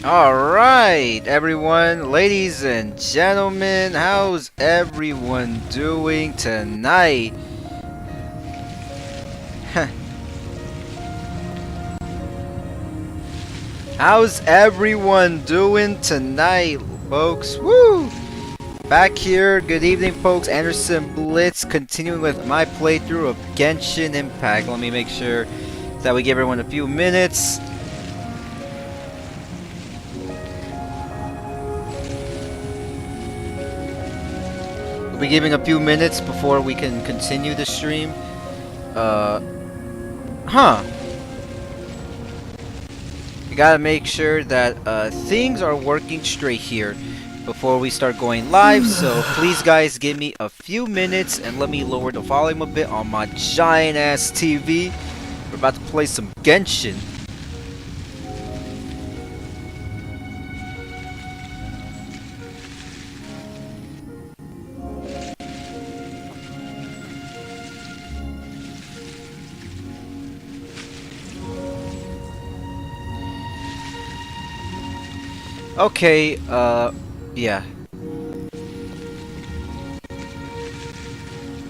Alright, everyone, ladies and gentlemen, how's everyone doing tonight? How's everyone doing tonight, folks? Woo! Back here, good evening, folks. Anderson Blitz, continuing with my playthrough of Genshin Impact. Let me make sure that we give everyone a few minutes. We'll be giving a few minutes before we can continue the stream. We gotta make sure that things are working straight here before we start going live. So please, guys, give me a few minutes and let me lower the volume a bit on my giant ass TV. We're about to play some Genshin. Okay, yeah.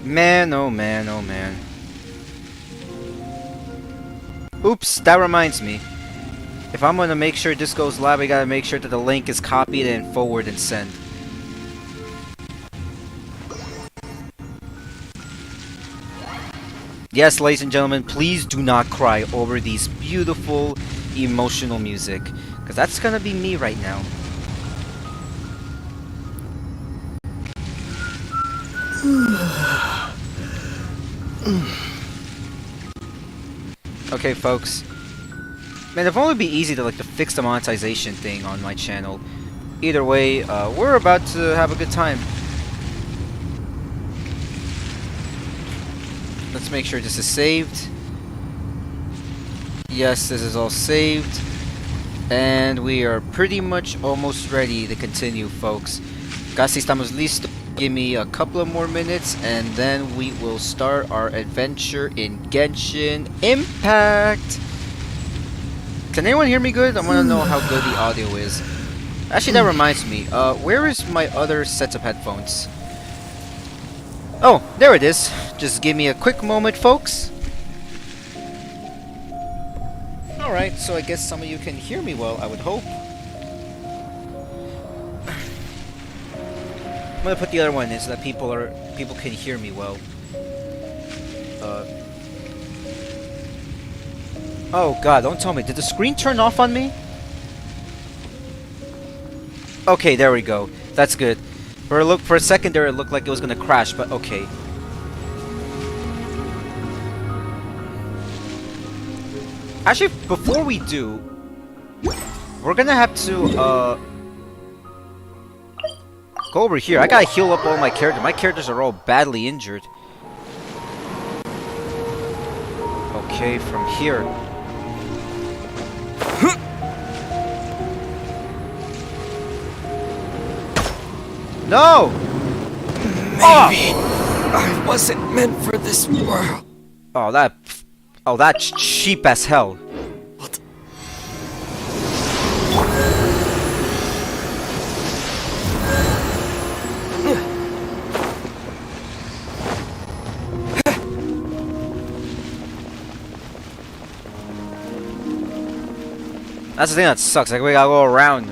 Man, oh man, oh man. Oops, that reminds me. If I'm gonna make sure this goes live, I gotta make sure that the link is copied and forward and sent. Yes, ladies and gentlemen, please do not cry over these beautiful, emotional music. Because that's gonna be me right now. Okay, folks. Man, it'd only be easy to fix the monetization thing on my channel. Either way, we're about to have a good time. Let's make sure this is saved. Yes, this is all saved. And we are pretty much almost ready to continue, folks. Casi estamos listos. Give me a couple of more minutes and then we will start our adventure in Genshin Impact. Can anyone hear me good? I want to know how good the audio is. Actually, that reminds me. Where is my other set of headphones? Oh, there it is. Just give me a quick moment, folks. Alright, so I guess some of you can hear me well, I would hope. I'm gonna put the other one in so that people can hear me well. Oh god, don't tell me. Did the screen turn off on me? Okay, there we go. That's good. For a second there it looked like it was gonna crash, but okay. Actually, before we do, we're gonna have to, go over here. I gotta heal up all my characters. My characters are all badly injured. Okay, from here. No! Maybe I wasn't meant for this world. Oh, that's cheap as hell. What? That's the thing that sucks. Like, we gotta go around.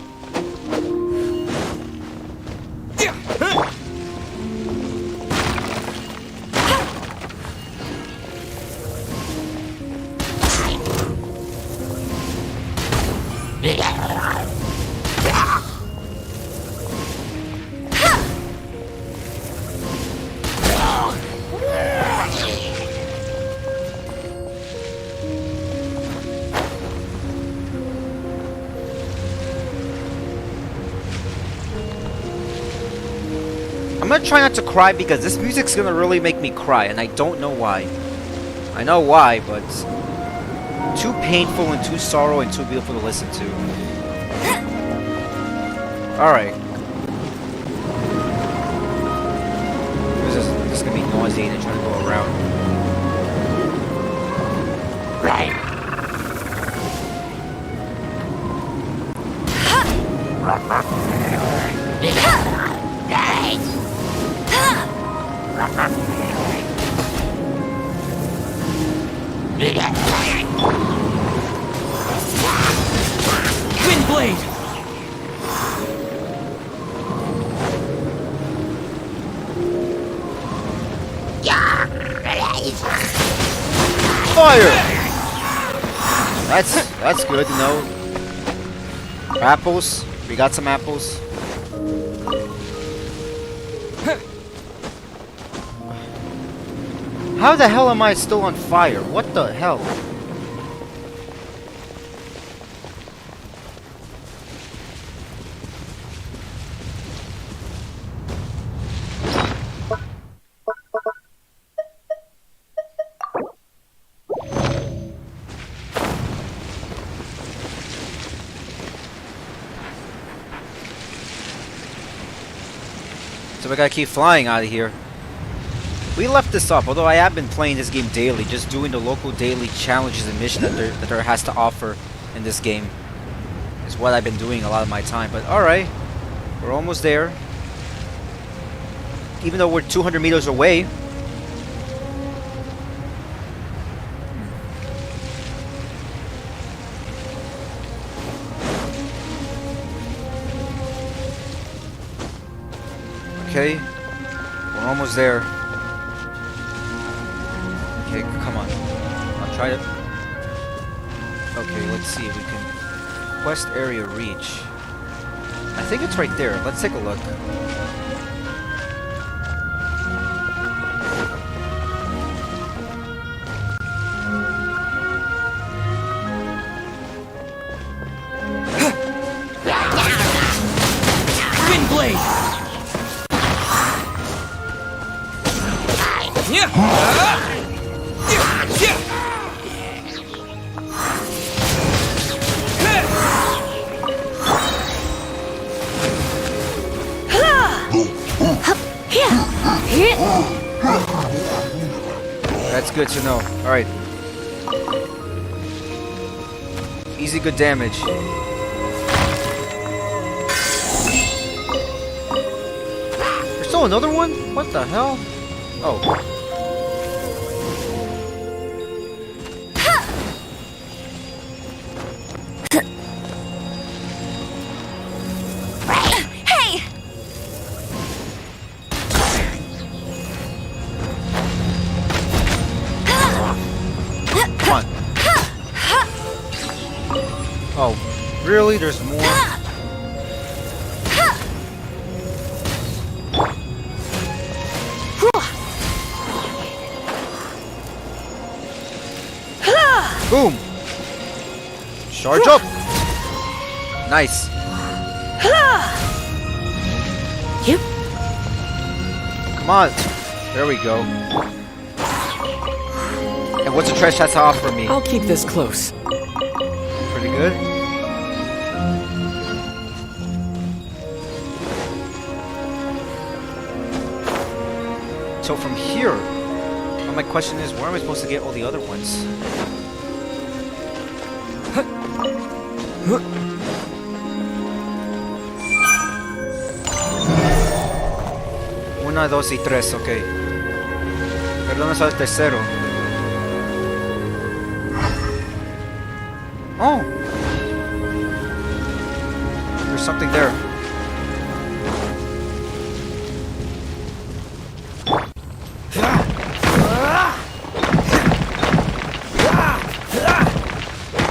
I'm gonna try not to cry because this music's gonna really make me cry, and I don't know why. I know why, but too painful and too sorrow and too beautiful to listen to. Alright. This is gonna be nauseating trying to go around. Right. Wind blade! Fire! That's good to know. Apples. We got some apples. How the hell am I still on fire? What the hell? So we gotta keep flying out of here. We left this up, although I have been playing this game daily, just doing the local daily challenges and missions that there has to offer in this game. Is what I've been doing a lot of my time. But alright, we're almost there. Even though we're 200 meters away. Okay, we're almost there. Okay, come on. I'll try to... Okay, let's see if we can... Quest area reach. I think it's right there. Let's take a look. Wind blade! That's good to know. Alright. Easy, good damage. There's still another one? What the hell? Oh. Hey! Come on. Oh, really? There's more? Boom! Charge up! Nice. Yep. Come on. There we go. And what's the trash has to offer me? I'll keep this close. Pretty good. So from here, well, my question is, where am I supposed to get all the other ones? Una, dos y tres, ok. Perdón, es el tercero. Oh! There's something there.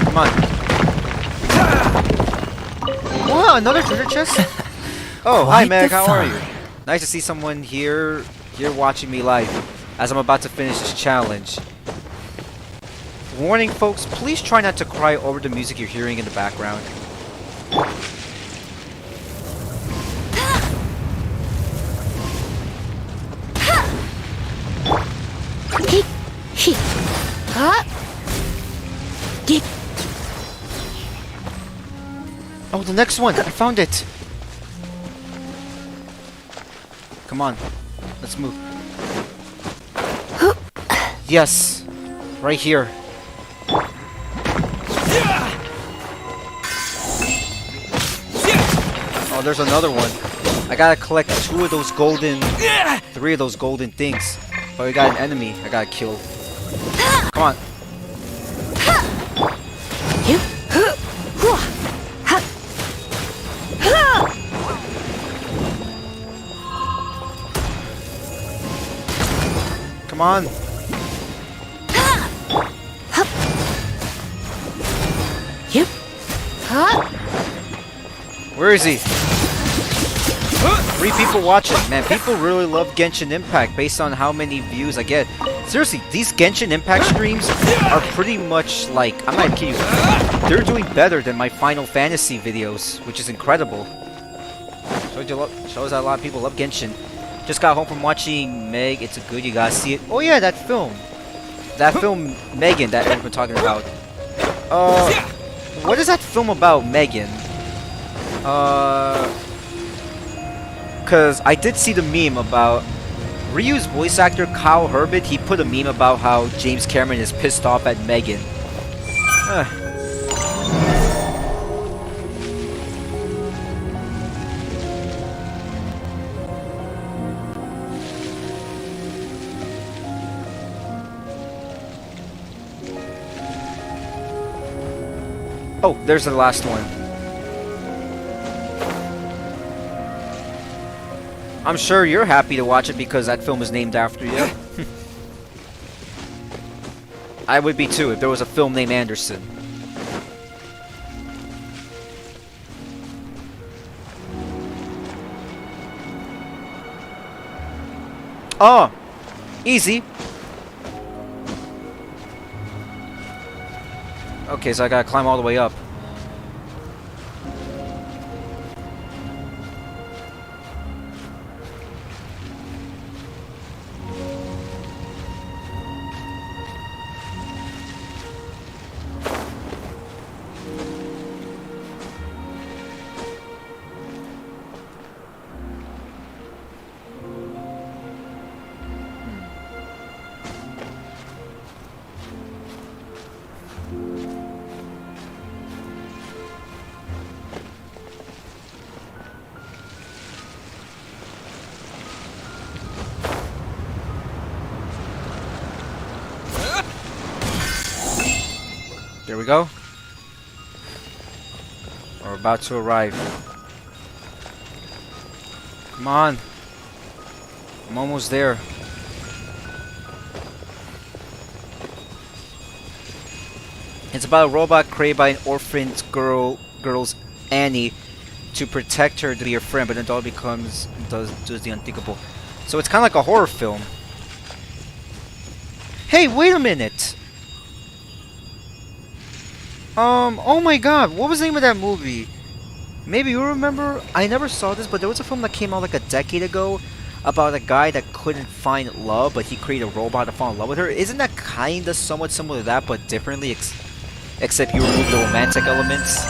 Come on. Wow, another treasure chest? Oh, hi Meg, how are you? Nice to see someone here watching me live as I'm about to finish this challenge. Warning folks, please try not to cry over the music you're hearing in the background. Oh, the next one! I found it! Come on. Let's move. Yes! Right here. Oh, there's another one. I gotta collect 2 of those golden... 3 of those golden things. But we got an enemy I gotta kill. Come on. Come on. Where is he? 3 people watching. Man, people really love Genshin Impact based on how many views I get. Seriously, these Genshin Impact streams are pretty much like, I'm not kidding you, they're doing better than my Final Fantasy videos, which is incredible. Shows that a lot of people love Genshin. Just got home from watching Meg. It's a good, you gotta see it. Oh yeah, that film. That film, Megan, that everyone's been talking about. What is that film about, Megan? Cause I did see the meme about Ryu's voice actor, Kyle Herbert. He put a meme about how James Cameron is pissed off at Megan. Oh, there's the last one. I'm sure you're happy to watch it because that film is named after you. I would be too if there was a film named Anderson. Oh! Easy! Okay, so I gotta climb all the way up. There we go. We're about to arrive. Come on. I'm almost there. It's about a robot created by an orphaned girl's Annie to protect her to be her friend, but then the dog does the unthinkable. So it's kind of like a horror film. Hey, wait a minute. Oh my god, what was the name of that movie? Maybe you remember? I never saw this, but there was a film that came out like a decade ago about a guy that couldn't find love, but he created a robot to fall in love with her. Isn't that kinda somewhat similar to that, but differently, except you remove the romantic elements?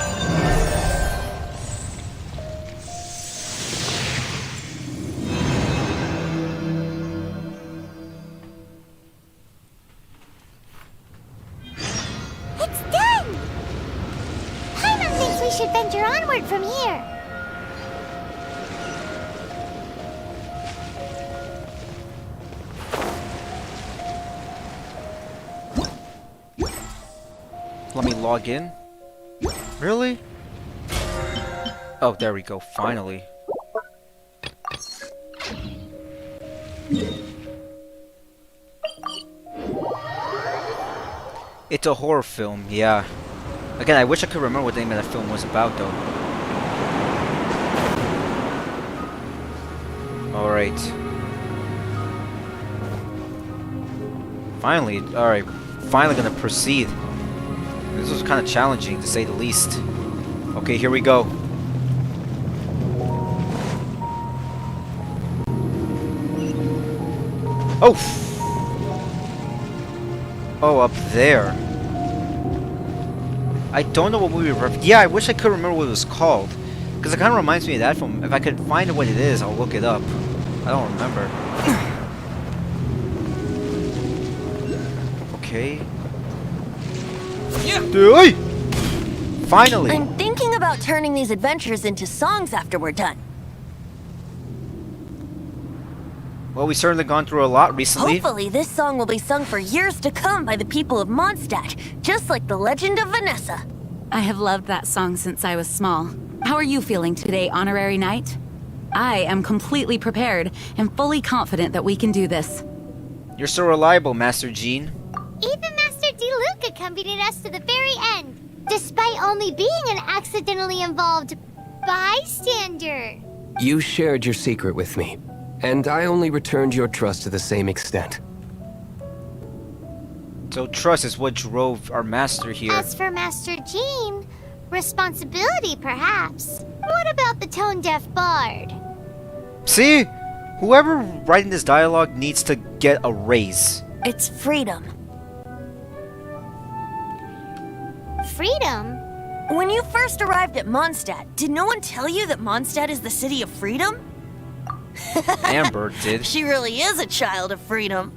Should venture onward from here. Let me log in. Really? Oh, there we go, finally. It's a horror film, yeah. Again, I wish I could remember what the name of that film was about, though. Alright. Finally, alright. Finally gonna proceed. This was kind of challenging, to say the least. Okay, here we go. Oh! Oh, up there. I don't know what movie. Yeah, I wish I could remember what it was called, because it kind of reminds me of that film. If I could find what it is, I'll look it up. I don't remember. Okay. Dude, finally! I'm thinking about turning these adventures into songs after we're done. Well, we've certainly gone through a lot recently. Hopefully, this song will be sung for years to come by the people of Mondstadt, just like the legend of Vanessa. I have loved that song since I was small. How are you feeling today, Honorary Knight? I am completely prepared and fully confident that we can do this. You're so reliable, Master Jean. Even Master Diluc accompanied us to the very end, despite only being an accidentally involved bystander. You shared your secret with me, and I only returned your trust to the same extent. So trust is what drove our master here. As for Master Jean, responsibility perhaps. What about the tone-deaf bard? See? Whoever writing this dialogue needs to get a raise. It's freedom. Freedom? When you first arrived at Mondstadt, did no one tell you that Mondstadt is the city of freedom? Amber did. She really is a child of freedom.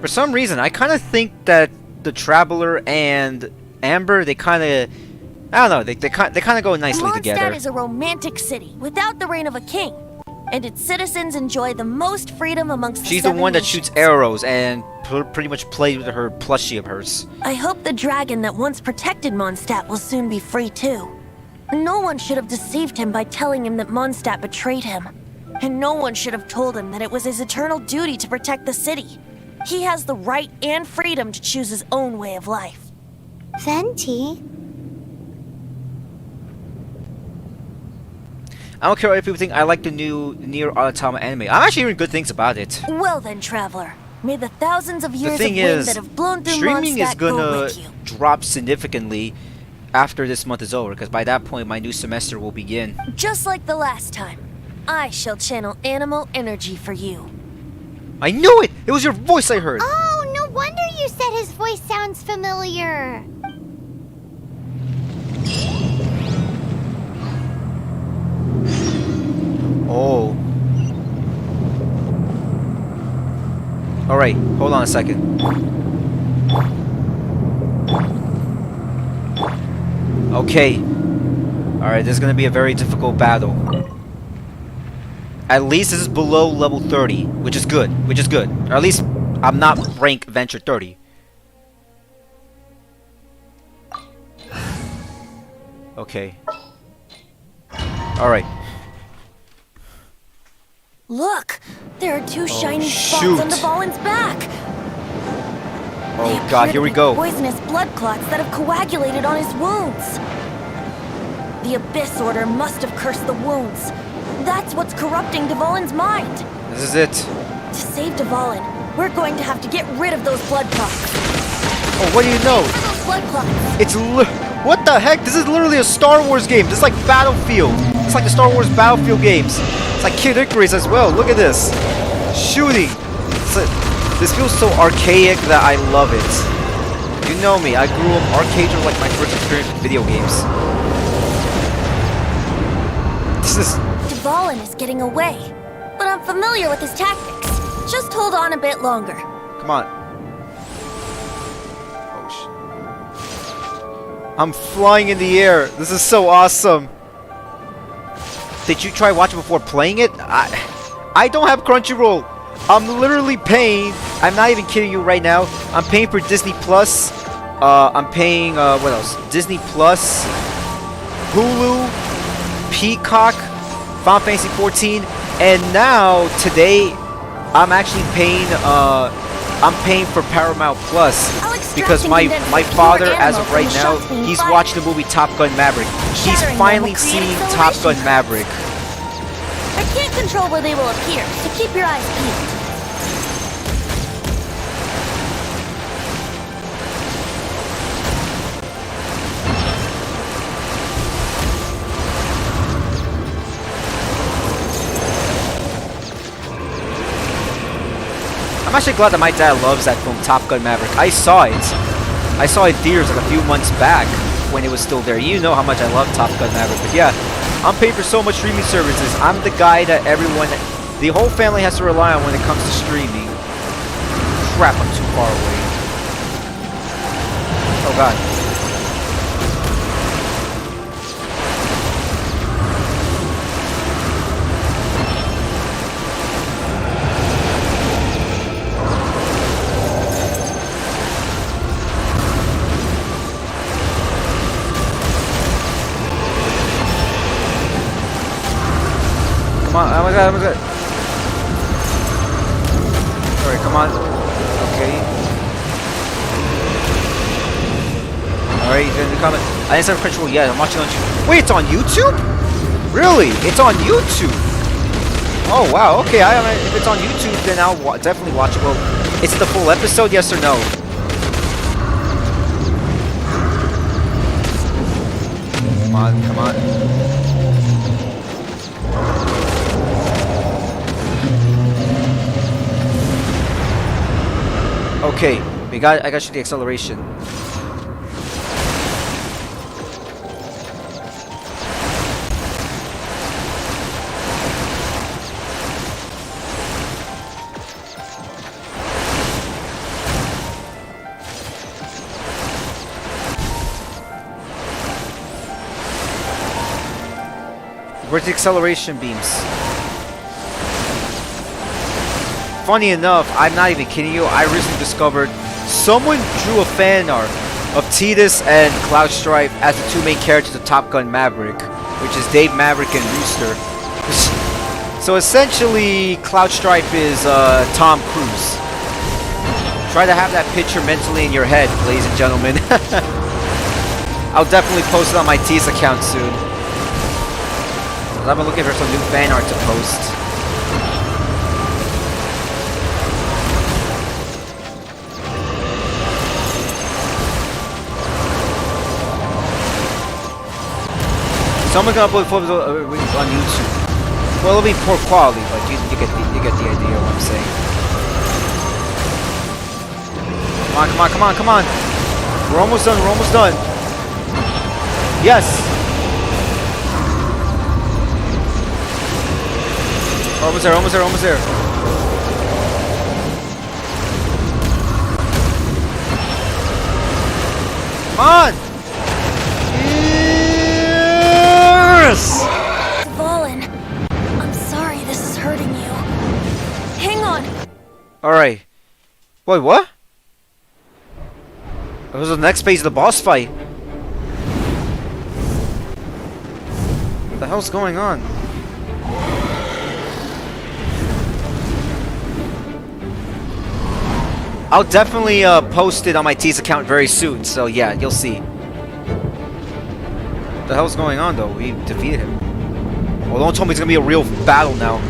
For some reason, I kind of think that the Traveler and Amber, they kind of, I don't know, they kind of go nicely together. Mondstadt is a romantic city without the reign of a king, and its citizens enjoy the most freedom amongst She's the the one that nations. shoots arrows and pretty much plays with her plushie of hers. I hope the dragon that once protected Mondstadt will soon be free too. No one should have deceived him by telling him that Mondstadt betrayed him. And no one should have told him that it was his eternal duty to protect the city. He has the right and freedom to choose his own way of life. Venti? I don't care if people think I like the new Nier Automata anime. I'm actually hearing good things about it. Well then, traveler, may the thousands of The years of thing wind is, that have blown through streaming is Mondstadt go gonna with you. drop significantly after this month is over, because by that point my new semester will begin. Just like the last time, I shall channel animal energy for you. I knew it! It was your voice I heard! Oh, no wonder you said his voice sounds familiar. Oh. Alright, hold on a second. Okay. Alright, this is gonna be a very difficult battle. At least this is below level 30, which is good. Or at least I'm not rank Venture 30. Okay. Alright. Look, there are two shiny spots shoot. on Dvalin's back. They Oh god, appear here to we be go. Poisonous blood clots that have coagulated on his wounds. The Abyss Order must have cursed the wounds. That's what's corrupting Dvalin's mind. This is it. To save Dvalin, we're going to have to get rid of those blood clots. Oh, what do you know? Those blood clots. It's what the heck? This is literally a Star Wars game. This is like Battlefield. It's like the Star Wars Battlefield games. It's like Kid Icarus as well. Look at this. Shooting. This feels so archaic that I love it. You know me. I grew up arcades were like my first experience with video games. This is... Dvalin is getting away, but I'm familiar with his tactics. Just hold on a bit longer. Come on. Oh, shit. I'm flying in the air. This is so awesome. Did you try watching before playing it? I don't have Crunchyroll. I'm literally paying. I'm not even kidding you right now. I'm paying for Disney Plus. I'm paying what else? Disney Plus, Hulu, Peacock, Final Fantasy 14, and now today I'm actually paying. I'm paying for Paramount Plus because my father, as of right now, he's watching the movie Top Gun Maverick. He's finally seen Top Gun Maverick. I can't control where they will appear, so keep your eyes peeled. I'm actually glad that my dad loves that film, Top Gun Maverick. I saw it. I saw it in theaters like a few months back when it was still there. You know how much I love Top Gun Maverick. But yeah, I'm paying for so much streaming services. I'm the guy that everyone The whole family has to rely on when it comes to streaming. Crap, I'm too far away. Oh god. Come on, oh my god, oh my god. Alright, come on. Okay. Alright, he's gonna be coming. I didn't start control yet, I'm watching on YouTube. Wait, it's on YouTube? Really? It's on YouTube? Oh wow, okay, if it's on YouTube, then I'll definitely watch it. Well, is it the full episode, yes or no? Come on, come on. Okay, I got you the acceleration. Where's the acceleration beams? Funny enough, I'm not even kidding you, I recently discovered someone drew a fan art of Tidus and Cloud Strife as the two main characters of Top Gun Maverick, which is Dave Maverick and Rooster. So essentially, Cloud Strife is Tom Cruise. Try to have that picture mentally in your head, ladies and gentlemen. I'll definitely post it on my T's account soon. I've been looking for some new fan art to post. Someone's gonna upload photos on YouTube. Well, it'll be poor quality, but you get the idea of what I'm saying. Come on, come on, come on, come on! We're almost done. We're almost done. Yes. Almost there. Almost there. Almost there. Come on! Yes! Valen, I'm sorry this is hurting you. Hang on. Alright. Wait, what? That was the next phase of the boss fight. What the hell's going on? I'll definitely post it on my T's account very soon, so yeah, you'll see. What the hell's going on though? We defeated him. Well, don't tell me it's gonna be a real battle now.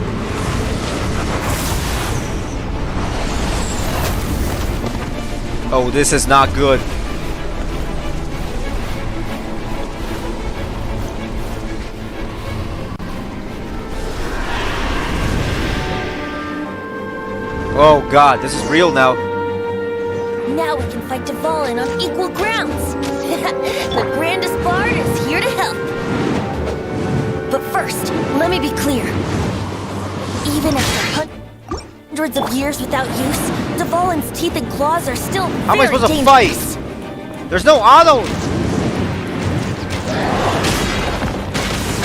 Oh, this is not good. Oh god, this is real now. Now we can fight Valen on equal grounds. The grandest bard is here to help. But first, let me be clear. Even after hundreds of years without use, Valen's teeth and claws are still How am I supposed to fight? There's no auto!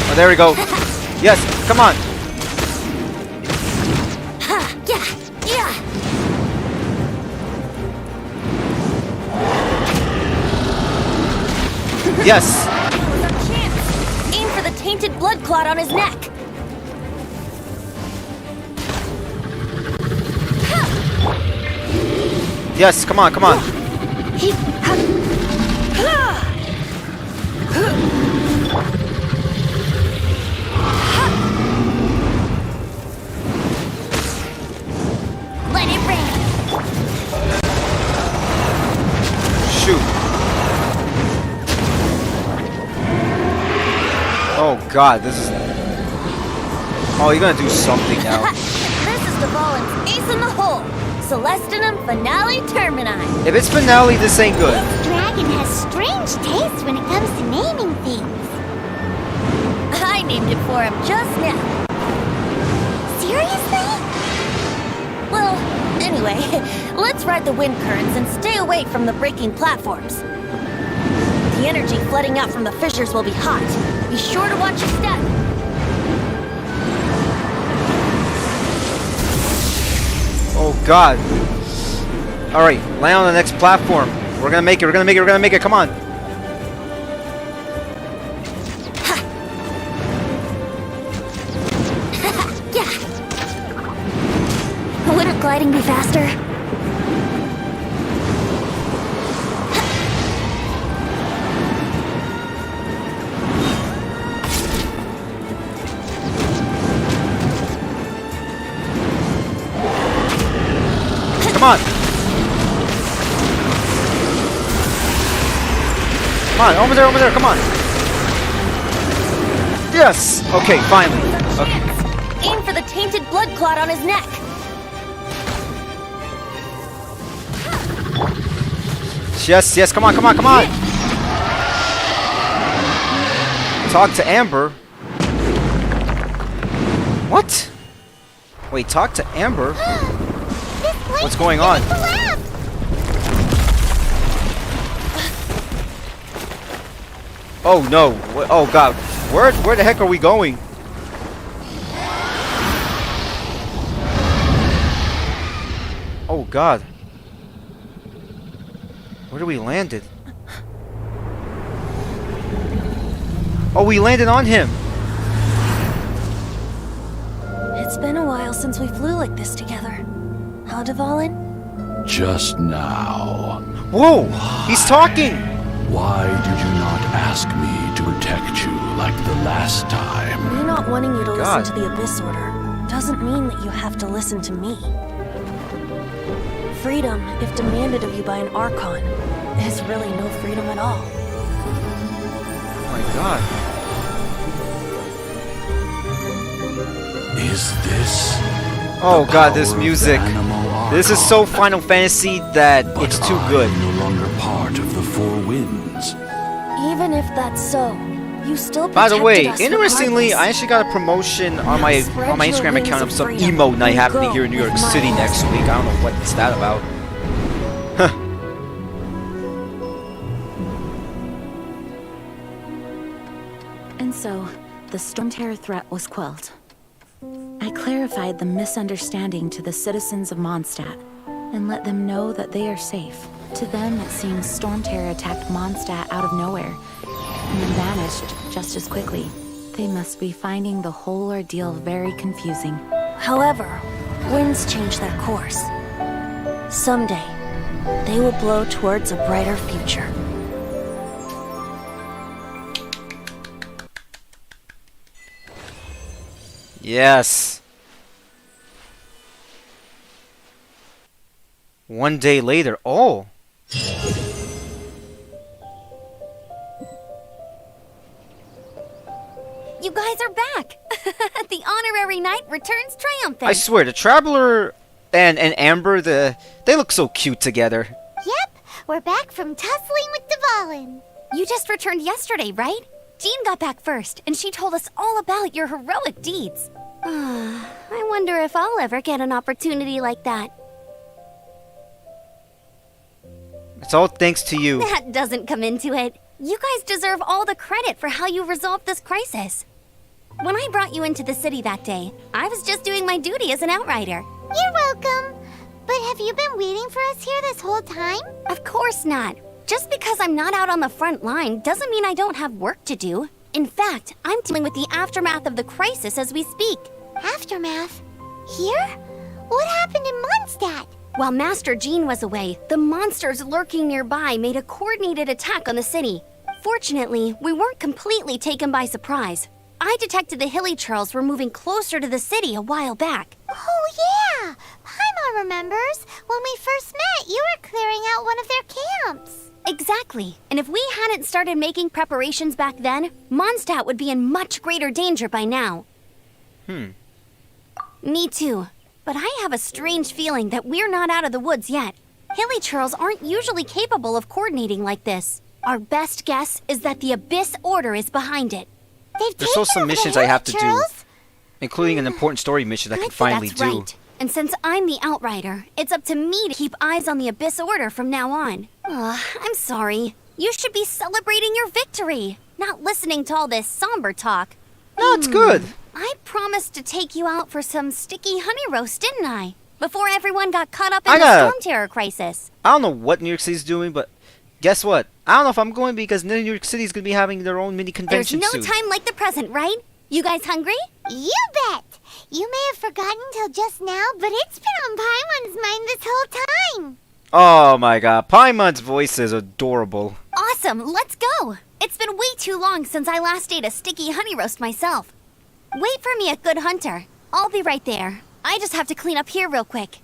Oh, there we go. Yes, come on. Ha! Yeah! Yeah! Yes! That was our chance! Aim for the tainted blood clot on his neck! Yes, come on, come on. Let it rain! Shoot. Oh god, this is... Oh, you're gonna do something now. This is Valen's ace in the hole! Celestinum Finale Termini! If it's finale, this ain't good. This dragon has strange taste when it comes to naming things. I named it for him just now. Seriously? Well, anyway, let's ride the wind currents and stay away from the breaking platforms. The energy flooding out from the fissures will be hot. Be sure to watch your step. Oh god. Alright, land on the next platform. We're gonna make it, we're gonna make it, we're gonna make it, come on. Yeah. Wouldn't gliding be faster? Come on. Come on, over there, come on. Yes! Okay, finally. Okay. Aim for the tainted blood clot on his neck. Yes, yes, come on, come on, come on! Talk to Amber. What? Wait, talk to Amber? What's going on? Oh no! Oh god! Where the heck are we going? Oh god! Where did we landed? Oh, we landed on him. It's been a while since we flew like this together. Huh, Dvalin? Just now. Whoa! He's talking! Why did you not ask me to protect you like the last time? Me not wanting you to God. listen to the Abyss Order doesn't mean that you have to listen to me. Freedom, if demanded of you by an Archon, is really no freedom at all. Oh my god. Is this Oh the god, this power of music. the animal This is Archon? so Final Fantasy that But it's too I'm good. no longer part of the Four Winds. Even if that's so, you still By the protected way, us interestingly, I regardless. actually got a promotion on my Spread your Instagram wings account of of some freedom emo night and happening go here in New York with my City eyes. next week. I don't know what's that about. And so, the Storm Terror threat was quelled. I clarified the misunderstanding to the citizens of Mondstadt and let them know that they are safe. To them, it seems Storm Terror attacked Mondstadt out of nowhere and then vanished just as quickly. They must be finding the whole ordeal very confusing. However, winds change their course. Someday, they will blow towards a brighter future. Yes. One day later. Oh. You guys are back! The honorary knight returns triumphant! I swear, the Traveler and Amber, they look so cute together. Yep, we're back from tussling with Dvalin. You just returned yesterday, right? Jean got back first, and she told us all about your heroic deeds. I wonder if I'll ever get an opportunity like that. It's all thanks to you. That doesn't come into it. You guys deserve all the credit for how you resolved this crisis. When I brought you into the city that day, I was just doing my duty as an outrider. You're welcome. But have you been waiting for us here this whole time? Of course not. Just because I'm not out on the front line doesn't mean I don't have work to do. In fact, I'm dealing with the aftermath of the crisis as we speak. Aftermath? Here? What happened in Mondstadt? While Master Jean was away, the monsters lurking nearby made a coordinated attack on the city. Fortunately, we weren't completely taken by surprise. I detected the Hilly Churls were moving closer to the city a while back. Oh, yeah! Paimon remembers. When we first met, you were clearing out one of their camps. Exactly. And if we hadn't started making preparations back then, Mondstadt would be in much greater danger by now. Me too. But I have a strange feeling that we're not out of the woods yet. Hilly Churls aren't usually capable of coordinating like this. Our best guess is that the Abyss Order is behind it. They've There's taken also some over the missions I have to do. Hilly Churls? including an important story mission that I can finally that's do. Right. And since I'm the Outrider, it's up to me to keep eyes on the Abyss Order from now on. I'm sorry. You should be celebrating your victory, not listening to all this somber talk. No, it's good. I promised to take you out for some sticky honey roast, didn't I? Before everyone got caught up in the Storm Terror crisis. I don't know what New York City's doing, but guess what? I don't know if I'm going because New York City's going to be having their own mini convention There's no soon. time like the present, right? You guys hungry? You bet! You may have forgotten till just now, but it's been on Paimon's mind this whole time. Oh my god, Paimon's voice is adorable. Awesome, let's go! It's been way too long since I last ate a sticky honey roast myself. Wait for me at Good Hunter. I'll be right there. I just have to clean up here real quick.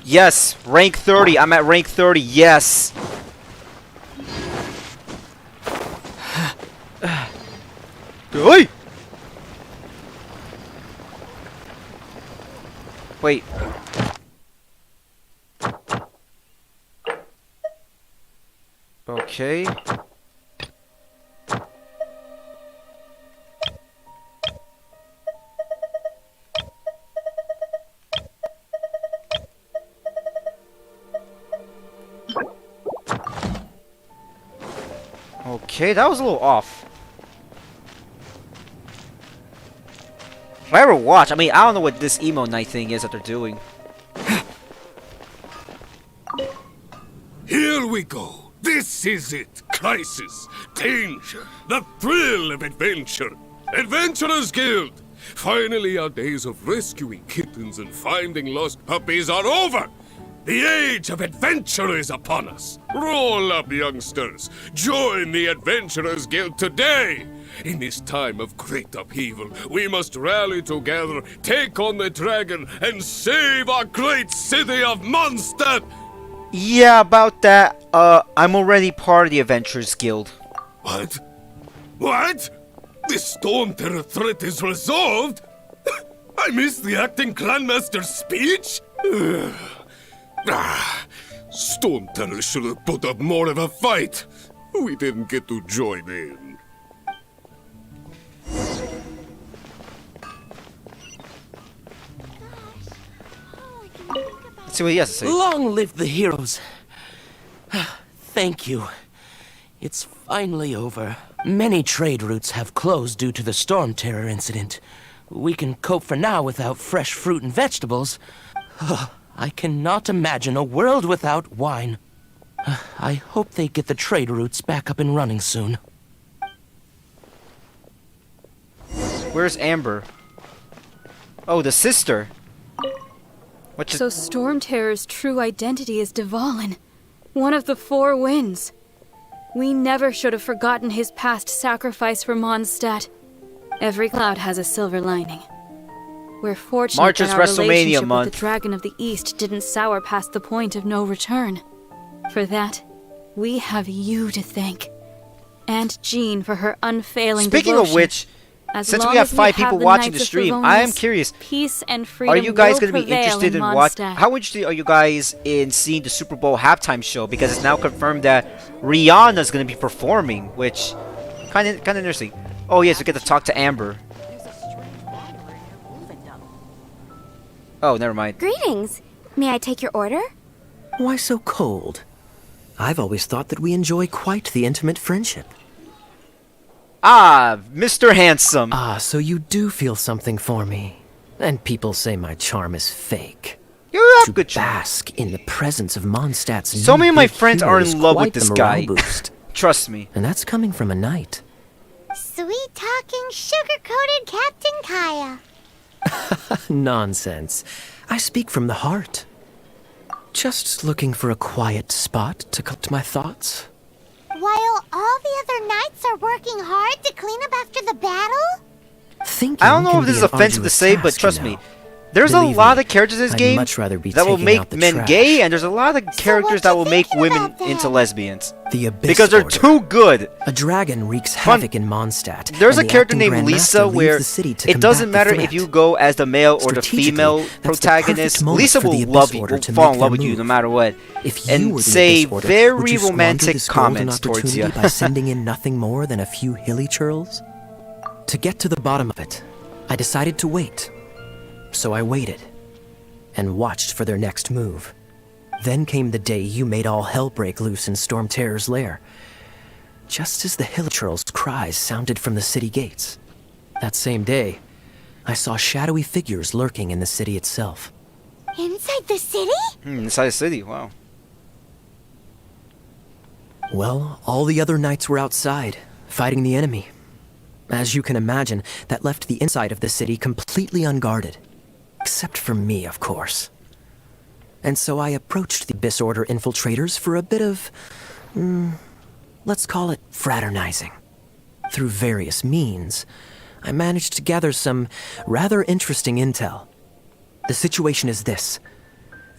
Yes, rank 30. I'm at rank 30. Yes. Oi! Wait. Okay. Okay, that was a little off. If I ever watch, I mean, I don't know what this emo night thing is that they're doing. Here we go. This is it. Crisis, danger, the thrill of adventure. Adventurers Guild. Finally, our days of rescuing kittens and finding lost puppies are over. The age of adventure is upon us. Roll up, youngsters. Join the Adventurers Guild today. In this time of great upheaval, we must rally together, take on the dragon, and save our great city of Mondstadt. Yeah, about that. I'm already part of the Adventurers Guild. What? What? The Storm Terror threat is resolved? I missed the acting clanmaster's speech? Storm Terror should have put up more of a fight. We didn't get to join in. Let's see what he has to say. Long live the heroes. Thank you. It's finally over. Many trade routes have closed due to the Storm Terror incident. We can cope for now without fresh fruit and vegetables. I cannot imagine a world without wine. I hope they get the trade routes back up and running soon. Where's Amber? Oh, the sister. So Storm Terror's true identity is Dvalin, one of the Four Winds. We never should have forgotten his past sacrifice for Mondstadt. Every cloud has a silver lining. We're fortunate March is that our WrestleMania relationship month. with the Dragon of the East didn't sour past the point of no return. For that, we have you to thank. And Jean for her unfailing Speaking devotion. of which, As since long we have as 5 people watching Knights the of stream, Favonius, I am curious. Peace and freedom Are you guys will going to be prevail interested in watching? Mondstadt. How interested are you guys in seeing the Super Bowl halftime show? Because it's now confirmed that Rihanna's going to be performing, which kind of interesting. Oh yes, we get to talk to Amber. Oh, never mind. Greetings. May I take your order? Why so cold? I've always thought that we enjoy quite the intimate friendship. Ah, Mr. Handsome. Ah, so you do feel something for me. And people say my charm is fake. You have good charm. Bask in the presence of Mondstadt's So new many of my big friends hero are is in love quite with this the morale guy. boost. Trust me. And that's coming from a knight. Sweet-talking, sugar-coated Captain Kaya. Nonsense. I speak from the heart. Just looking for a quiet spot to collect my thoughts. While all the other knights are working hard to clean up after the battle? Thinking I don't know can if this be is an offensive to arduous say, but task, trust you me. know. There's a Believe lot me, of characters in this I'd game much rather be that will taking make out the men trash. gay, and there's a lot of characters that will make women into lesbians. The Abyss Because they're Order. too good. A dragon wreaks havoc in Mondstadt. There's a and the character acting named Grand Lisa Master leaves where the city to it doesn't combat the matter if threat. you go as the male or the Strategically, female that's the protagonist. perfect moment Lisa for the will Abyss love you, Order will to fall make in love their with you move. no matter what. If you And were the say Abyss Order, would very you squander romantic this golden comments towards you. opportunity by sending in nothing more than a few hilly churls? To get to the bottom of it, I decided to wait. So I waited and watched for their next move. Then came the day you made all hell break loose in Storm Terror's lair. Just as the hilly churls' cries sounded from the city gates. That same day, I saw shadowy figures lurking in the city itself. Inside the city? Inside the city, wow. Well, all the other knights were outside, fighting the enemy. As you can imagine, that left the inside of the city completely unguarded. Except for me, of course. And so I approached the Abyss Order infiltrators for a bit of, let's call it fraternizing. Through various means, I managed to gather some rather interesting intel. The situation is this.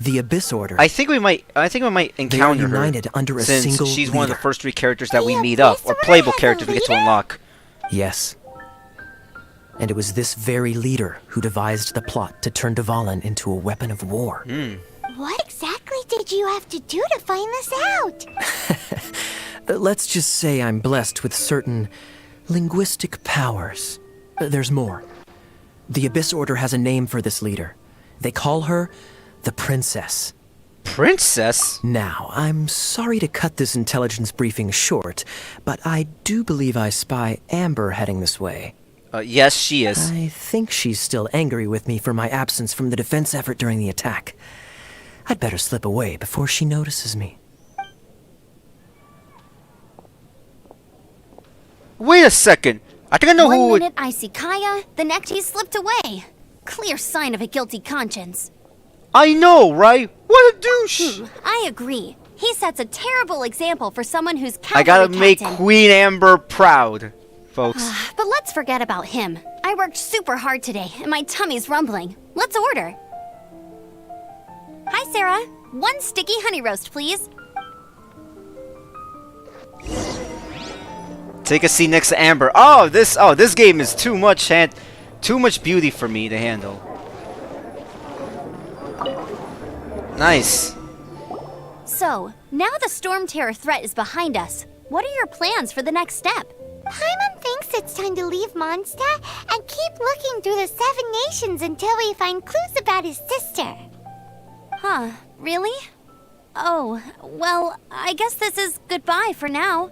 The Abyss Order... I think we might encounter her, united under a since single she's one of the leader. first 3 characters that we meet up, or playable characters we get to unlock. Yes. And it was this very leader who devised the plot to turn Dvalin into a weapon of war. What exactly did you have to do to find this out? Let's just say I'm blessed with certain linguistic powers. There's more. The Abyss Order has a name for this leader. They call her the Princess. Princess? Now, I'm sorry to cut this intelligence briefing short, but I do believe I spy Amber heading this way. Yes, she is. I think she's still angry with me for my absence from the defense effort during the attack. I'd better slip away before she notices me. Wait a second. I think I know who... One minute I see Kaya, the next he slipped away. Clear sign of a guilty conscience. I know, right? What a douche! I agree. He sets a terrible example for someone who's I gotta make captain. Queen Amber proud, folks. But let's forget about him. I worked super hard today, and my tummy's rumbling. Let's order. Hi, Sarah. 1 sticky honey roast, please. Take a seat next to Amber. Oh, this game is too much beauty for me to handle. Nice. So, now the Storm Terror threat is behind us. What are your plans for the next step? Paimon thinks it's time to leave Mondstadt and keep looking through the 7 nations until we find clues about his sister. Huh, really? Oh, well, I guess this is goodbye for now.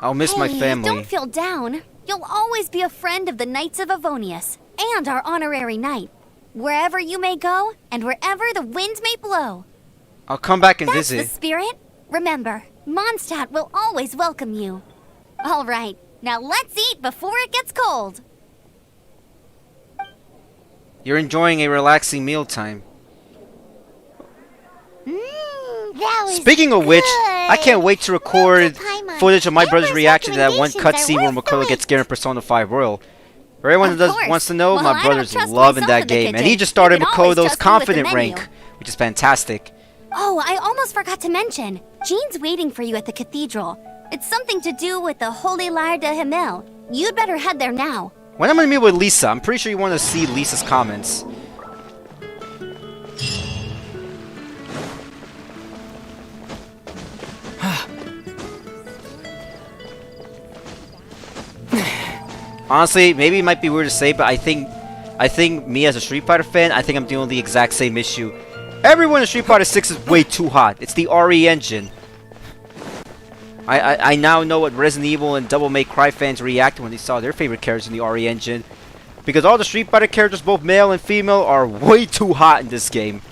I'll miss my Hey, family. Don't feel down. You'll always be a friend of the Knights of Avonius, and our honorary knight. Wherever you may go, and wherever the wind may blow. I'll come back and That's visit. the spirit. Remember, Mondstadt will always welcome you. All right, now let's eat before it gets cold. You're enjoying a relaxing mealtime. That was Speaking of which, I can't wait to record Paimon. footage of my brother's Amber's reaction to that one recommendations cutscene are where worth Makoto the gets wait. scared in Persona 5 Royal. For everyone Of that course. wants to know, Well, my I don't brother's trust loving myself that in the game. And he kitchen. just started You can always Makoto's trust me with the Confident menu. rank, which is fantastic. Oh, I almost forgot to mention. Jean's waiting for you at the cathedral. It's something to do with the Holy Lyre de Himmel. You'd better head there now. When I'm gonna meet with Lisa, I'm pretty sure you want to see Lisa's comments. Honestly, maybe it might be weird to say, but I think me as a Street Fighter fan, I think I'm dealing with the exact same issue. Everyone in Street Fighter 6 is way too hot. It's the RE engine. I now know what Resident Evil and Devil May Cry fans reacted when they saw their favorite characters in the RE engine. Because all the Street Fighter characters, both male and female, are way too hot in this game.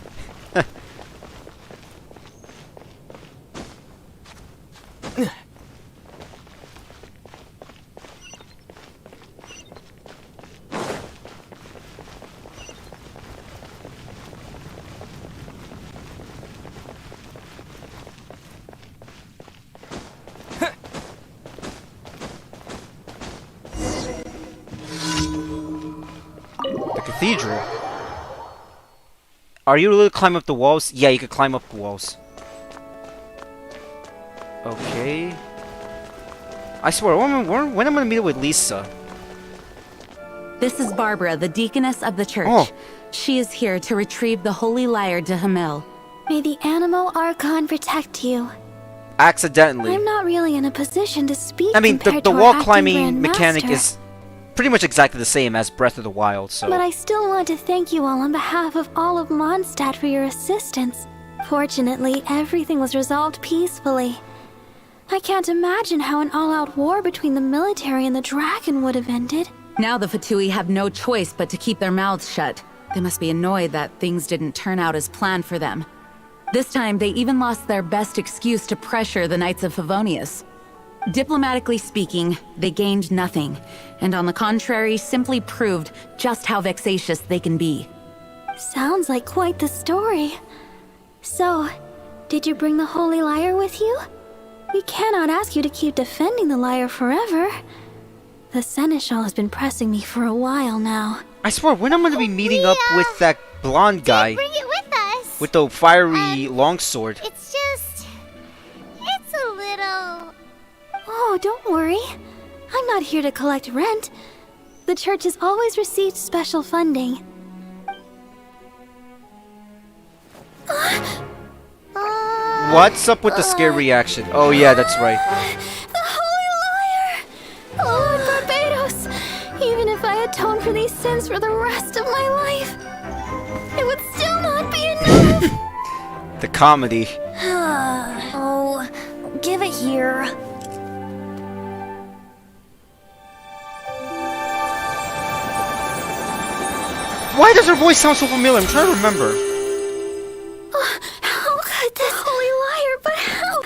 cathedral. Are you able to climb up the walls? Yeah, you can climb up the walls. Okay. I swear, when am I gonna meet up with Lisa? This is Barbara, the deaconess of the church. Oh. She is here to retrieve the holy lyre to Hamil. May the Animo Archon protect you. Accidentally. I'm not really in a position to speak. I mean, the compared to our wall acting climbing mechanic Grandmaster. is pretty much exactly the same as Breath of the Wild, so... But I still want to thank you all on behalf of all of Mondstadt for your assistance. Fortunately, everything was resolved peacefully. I can't imagine how an all-out war between the military and the dragon would have ended. Now the Fatui have no choice but to keep their mouths shut. They must be annoyed that things didn't turn out as planned for them. This time, they even lost their best excuse to pressure the Knights of Favonius. Diplomatically speaking, they gained nothing, and on the contrary, simply proved just how vexatious they can be. Sounds like quite the story. So, did you bring the Holy Lyre with you? We cannot ask you to keep defending the lyre forever. The Seneschal has been pressing me for a while now. I swear, when am I gonna be meeting up with that blonde guy? Bring it with us. With the fiery longsword. It's a little... Oh, don't worry. I'm not here to collect rent. The church has always received special funding. What's up with the scare reaction? Oh yeah, that's right. The Holy Lyre! Lord Barbados! Even if I atone for these sins for the rest of my life, it would still not be enough! The comedy. Oh, give it here. Why does her voice sound so familiar? I'm trying to remember. How could this Holy Lyre, but how?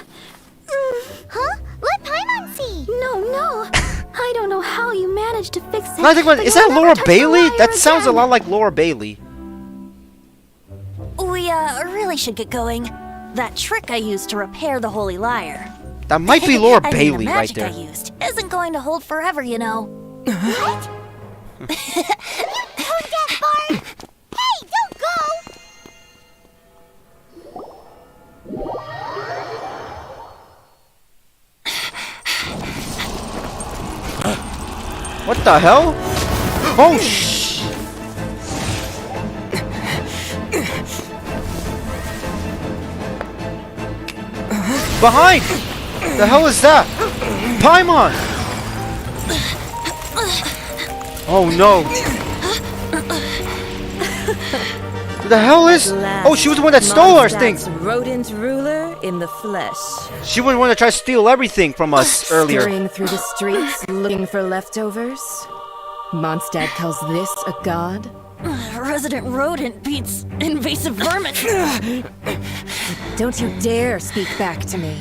Huh? Let Paimon see! No. I don't know how you managed to fix it. No, I think about it. but Is you'll that never Laura touch the Bailey? lyre That sounds a again. lot like Laura Bailey. We, really should get going. That trick I used to repair the Holy Lyre. That might be Laura I mean, Bailey the right magic there. I used isn't going to hold forever, you know. What? Tone deaf, Bard! Hey, don't go! What the hell? Oh shh! Behind! The hell is that? Paimon! Oh no! The hell is? Oh, she was the one that stole our things. Rodent ruler in the flesh. She was the one that tried to steal everything from us earlier. Scurrying through the streets, looking for leftovers. Mondstadt calls this a god? Resident rodent beats invasive vermin. Don't you dare speak back to me,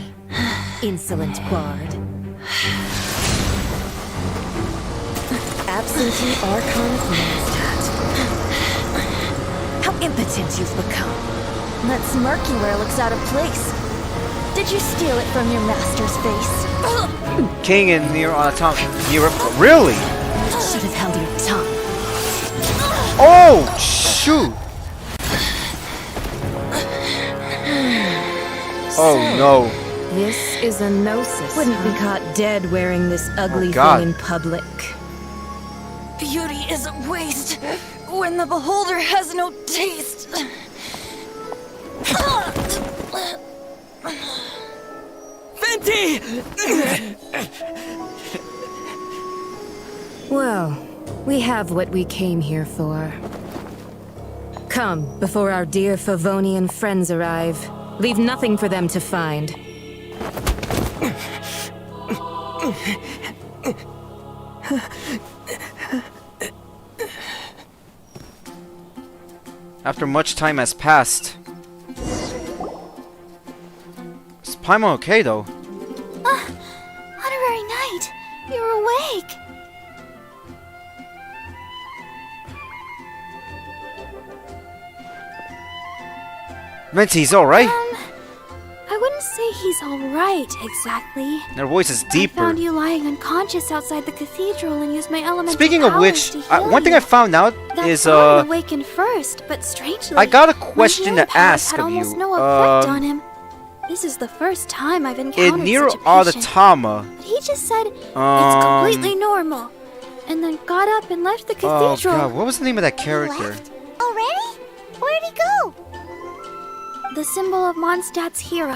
insolent bard. Absentee Archon of Mondstadt. How impotent you've become. That smirk you wear looks out of place. Did you steal it from your master's face? King and near on top. Really? Should have held your tongue. Oh shoot! Oh no! This is a gnosis. Wouldn't be caught dead wearing this ugly God. thing in public. Beauty isn't waste when the beholder has no taste. Venti! Well, we have what we came here for. Come, before our dear Favonian friends arrive. Leave nothing for them to find. After much time has passed. Is Paimon okay though? Honorary Knight, you're awake. Venti's alright. I wouldn't say he's alright, exactly. Her voice is I deeper. found you lying unconscious outside the cathedral and used my elemental Speaking of powers which, to heal one thing you. I found out That is thought awakened first, but strangely, I got a my question healing to powers ask had of almost you. no effect on him. This is the first time I've encountered In Nier such a patient. Automata, But he just said it's completely normal, and then got up and left the oh cathedral. god, what was the name of that character? Already? Where'd he go? The symbol of Mondstadt's hero.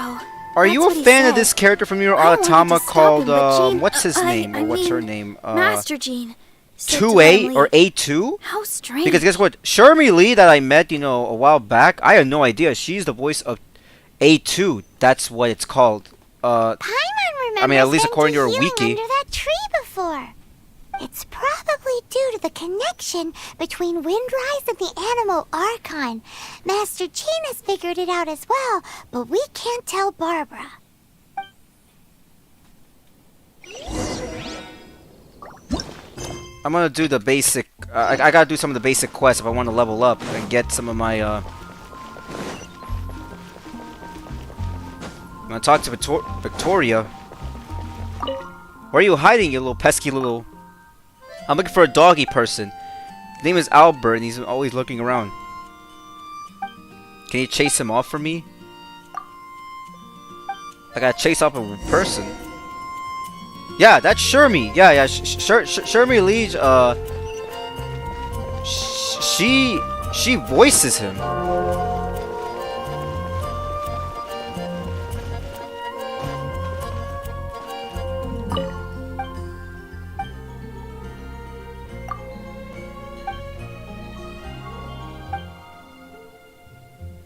Are That's you a what he fan of said. this character from Nier I wanted to Automata stop called him, but Jean- what's his name I or what's her mean, name? Master Jean. said to 2A Emily, or A2? How strange. Because guess what? Shermie Lee that I met, you know, a while back, I had no idea. She's the voice of A2. That's what it's called. Paimon remembers I mean, at least them according to her healing wiki. under that tree before. It's probably due to the connection between Windrise and the Animal Archon. Master Jean has figured it out as well, but we can't tell Barbara. I'm gonna do the basic. I gotta do some of the basic quests if I want to level up and get some of my. I'm gonna talk to Victoria. Where are you hiding, you little pesky little? I'm looking for a doggy person. His name is Albert, and he's always looking around. Can you chase him off for me? I gotta chase off a person. Yeah, that's Shermie. Yeah. Shermie Lee. She voices him.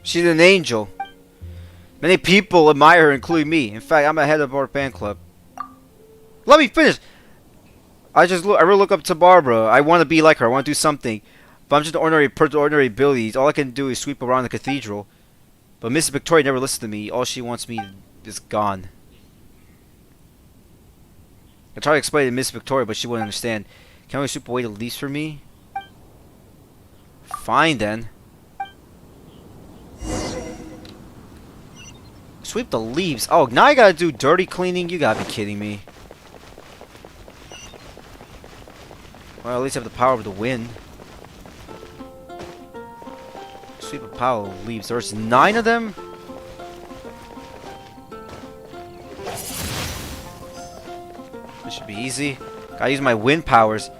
She's an angel. Many people admire her, including me. In fact, I'm a head of our fan club. Let me finish. I really look up to Barbara. I want to be like her. I want to do something. But I'm just an ordinary person with ordinary abilities. All I can do is sweep around the cathedral. But Mrs. Victoria never listens to me. All she wants me is gone. I tried to explain to Mrs. Victoria, but she wouldn't understand. Can we sweep away the leaves for me? Fine then. Sweep the leaves. Oh, now I gotta do dirty cleaning? You gotta be kidding me. Well, at least I have the power of the wind. Sweep a pile of leaves. There's 9 of them? This should be easy. Gotta use my wind powers.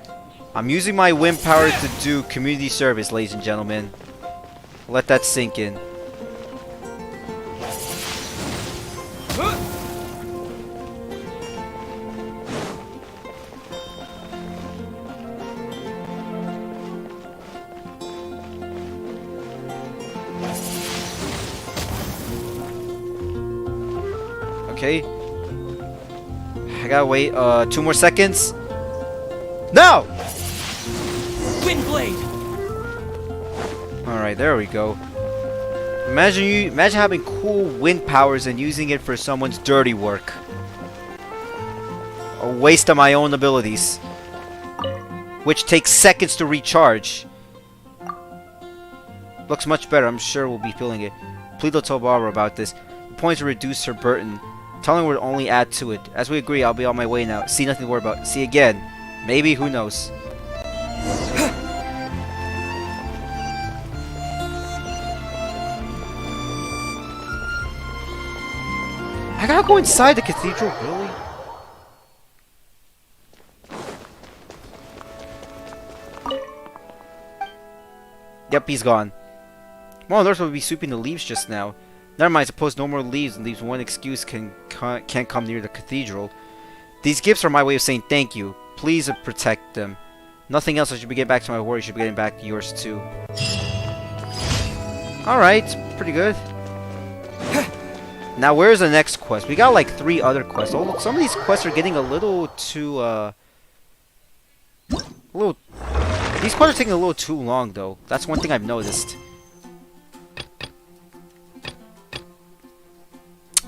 I'm using my wind powers to do community service, ladies and gentlemen. Let that sink in. Okay. I gotta wait 2 more seconds. No! Windblade! Alright, there we go. Imagine having cool wind powers and using it for someone's dirty work. A waste of my own abilities. Which takes seconds to recharge. Looks much better, I'm sure we'll be feeling it. Please don't tell Barbara about this. The point is to reduce her burden. Telling her would only add to it. As we agree, I'll be on my way now. See, nothing to worry about. See again. Maybe, who knows. I gotta go inside the cathedral, really? Yep, he's gone. Well, Earth will be sweeping the leaves just now. Never mind, suppose no more leaves and leaves one excuse can't come near the cathedral. These gifts are my way of saying thank you. Please protect them. Nothing else, I should be getting back to my work. You should be getting back to yours too. Alright, pretty good. Now, where's the next quest? We got like 3 other quests. Oh, look, some of these quests are getting a little too, these quests are taking a little too long, though. That's one thing I've noticed.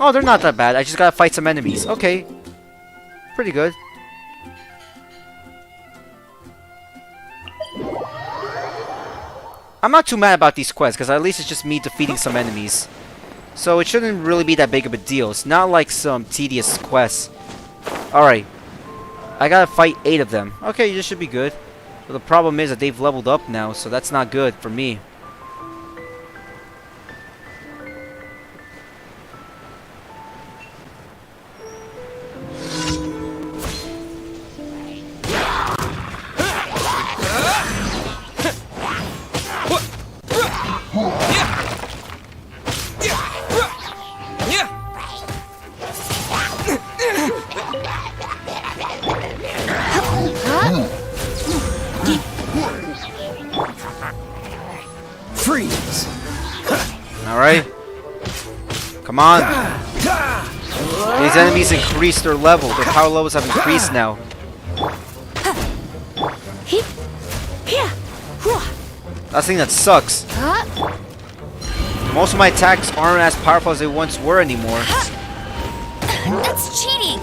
Oh, they're not that bad. I just gotta fight some enemies. Okay. Pretty good. I'm not too mad about these quests, because at least it's just me defeating some enemies. So it shouldn't really be that big of a deal. It's not like some tedious quest. Alright. I gotta fight 8 of them. Okay, this should be good. But the problem is that they've leveled up now, so that's not good for me. Freeze! Alright. Come on. These enemies increased their level. Their power levels have increased now. That's the thing that sucks. Most of my attacks aren't as powerful as they once were anymore. That's cheating!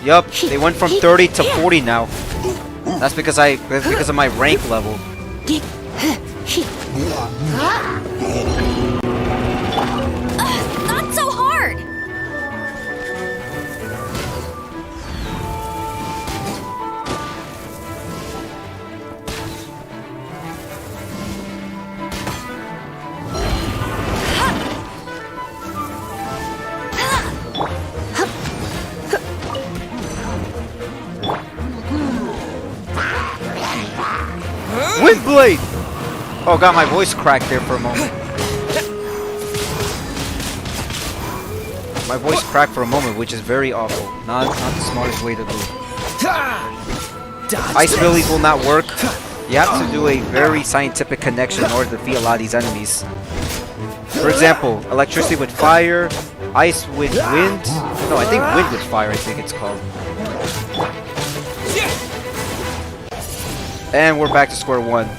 Yup, they went from 30 to 40 now. That's because of my rank level. Not so hard! Windblade! Oh god, my voice cracked there for a moment. My voice cracked for a moment, which is very awful. Not the smartest way to do. Ice abilities will not work. You have to do a very scientific connection in order to defeat a lot of these enemies. For example, electricity with fire, ice with wind. No, I think wind with fire, I think it's called. And we're back to square one.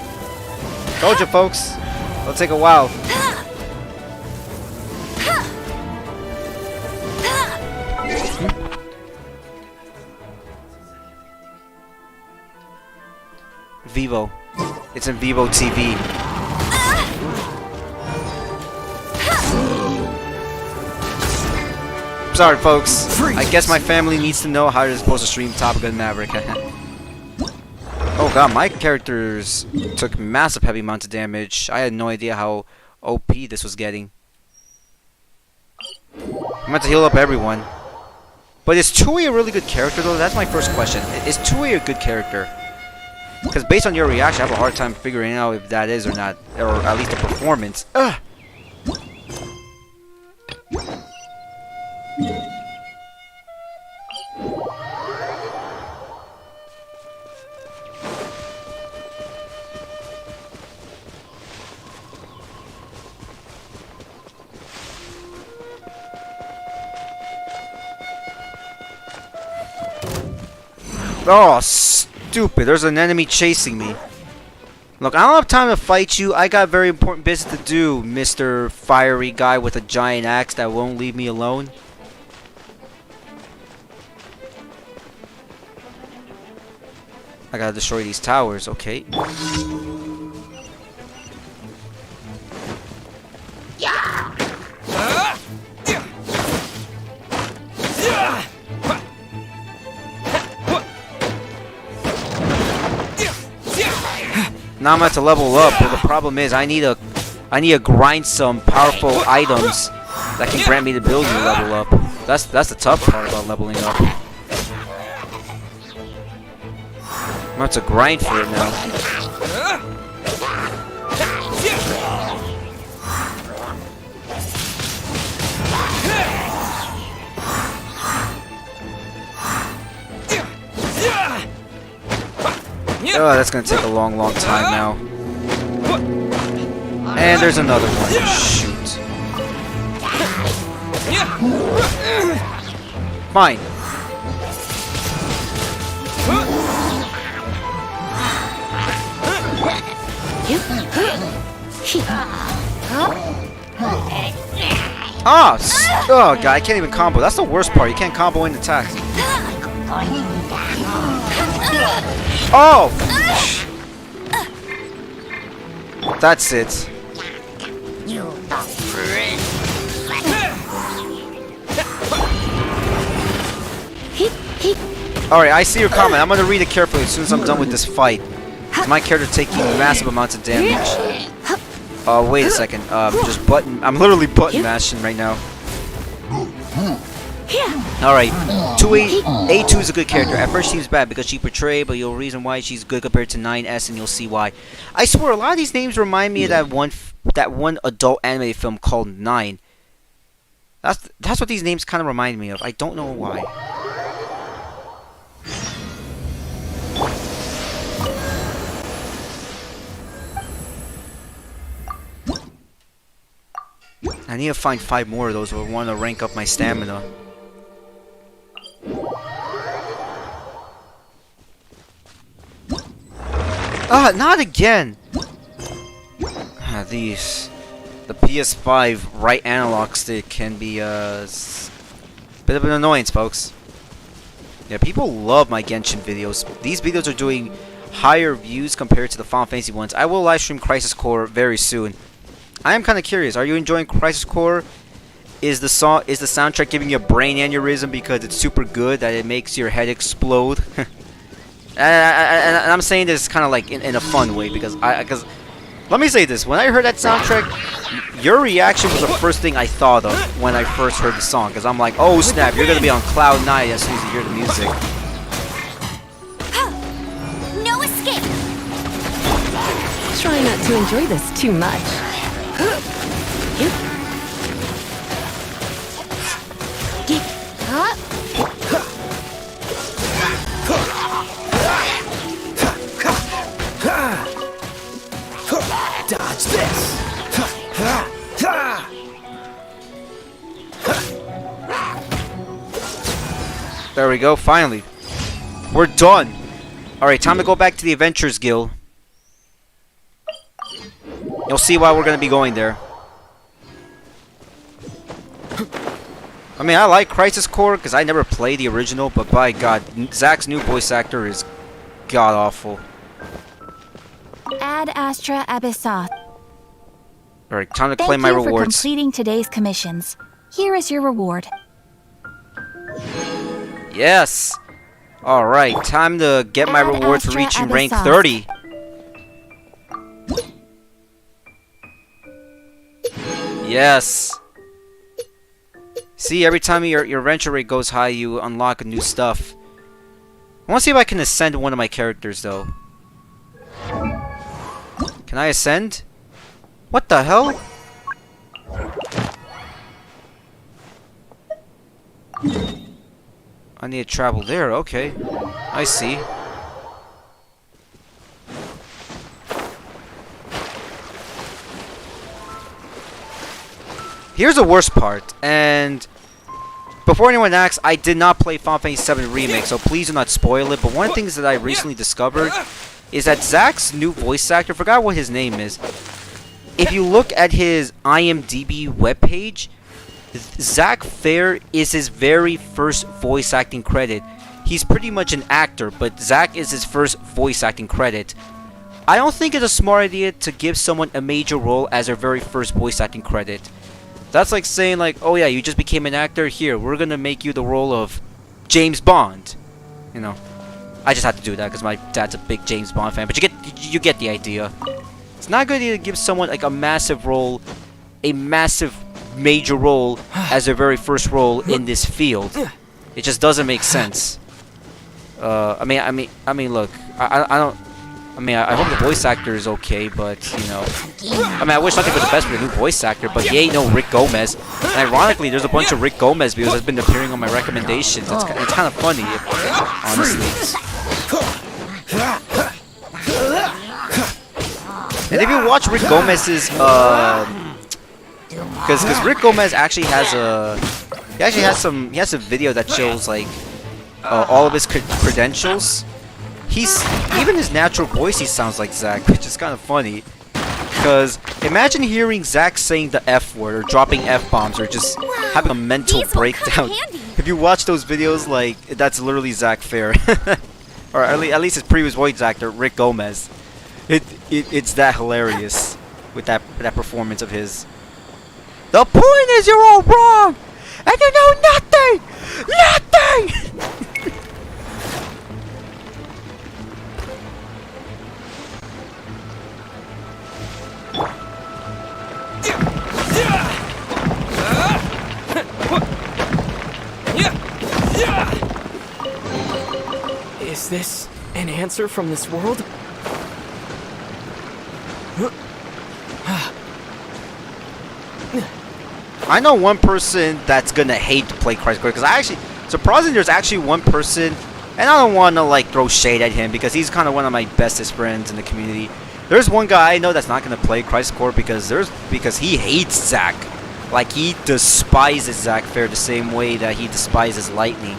Told you, folks. It'll take a while. Vivo. It's in Vivo TV. Sorry, folks. I guess my family needs to know how you're supposed to stream Top Gun Maverick. Oh god, my characters took massive heavy amounts of damage. I had no idea how OP this was getting. I'm about to heal up everyone. But is Tui a really good character though? That's my first question. Is Tui a good character? Because based on your reaction, I have a hard time figuring out if that is or not. Or at least the performance. Ugh! Oh, stupid. There's an enemy chasing me. Look, I don't have time to fight you. I got very important business to do, Mr. Fiery guy with a giant axe that won't leave me alone. I gotta destroy these towers, okay. Now I'm about to level up, but the problem is I need to grind some powerful items that can grant me the ability to level up. That's the tough part about leveling up. I'm about to grind for it now. Oh, that's gonna take a long time now. And there's another one. Shoot. Fine. Oh god, I can't even combo. That's the worst part. You can't combo in attacks. Oh! That's it. Alright, I see your comment. I'm gonna read it carefully as soon as I'm done with this fight. My character taking massive amounts of damage. Wait a second. I'm literally button mashing right now. Alright, A2 is a good character. At first she seems bad because she portrayed, but you'll reason why she's good compared to 9S, and you'll see why. I swear, a lot of these names remind me of that one adult anime film called 9. That's what these names kind of remind me of. I don't know why. I need to find 5 more of those if I want to rank up my stamina. Ah, not again! These... The PS5 right analog stick can be a bit of an annoyance, folks. Yeah, people love my Genshin videos. These videos are doing higher views compared to the Final Fantasy ones. I will live stream Crisis Core very soon. I am kind of curious. Are you enjoying Crisis Core? Is the soundtrack giving you a brain aneurysm because it's super good that it makes your head explode? and I'm saying this kind of like in a fun way because let me say this: when I heard that soundtrack, your reaction was the first thing I thought of when I first heard the song. Because I'm like, oh snap, you're gonna be on cloud 9 as soon as you hear the music. No escape. Try not to enjoy this too much. Dodge this. There we go, finally. We're done. Alright, time to go back to the Adventurers Guild. You'll see why we're going to be going there. I mean, I like Crisis Core because I never played the original, but by God, Zack's new voice actor is god-awful. Ad Astra Abyssoth. Alright, time to claim my rewards. Thank you for completing today's commissions. Here is your reward. Yes! Alright, time to get my reward for reaching rank 30. Yes! See, every time your adventure rate goes high, you unlock new stuff. I want to see if I can ascend one of my characters, though. Can I ascend? What the hell? I need to travel there, okay. I see. Here's the worst part, and before anyone asks, I did not play Final Fantasy VII Remake, so please do not spoil it, but one of the things that I recently discovered is that Zack's new voice actor, I forgot what his name is. If you look at his IMDb webpage, Zack Fair is his very first voice acting credit. He's pretty much an actor, but Zack is his first voice acting credit. I don't think it's a smart idea to give someone a major role as their very first voice acting credit. That's like saying, like, oh yeah, you just became an actor, here, we're gonna make you the role of James Bond. You know, I just had to do that because my dad's a big James Bond fan, but you get the idea. It's not a good idea to give someone like a massive role, a massive major role as their very first role in this field. It just doesn't make sense. I mean, look, I hope the voice actor is okay, but, you know, I mean, I wish nothing but the best for the new voice actor, but he ain't no Rick Gomez. And ironically, there's a bunch of Rick Gomez videos that's been appearing on my recommendations. It's kind of funny, honestly. And if you watch Rick Gomez's, because Rick Gomez actually has he has a video that shows, like, all of his credentials. Even his natural voice, he sounds like Zack, which is kind of funny. Because imagine hearing Zack saying the F word, or dropping F-bombs, or just having a mental breakdown. If you watch those videos, like, that's literally Zack Fair. Or at least his previous voice actor, Rick Gomez. It's that hilarious. with that performance of his. The point is you're all wrong, and you know nothing. Nothing. Is this an answer from this world? I know one person that's gonna hate to play Crisis Core, because I actually, surprisingly, there's actually one person, and I don't want to like throw shade at him because he's kind of one of my bestest friends in the community. There's one guy I know that's not gonna play Crisis Core because he hates Zack. Like, he despises Zack Fair the same way that he despises Lightning,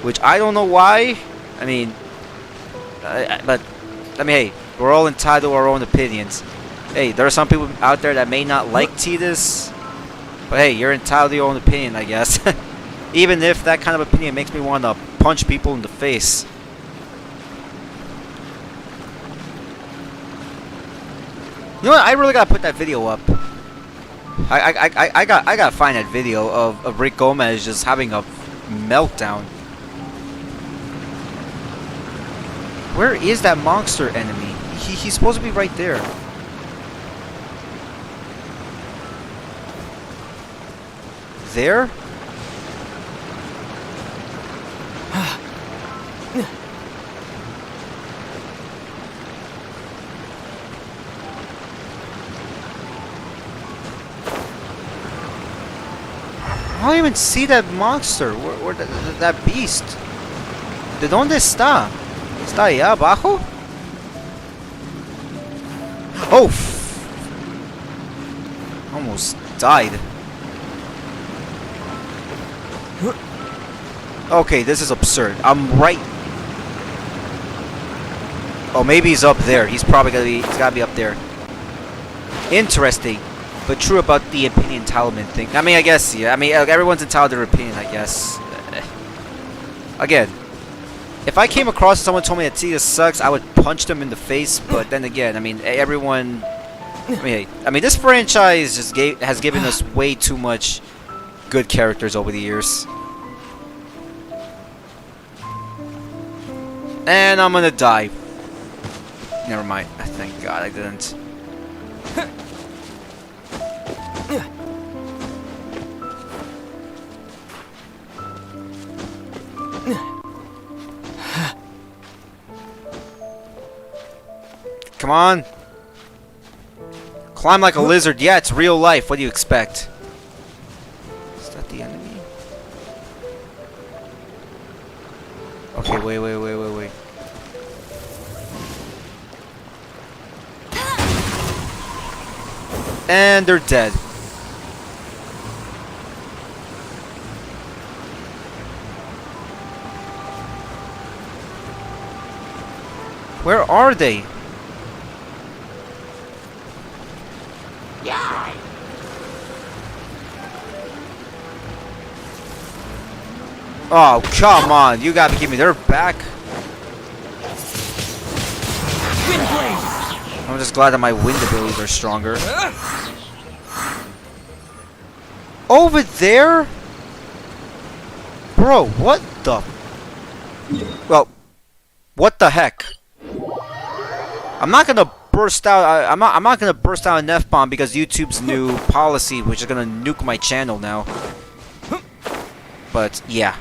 which I don't know why. I mean, but I mean, hey, we're all entitled to our own opinions. Hey, there are some people out there that may not like Tidus, but hey, you're entitled to your own opinion, I guess. Even if that kind of opinion makes me want to punch people in the face. You know what? I really gotta put that video up. I gotta find that video of Rick Gomez just having a meltdown. Where is that monster enemy? He's supposed to be right there. There? I don't even see that monster. Where that beast? ¿De dónde está? ¿Está allá abajo? Oh! Almost died. Okay, this is absurd. I'm right. Oh, maybe he's up there. He's probably gotta be up there. Interesting, but true about the opinion entitlement thing. I mean, I guess, yeah. I mean, everyone's entitled to their opinion, I guess. Again, if I came across someone told me that Tidus sucks, I would punch them in the face. But then again, I mean, everyone. I mean, this franchise just has given us way too much good characters over the years. And I'm gonna die. Never mind. Thank God I didn't. Come on. Climb like a lizard. Yeah, it's real life. What do you expect? Is that the enemy? Okay, wait. And they're dead. Where are they? Oh, come on. You gotta give me their back. I'm just glad that my wind abilities are stronger. Over there? Bro, what the... Well, what the heck? I'm not gonna burst out... I'm not gonna burst out an F-bomb because YouTube's new policy, which is gonna nuke my channel now. But, yeah.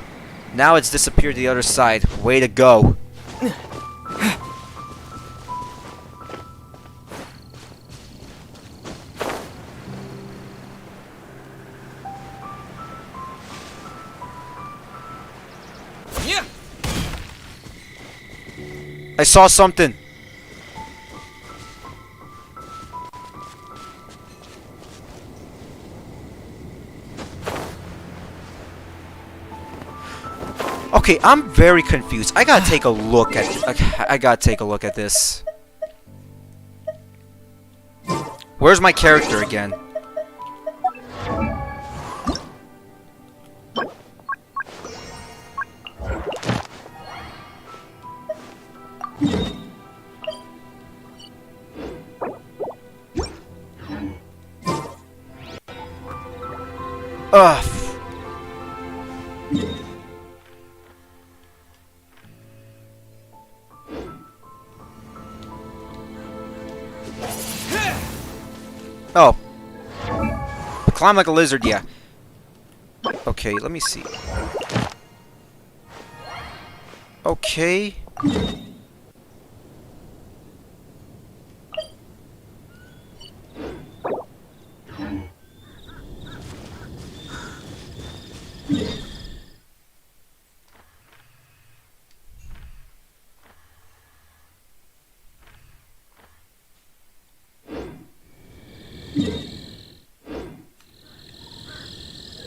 Now it's disappeared to the other side. Way to go. I saw something. Okay, I'm very confused. I gotta take a look at this. Where's my character again? Ugh. Oh. Climb like a lizard, yeah. Okay, let me see. Okay.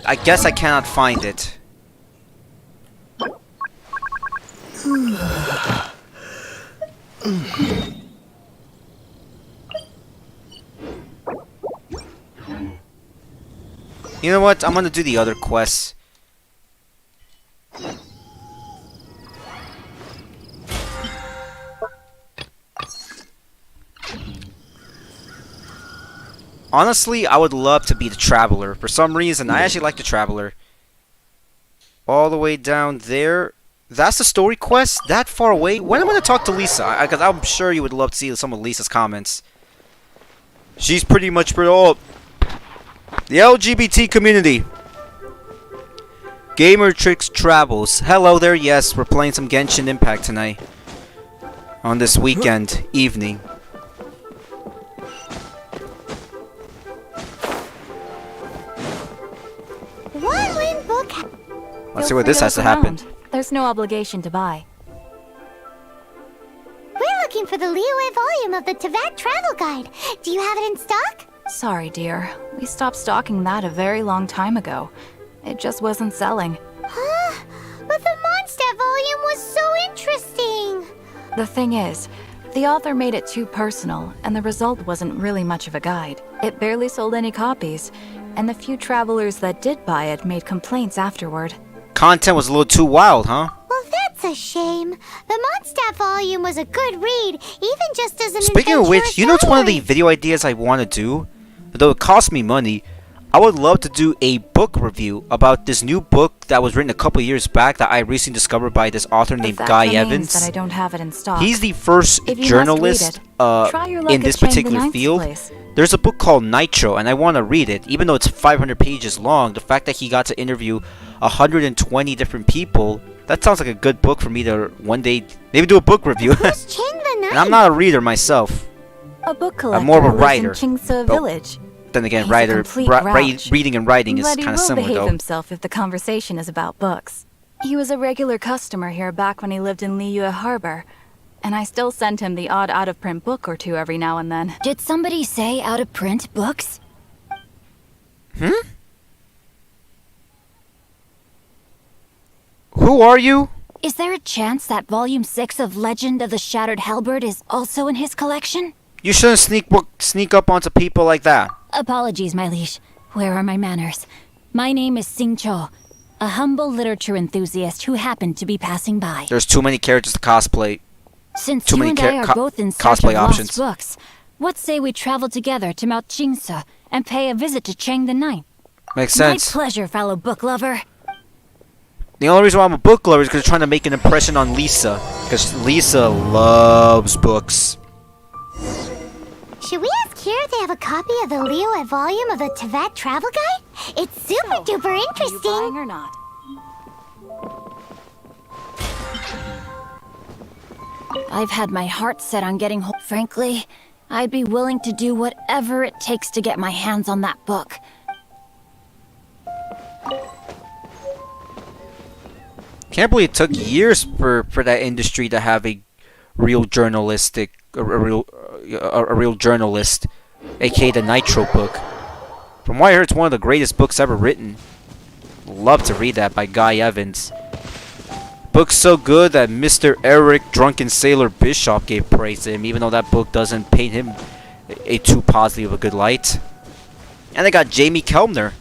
I guess I cannot find it. You know what? I'm gonna do the other quests. Honestly, I would love to be the Traveler. For some reason, I actually like the Traveler. All the way down there. That's the story quest? That far away? When am I going to talk to Lisa? Because I'm sure you would love to see some of Lisa's comments. She's pretty much for all the LGBT community. Gamer Tricks Travels. Hello there, yes, we're playing some Genshin Impact tonight. On this weekend evening. Let's see what this has to happen. There's no obligation to buy. We're looking for the Liyue volume of the Teyvat Travel Guide. Do you have it in stock? Sorry, dear. We stopped stocking that a very long time ago. It just wasn't selling. Huh? But the Mondstadt volume was so interesting. The thing is, the author made it too personal, and the result wasn't really much of a guide. It barely sold any copies, and the few travelers that did buy it made complaints afterward. Content was a little too wild, huh? Well, that's a shame. The Mondstadt volume was a good read, even just as an Speaking of which, you know what's one of the video ideas I want to do? Though it costs me money, I would love to do a book review about this new book that was written a couple years back that I recently discovered by this author named Guy Evans. That I don't have it in stock. He's the first journalist in this particular field. There's a book called Nitro, and I want to read it. Even though it's 500 pages long, the fact that he got to interview 120 different people, that sounds like a good book for me to one day maybe do a book review. And I'm not a reader myself. A book collector. I'm more of a writer. In Chingsa Village. Then again, He's reading and writing is kind of similar, But he will behave though. himself if the conversation is about books. He was a regular customer here back when he lived in Liyue Harbor, and I still send him the odd out-of-print book or two every now and then. Did somebody say out-of-print books? Who are you? Is there a chance that Volume 6 of Legend of the Shattered Halberd is also in his collection? You shouldn't sneak up onto people like that. Apologies, my liege. Where are my manners? My name is Sing Cho, a humble literature enthusiast who happened to be passing by. There's too many characters to cosplay. Since Too you many and I are both in search cosplay of options. lost books, what say we travel together to Mount Chingsa and pay a visit to Chang the Ninth? Makes sense. My pleasure, fellow book lover. The only reason why I'm a book lover is because I'm trying to make an impression on Lisa. Because Lisa loves books. Should we ask here if they have a copy of the Liyue volume of the Teyvat Travel Guide? It's super duper interesting. Are you buying or not? I've had my heart set on getting home. Frankly, I'd be willing to do whatever it takes to get my hands on that book. Can't believe it took years for that industry to have a real journalistic, a real journalist, aka the Nitro book. From what I heard, it's one of the greatest books ever written. Love to read that by Guy Evans. Book's so good that Mr. Eric Drunken Sailor Bishop gave praise to him, even though that book doesn't paint him a too positive a good light. And they got Jamie Kellner.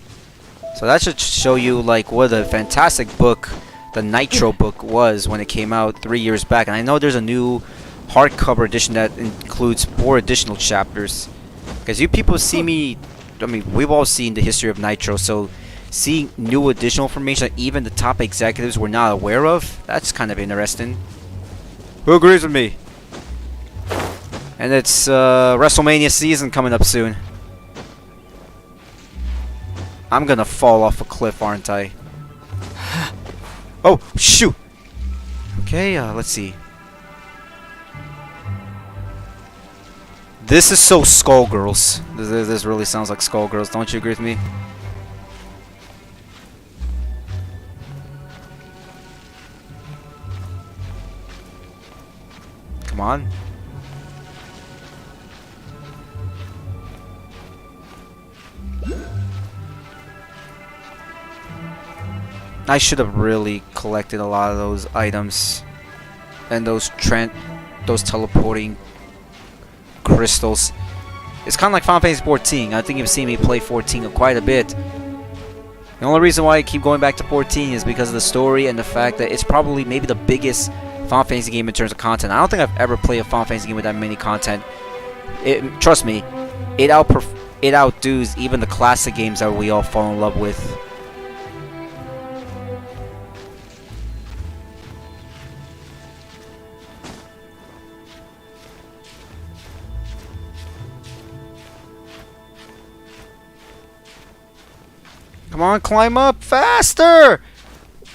So that should show you like what a fantastic book the Nitro book was when it came out 3 years back. And I know there's a new hardcover edition that includes 4 additional chapters. Because you people see me, I mean, we've all seen the history of Nitro, so seeing new additional information that even the top executives were not aware of. That's kind of interesting. Who agrees with me? And it's WrestleMania season coming up soon. I'm gonna fall off a cliff, aren't I? Oh, shoot! Okay, let's see. This is so Skullgirls. This really sounds like Skullgirls. Don't you agree with me? Come on. I should have really collected a lot of those items and those teleporting crystals. It's kind of like Final Fantasy 14. I think you've seen me play 14 quite a bit. The only reason why I keep going back to 14 is because of the story and the fact that it's probably maybe the biggest Final Fantasy game in terms of content. I don't think I've ever played a Final Fantasy game with that many content. Trust me, it outdoes even the classic games that we all fall in love with. Come on, climb up faster!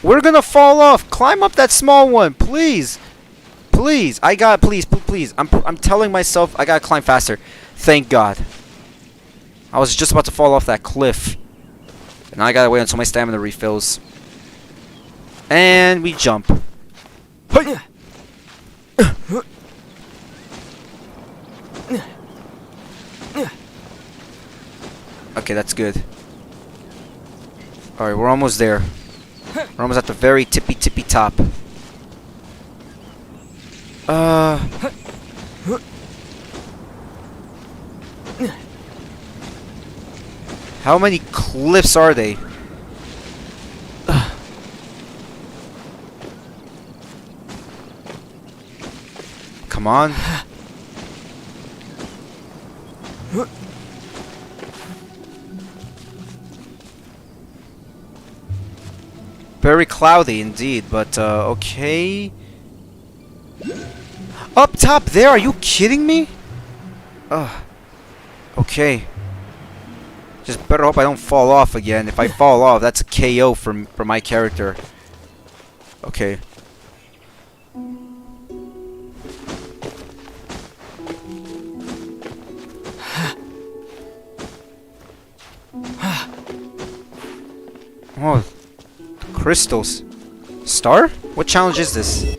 We're gonna fall off. Climb up that small one, please. Please, please. I'm telling myself I gotta climb faster. Thank God. I was just about to fall off that cliff. And I gotta wait until my stamina refills. And we jump. Okay, that's good. Alright, we're almost there. We're almost at the very tippy top. How many cliffs are they? Come on. Very cloudy indeed, but okay. Up top there, are you kidding me? Okay. Just better hope I don't fall off again. If I fall off, that's a KO for my character. Okay. Oh, crystals. Star? What challenge is this?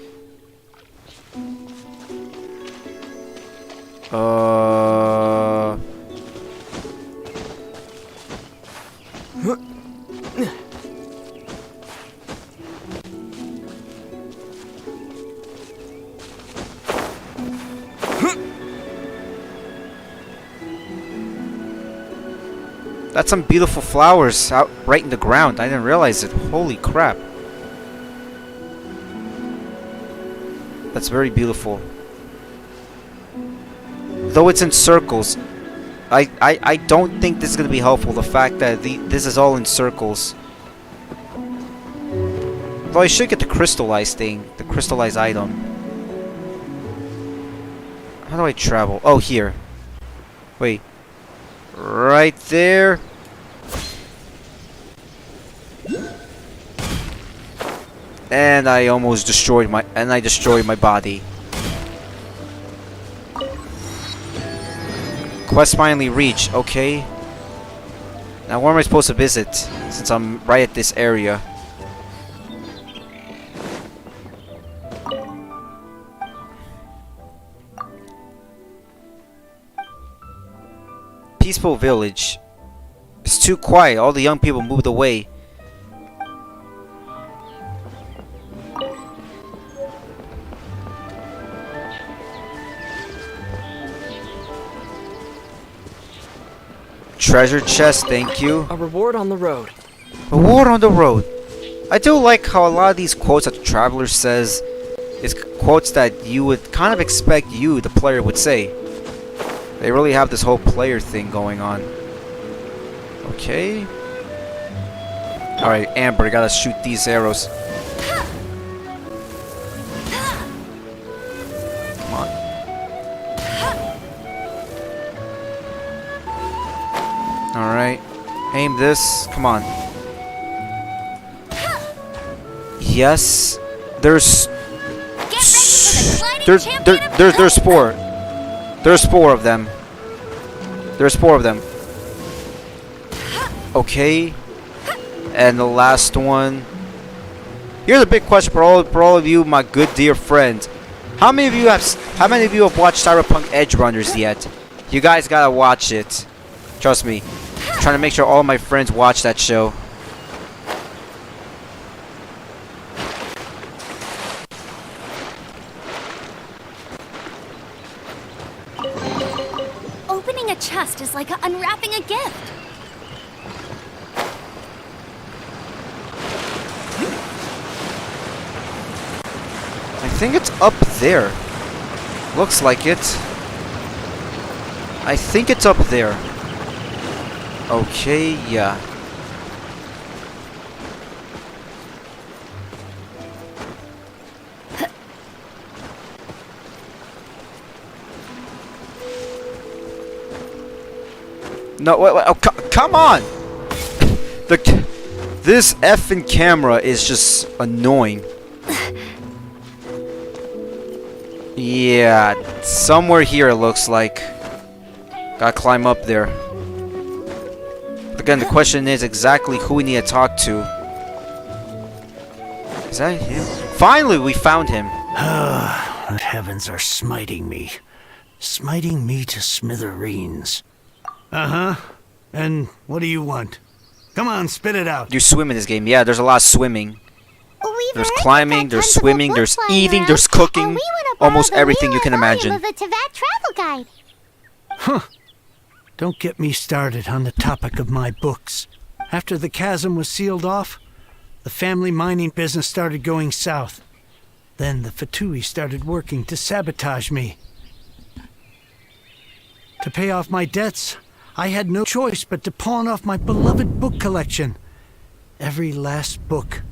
That's some beautiful flowers out right in the ground. I didn't realize it. Holy crap. That's very beautiful. Though it's in circles, I don't think this is going to be helpful. The fact that this is all in circles. Though I should get the crystallized thing. The crystallized item. How do I travel? Oh, here. Wait. Right there. And I almost destroyed my body. Quest finally reached. Okay. Now where am I supposed to visit since I'm right at this area? Peaceful village. It's too quiet. All the young people moved away. Treasure chest, thank you. A reward on the road. Reward on the road. I do like how a lot of these quotes that the Traveler says is quotes that you would kind of expect you, the player, would say. They really have this whole player thing going on. Okay. Alright, Amber, gotta shoot these arrows. Come on. Alright. Aim this. Come on. Yes. There's four. There's four of them. There's four of them. Okay. And the last one. Here's a big question for all of you, my good dear friends. How many of you have watched Cyberpunk Edge Runners yet? You guys gotta watch it. Trust me. I'm trying to make sure all my friends watch that show. Opening a chest is like unwrapping a gift. I think it's up there. Looks like it. I think it's up there. Okay, yeah. No, wait, oh, come on! This effing camera is just annoying. Yeah, somewhere here it looks like. Gotta climb up there. Again, the question is exactly who we need to talk to. Is that him? Finally, we found him. The heavens are smiting me. Smiting me to smithereens. Uh-huh. And what do you want? Come on, spit it out. You swim in this game. Yeah, there's a lot of swimming. There's climbing, there's swimming, there's eating, there's cooking. Almost everything you can imagine. Of the Teyvat travel guide. Huh. Don't get me started on the topic of my books. After the chasm was sealed off, the family mining business started going south. Then the Fatui started working to sabotage me. To pay off my debts, I had no choice but to pawn off my beloved book collection. Every last book.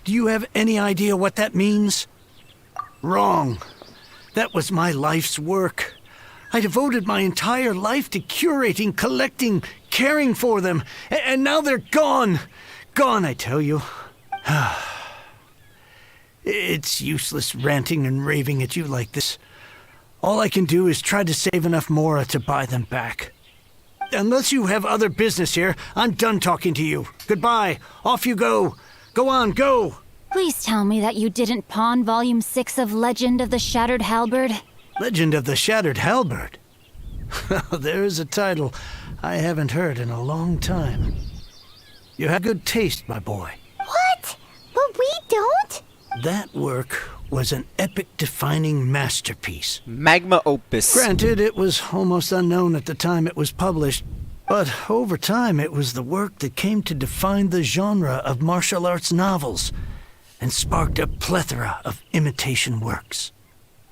Do you have any idea what that means? Wrong. That was my life's work. I devoted my entire life to curating, collecting, caring for them, and now they're gone. Gone, I tell you. It's useless ranting and raving at you like this. All I can do is try to save enough Mora to buy them back. Unless you have other business here, I'm done talking to you. Goodbye. Off you go. Go on, go. Please tell me that you didn't pawn Volume 6 of Legend of the Shattered Halberd. Legend of the Shattered Halberd? There's a title I haven't heard in a long time. You have good taste, my boy. What? But we don't? That work was an epic-defining masterpiece. Magma opus. Granted, it was almost unknown at the time it was published, but over time it was the work that came to define the genre of martial arts novels and sparked a plethora of imitation works.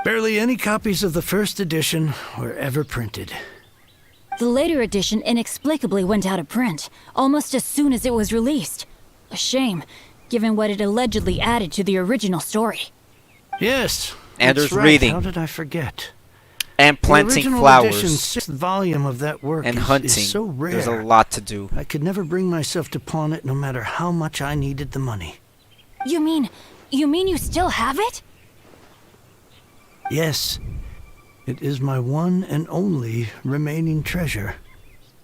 Barely any copies of the first edition were ever printed. The later edition inexplicably went out of print, almost as soon as it was released. A shame, given what it allegedly added to the original story. Yes, and that's there's right. reading. How did I forget? And planting the flowers. Edition's 6th volume of that work and is hunting. So rare. There's a lot to do. I could never bring myself to pawn it no matter how much I needed the money. You mean you still have it? Yes. It is my one and only remaining treasure.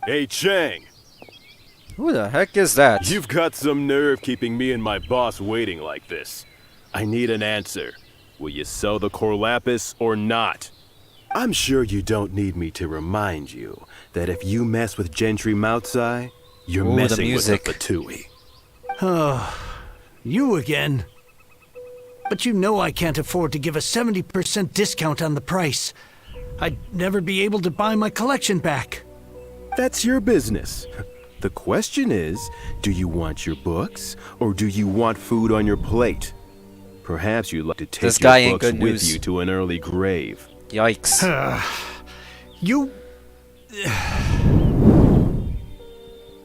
Hey, Chang. Who the heck is that? You've got some nerve keeping me and my boss waiting like this. I need an answer. Will you sell the Corlapis or not? I'm sure you don't need me to remind you that if you mess with Gentry Moutsai, you're messing with the Fatui. Oh, you again. But you know I can't afford to give a 70% discount on the price. I'd never be able to buy my collection back. That's your business. The question is, do you want your books, or do you want food on your plate? Perhaps you'd like to take your books with you to an early grave. Yikes. You...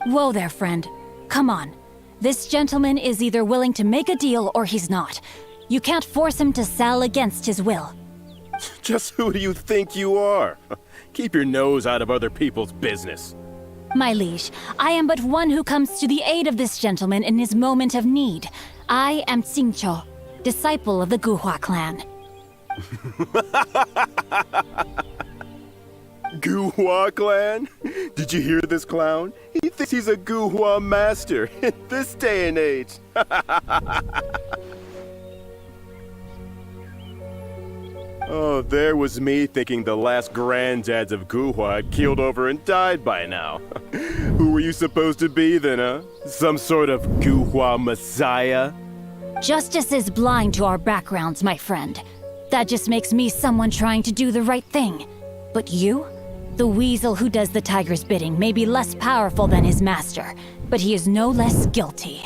Whoa there, friend. Come on. This gentleman is either willing to make a deal or he's not. You can't force him to sell against his will. Just who do you think you are? Keep your nose out of other people's business. My liege, I am but one who comes to the aid of this gentleman in his moment of need. I am Xingqiu, disciple of the Guhua clan. Guhua clan? Did you hear this clown? He thinks he's a Guhua master in this day and age. Oh, there was me thinking the last granddads of Guhua had keeled over and died by now. Who were you supposed to be then, huh? Some sort of Guhua messiah? Justice is blind to our backgrounds, my friend. That just makes me someone trying to do the right thing. But you? The weasel who does the tiger's bidding may be less powerful than his master, but he is no less guilty.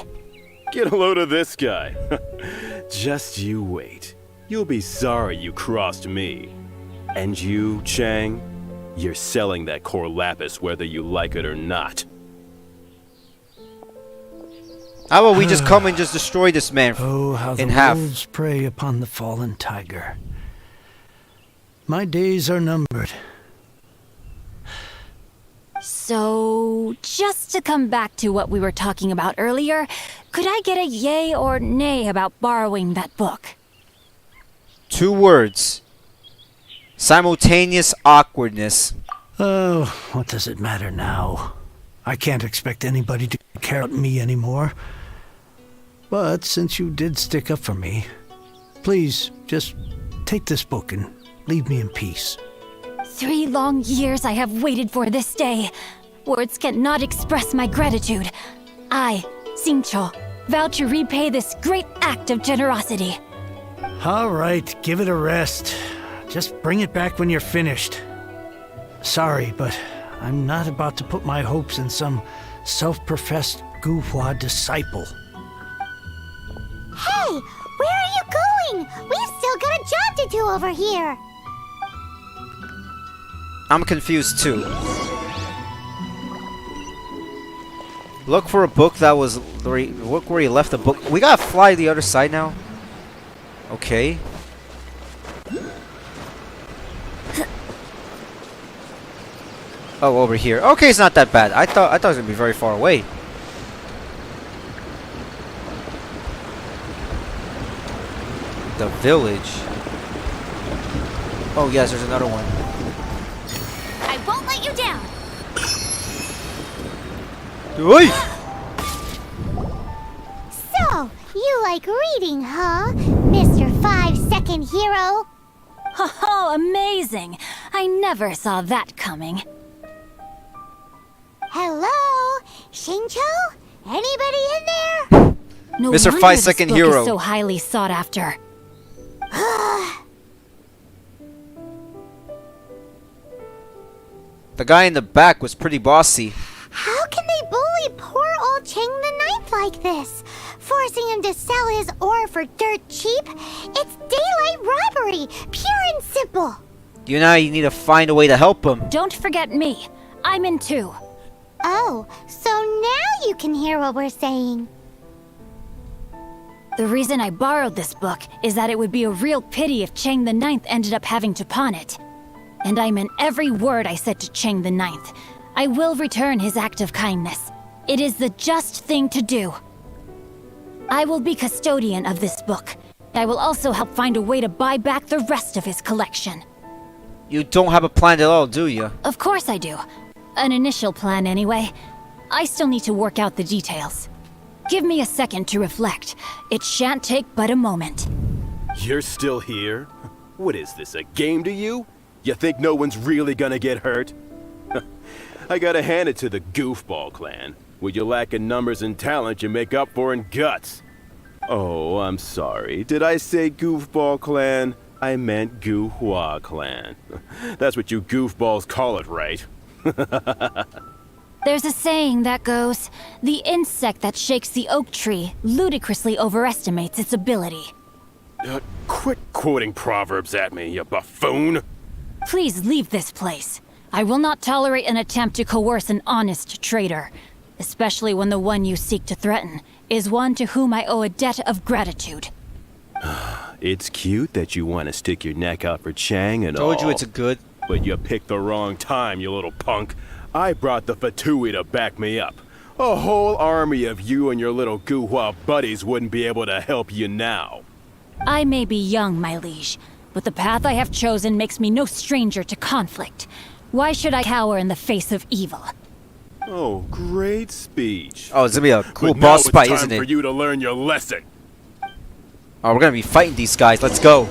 Get a load of this guy. Just you wait. You'll be sorry you crossed me. And you, Chang, you're selling that core lapis whether you like it or not. How about we just come and just destroy this man Oh, how the in half? wolves prey upon the fallen tiger. My days are numbered. So, just to come back to what we were talking about earlier, could I get a yay or nay about borrowing that book? 2 words. Simultaneous awkwardness. Oh, what does it matter now? I can't expect anybody to care about me anymore. But since you did stick up for me, please just take this book and leave me in peace. 3 long years I have waited for this day. Words cannot express my gratitude. I, Xingqiu, vow to repay this great act of generosity. All right, give it a rest. Just bring it back when you're finished. Sorry, but I'm not about to put my hopes in some self-professed Guhua disciple. Hey, where are you going? We've still got a job to do over here. I'm confused too. Look for a book that was... Look where you left the book. We gotta fly the other side now? Okay. Oh, over here. Okay, it's not that bad. I thought it was gonna be very far away. The village. Oh yes, there's another one. I won't let you down. Oi! So, you like reading, huh? Mr. 5-second hero? Oh, amazing! I never saw that coming. Hello? Xingqiu? Anybody in there? No Mr. wonder 5-second this book hero. is so highly sought after. The guy in the back was pretty bossy. How can they bully poor old Chang the Ninth like this? Forcing him to sell his ore for dirt cheap? It's daylight robbery, pure and simple. You need to find a way to help him. Don't forget me. I'm in too. Oh, so now you can hear what we're saying. The reason I borrowed this book is that it would be a real pity if Chang the Ninth ended up having to pawn it. And I meant every word I said to Chang the Ninth. I will return his act of kindness. It is the just thing to do. I will be custodian of this book. I will also help find a way to buy back the rest of his collection. You don't have a plan at all, do you? Of course I do. An initial plan, anyway. I still need to work out the details. Give me a second to reflect. It shan't take but a moment. You're still here? What is this, a game to you? You think no one's really gonna get hurt? I gotta hand it to the Goofball clan. What you lack in numbers and talent, you make up for in guts. Oh, I'm sorry. Did I say Goofball clan? I meant Guhua clan. That's what you goofballs call it, right? There's a saying that goes, the insect that shakes the oak tree ludicrously overestimates its ability. Quit quoting proverbs at me, you buffoon! Please leave this place. I will not tolerate an attempt to coerce an honest trader, especially when the one you seek to threaten is one to whom I owe a debt of gratitude. It's cute that you want to stick your neck out for Chang and all. Told you it's a good. But you picked the wrong time, you little punk. I brought the Fatui to back me up. A whole army of you and your little Guhua buddies wouldn't be able to help you now. I may be young, my liege, but the path I have chosen makes me no stranger to conflict. Why should I cower in the face of evil? Oh, great speech. Oh, it's gonna be a cool But boss now fight, it's isn't time for it? you to learn your lesson. Oh, we're gonna be fighting these guys. Let's go.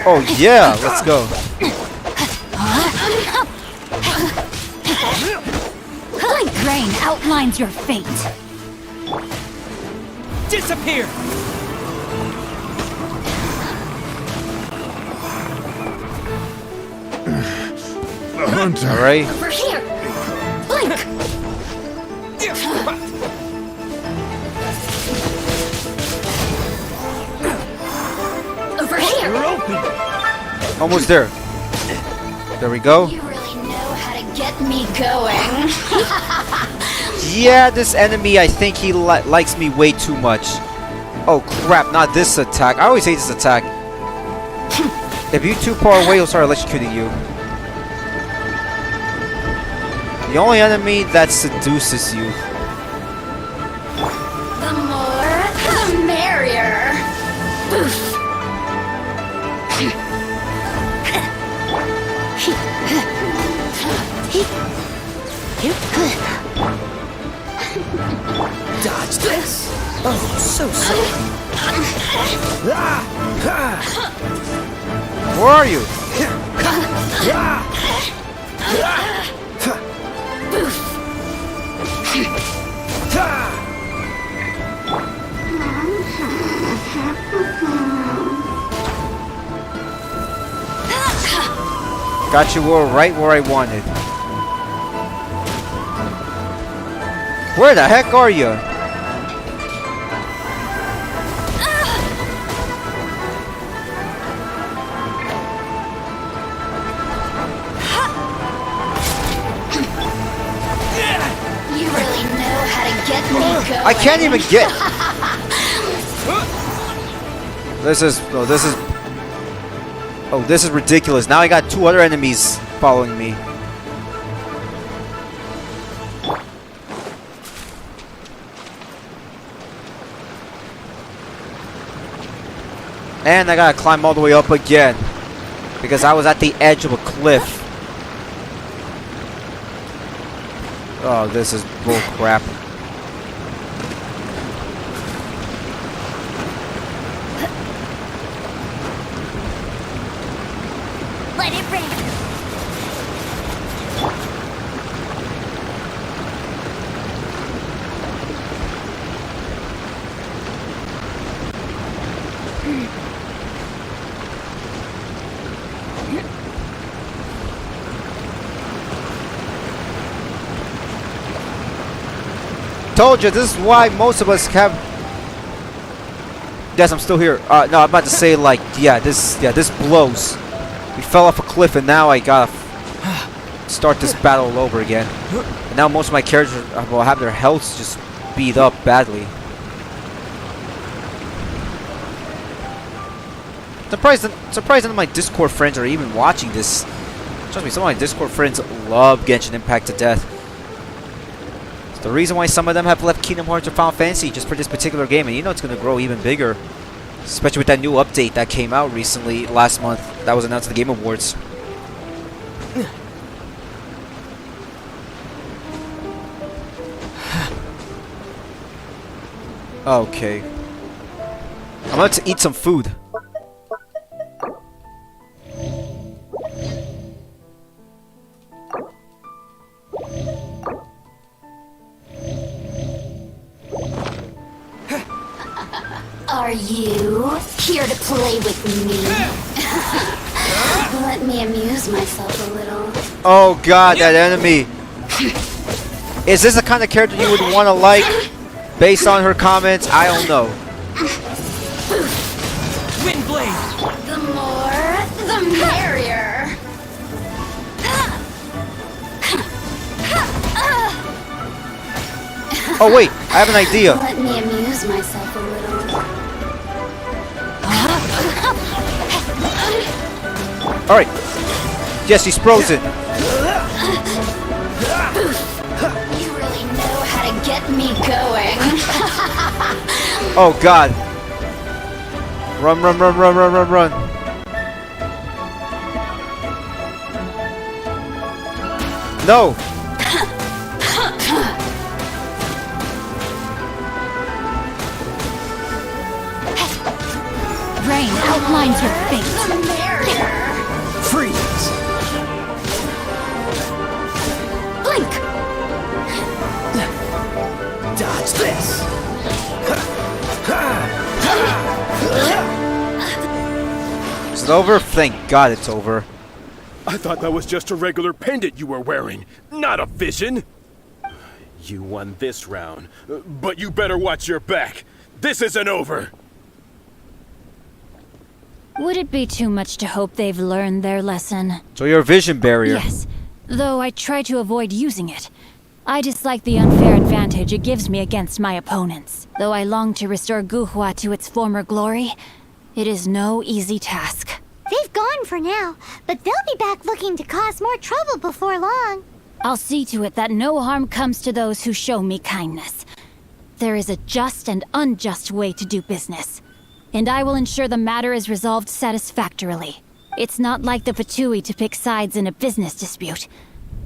Oh yeah, let's go. Blank grain outlines your fate. Disappear! The hunter. All right. Over here! Blink! Over here! You're open! Almost there. There we go. You really know how to get me going. Yeah, this enemy, I think he likes me way too much. Oh crap, not this attack. I always hate this attack. If you too far away, he'll start electrocuting you. The only enemy that seduces you. The more, the merrier. Oof. Dodge this! Oh, so silly! Where are you? Got you right where I wanted. Where the heck are you? You really know how to get me going. I can't even get. This is ridiculous. Now I got two other enemies following me. And I gotta climb all the way up again because I was at the edge of a cliff. Oh, this is bull crap. Let it rain. Told you, this is why most of us have. Yes, I'm still here. No, I'm about to say like, this blows. We fell off a cliff, and now I gotta start this battle all over again. And now most of my characters will have their health just beat up badly. Surprised none of my Discord friends are even watching this. Trust me, some of my Discord friends love Genshin Impact to death. It's the reason why some of them have left Kingdom Hearts or Final Fantasy just for this particular game, and you know it's going to grow even bigger. Especially with that new update that came out recently, last month, that was announced at the Game Awards. Okay. I'm about to eat some food. Are you here to play with me? Let me amuse myself a little. Oh god, that enemy. Is this the kind of character you would want to like? Based on her comments, I don't know. Wind blade! The more, the merrier. Oh wait, I have an idea. Let me amuse myself a little. Alright. Yes, he's frozen. You really know how to get me going. Oh god. Run, run, run, run, run, run, run. No! Rain outlines your fate. Freeze! Blink! Dodge this! Is it over? Thank God it's over. I thought that was just a regular pendant you were wearing, not a vision. You won this round, but you better watch your back. This isn't over. Would it be too much to hope they've learned their lesson? So you're a vision barrier. Yes, though I try to avoid using it. I dislike the unfair advantage it gives me against my opponents. Though I long to restore Guhua to its former glory, it is no easy task. They've gone for now, but they'll be back looking to cause more trouble before long. I'll see to it that no harm comes to those who show me kindness. There is a just and unjust way to do business, and I will ensure the matter is resolved satisfactorily. It's not like the Patui to pick sides in a business dispute,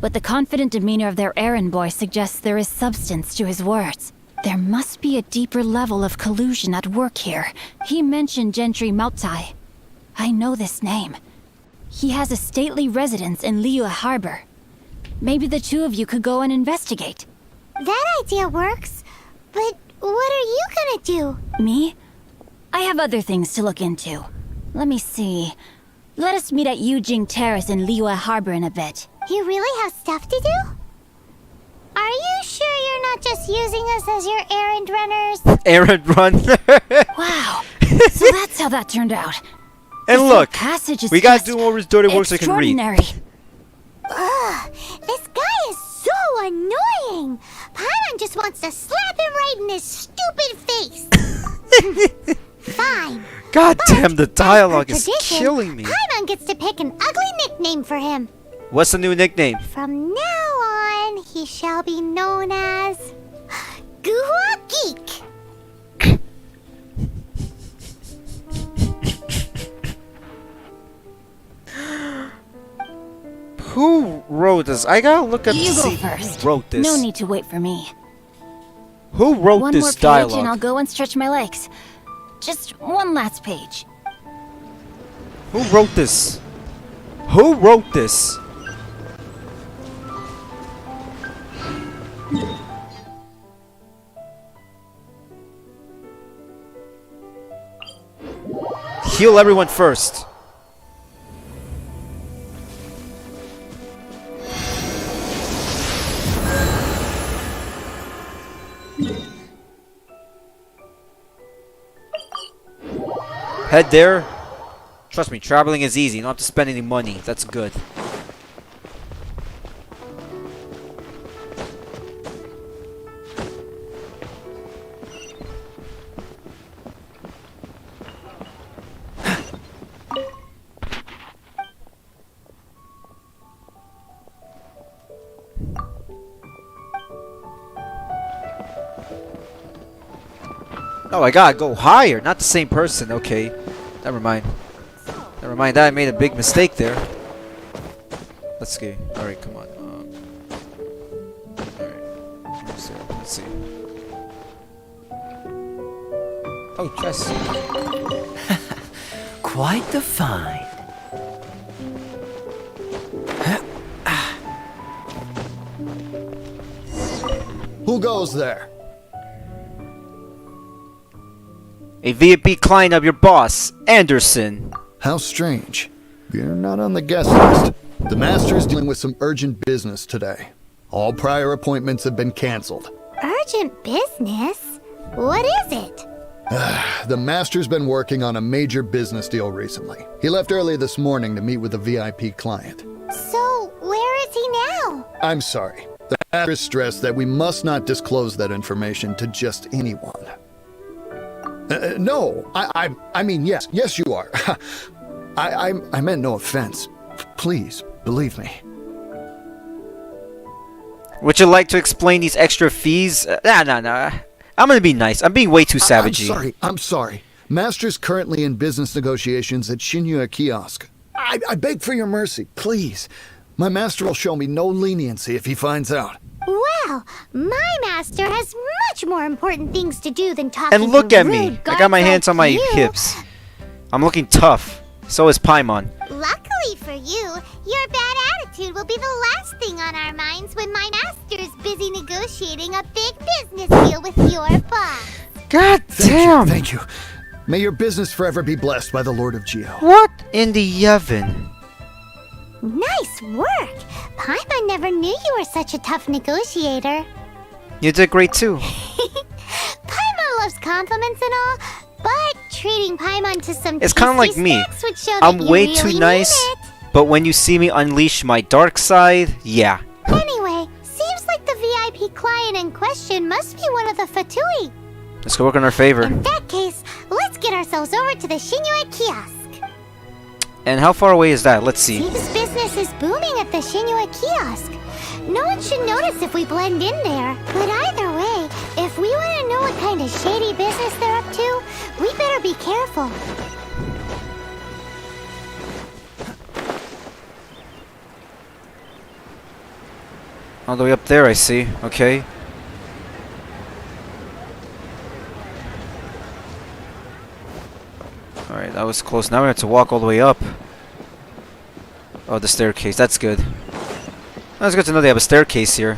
but the confident demeanor of their errand boy suggests there is substance to his words. There must be a deeper level of collusion at work here. He mentioned Gentry Mautai. I know this name. He has a stately residence in Liyue Harbor. Maybe the two of you could go and investigate. That idea works, but what are you gonna do? Me? I have other things to look into. Let me see. Let us meet at Yujing Terrace in Liyue Harbor in a bit. You really have stuff to do? Are you sure you're not just using us as your errand runners? Errand run. Wow. So that's how that turned out. And This look, passage is we gotta just do all his dirty work so I can read. extraordinary. Ugh, this guy is so annoying. Paimon just wants to slap him right in his stupid face. Fine. God damn, the dialogue is Tradition, killing me. Paimon gets to pick an ugly nickname for him. What's the new nickname? From now on, he shall be known as Guhua Geek. Who wrote this? I gotta look up You to go see first. who wrote this. No need to wait for me. Who wrote One this more page dialogue? and I'll go and stretch my legs. Just one last page. Who wrote this? Who wrote this? Heal everyone first. Head there. Trust me, traveling is easy. You don't have to spend any money. That's good. Oh, I gotta go higher. Not the same person. Okay. Never mind. Never mind that. I made a big mistake there. Let's see. Alright, come on. Alright. Let's see. Oh, chest. Quite the find. Who goes there? A VIP client of your boss, Anderson. How strange. You're not on the guest list. The Master's dealing with some urgent business today. All prior appointments have been canceled. Urgent business? What is it? The Master's been working on a major business deal recently. He left early this morning to meet with a VIP client. So, where is he now? I'm sorry. The After stressed that we must not disclose that information to just anyone. No, I mean, yes, you are. I meant no offense. Please, believe me. Would you like to explain these extra fees? Nah. I'm gonna be nice. I'm being way too savagey. I'm sorry. Master's currently in business negotiations at Shinya Kiosk. I beg for your mercy, please. My master will show me no leniency if he finds out. Well, my master has much more important things to do than talking And look to at me. I got my hands on my hips. I'm looking tough. So is Paimon. Luckily for you, your bad attitude will be the last thing on our minds when my master is busy negotiating a big business deal with your boss. God damn! Thank you. May your business forever be blessed by the Lord of Geo. What in the oven? Nice work! Paimon never knew you were such a tough negotiator. You did great too. Paimon loves compliments and all, but treating Paimon to some It's kind of like me. would show I'm that you way really too mean nice, it. but when you see me unleash my dark side, yeah. Anyway, seems like the VIP client in question must be one of the Fatui. Let's go work in our favor. In that case, let's get ourselves over to the Shinue Kiosk. And how far away is that? Let's see. Seems business is booming at the Shinue Kiosk. No one should notice if we blend in there. But either way, if we want to know what kind of shady business they're up to, we better be careful. All the way up there, I see. Okay. Alright, that was close. Now we have to walk all the way up. Oh, the staircase. That's good. That's good to know they have a staircase here.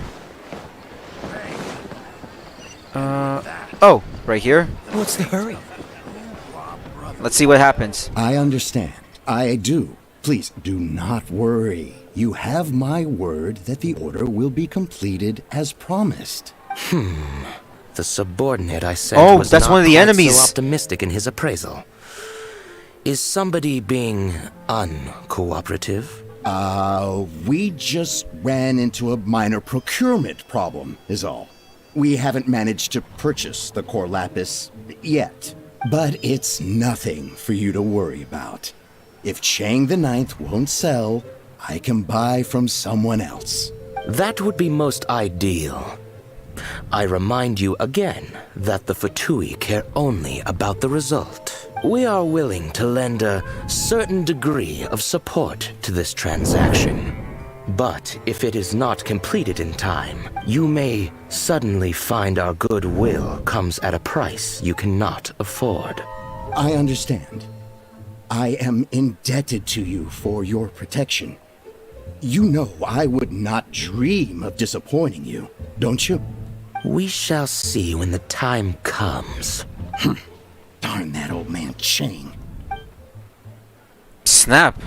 Oh, right here? What's the hurry? Let's see what happens. I understand. I do. Please, do not worry. You have my word that the order will be completed as promised. The subordinate I sent was that's not one of the quite enemies. so optimistic in his appraisal. Is somebody being uncooperative? We just ran into a minor procurement problem, is all. We haven't managed to purchase the core lapis yet. But it's nothing for you to worry about. If Chang the Ninth won't sell, I can buy from someone else. That would be most ideal. I remind you again that the Fatui care only about the result. We are willing to lend a certain degree of support to this transaction. But if it is not completed in time, you may suddenly find our goodwill comes at a price you cannot afford. I understand. I am indebted to you for your protection. You know I would not dream of disappointing you, don't you? We shall see when the time comes. Darn that old man Chang. Snap.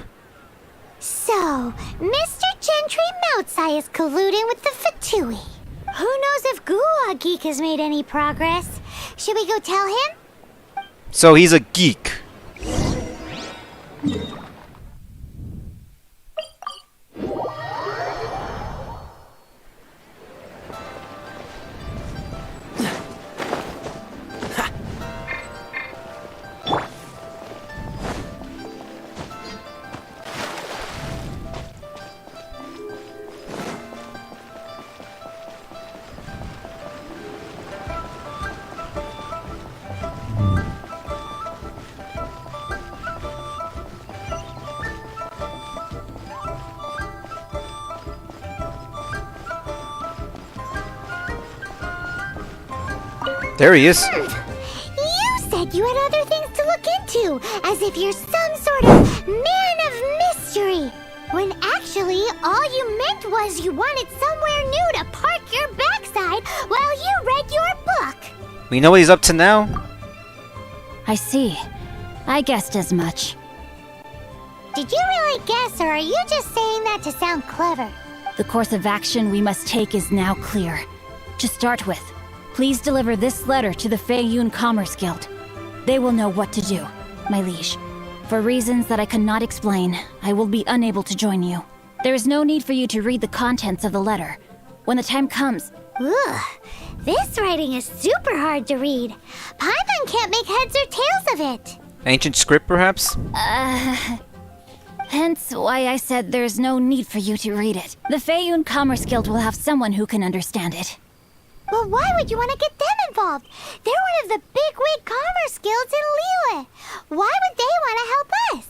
So, Mr. Gentry Moutsai is colluding with the Fatui. Who knows if Gua Geek has made any progress? Should we go tell him? So he's a geek. There he is. You said you had other things to look into, as if you're some sort of man of mystery. When actually, all you meant was you wanted somewhere new to park your backside while you read your book. We know what he's up to now. I see. I guessed as much. Did you really guess, or are you just saying that to sound clever? The course of action we must take is now clear. To start with, please deliver this letter to the Feiyun Commerce Guild. They will know what to do, my liege. For reasons that I cannot explain, I will be unable to join you. There is no need for you to read the contents of the letter. when the time comes. Ugh, this writing is super hard to read. Paimon can't make heads or tails of it. Ancient script, perhaps? Hence why I said there's no need for you to read it. The Feiyun Commerce Guild will have someone who can understand it. But why would you want to get them involved? They're one of the bigwig commerce guilds in Liyue. Why would they want to help us?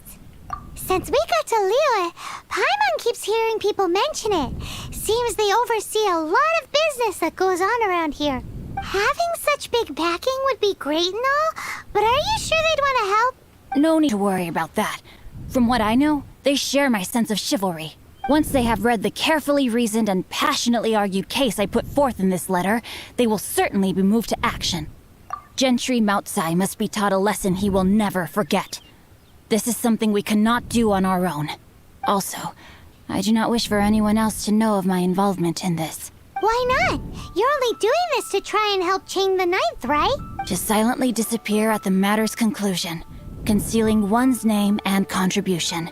Since we got to Liyue, Paimon keeps hearing people mention it. Seems they oversee a lot of business that goes on around here. Having such big backing would be great and all, but are you sure they'd want to help? No need to worry about that. From what I know, they share my sense of chivalry. Once they have read the carefully reasoned and passionately argued case I put forth in this letter, they will certainly be moved to action. Gentry Moutsai must be taught a lesson he will never forget. This is something we cannot do on our own. Also, I do not wish for anyone else to know of my involvement in this. Why not? You're only doing this to try and help Chang the Ninth, right? To silently disappear at the matter's conclusion, concealing one's name and contribution.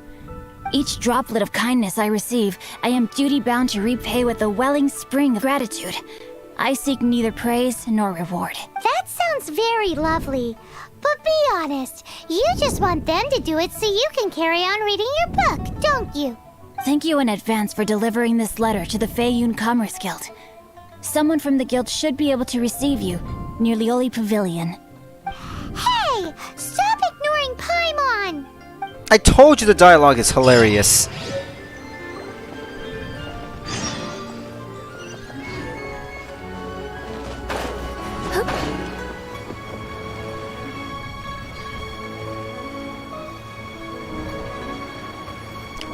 Each droplet of kindness I receive, I am duty-bound to repay with a welling spring of gratitude. I seek neither praise nor reward. That sounds very lovely. But be honest, you just want them to do it so you can carry on reading your book, don't you? Thank you in advance for delivering this letter to the Feiyun Commerce Guild. Someone from the guild should be able to receive you near Lioli Pavilion. Hey! Stop ignoring Paimon! I told you the dialogue is hilarious.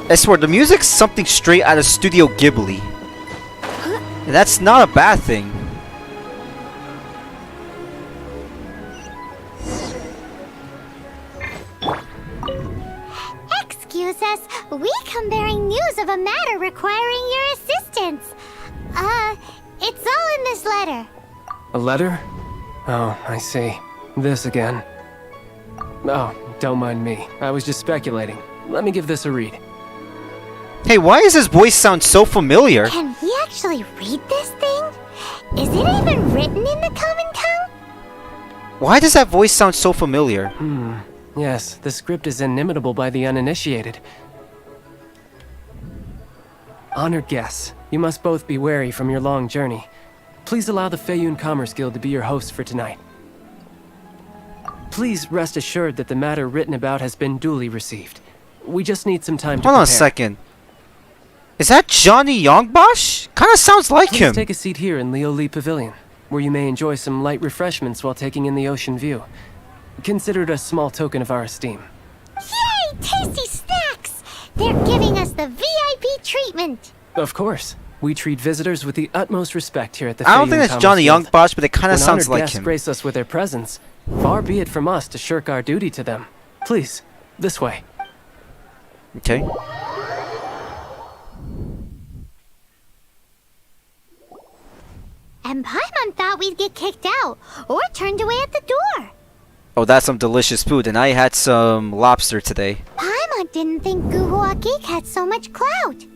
I swear, the music's something straight out of Studio Ghibli. And that's not a bad thing. Excuse us, we come bearing news of a matter requiring your assistance. It's all in this letter. A letter? Oh, I see. This again. Oh, don't mind me. I was just speculating. Let me give this a read. Hey, why does his voice sound so familiar? Can we actually read this thing? Is it even written in the common tongue? Why does that voice sound so familiar? Yes, the script is inimitable by the uninitiated. Honored guests, you must both be wary from your long journey. Please allow the Feiyun Commerce Guild to be your host for tonight. Please rest assured that the matter written about has been duly received. We just need some time to Hold on a second. Is that Johnny Yongbosh? Kinda sounds like Please him. take a seat here in Lioli Pavilion, where you may enjoy some light refreshments while taking in the ocean view. Consider it a small token of our esteem. Yay! Tasty snacks! They're giving us the VIP treatment. Of course. We treat visitors with the utmost respect here at the I don't Feiyun think that's Commerce Johnny Guild. Yongbosh, but it kinda When sounds honored like guests him. grace us with their presence. Far be it from us to shirk our duty to them. Please, this way. Okay. And Paimon thought we'd get kicked out, or turned away at the door. Oh, that's some delicious food, and I had some lobster today. Paimon didn't think Guhua Geek had so much clout.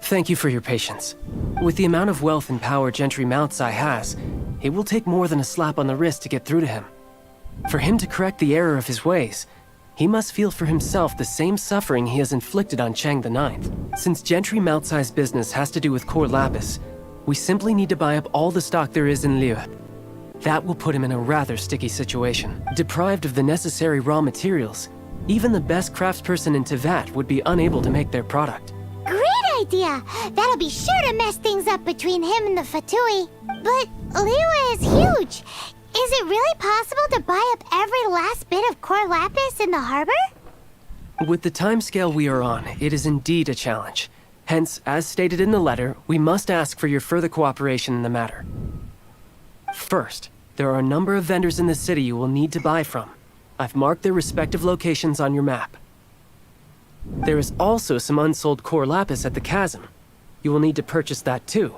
Thank you for your patience. With the amount of wealth and power Gentry Moutsai has, it will take more than a slap on the wrist to get through to him. For him to correct the error of his ways, he must feel for himself the same suffering he has inflicted on Chang the Ninth. Since Gentry Moutsai's business has to do with core lapis, we simply need to buy up all the stock there is in Liyue. That will put him in a rather sticky situation. Deprived of the necessary raw materials, even the best craftsperson in Tevat would be unable to make their product. Great idea! That'll be sure to mess things up between him and the Fatui. But Liyue is huge. Is it really possible to buy up every last bit of core lapis in the harbor? With the timescale we are on, it is indeed a challenge. Hence, as stated in the letter, we must ask for your further cooperation in the matter. First, there are a number of vendors in the city you will need to buy from. I've marked their respective locations on your map. There is also some unsold core lapis at the chasm. You will need to purchase that too.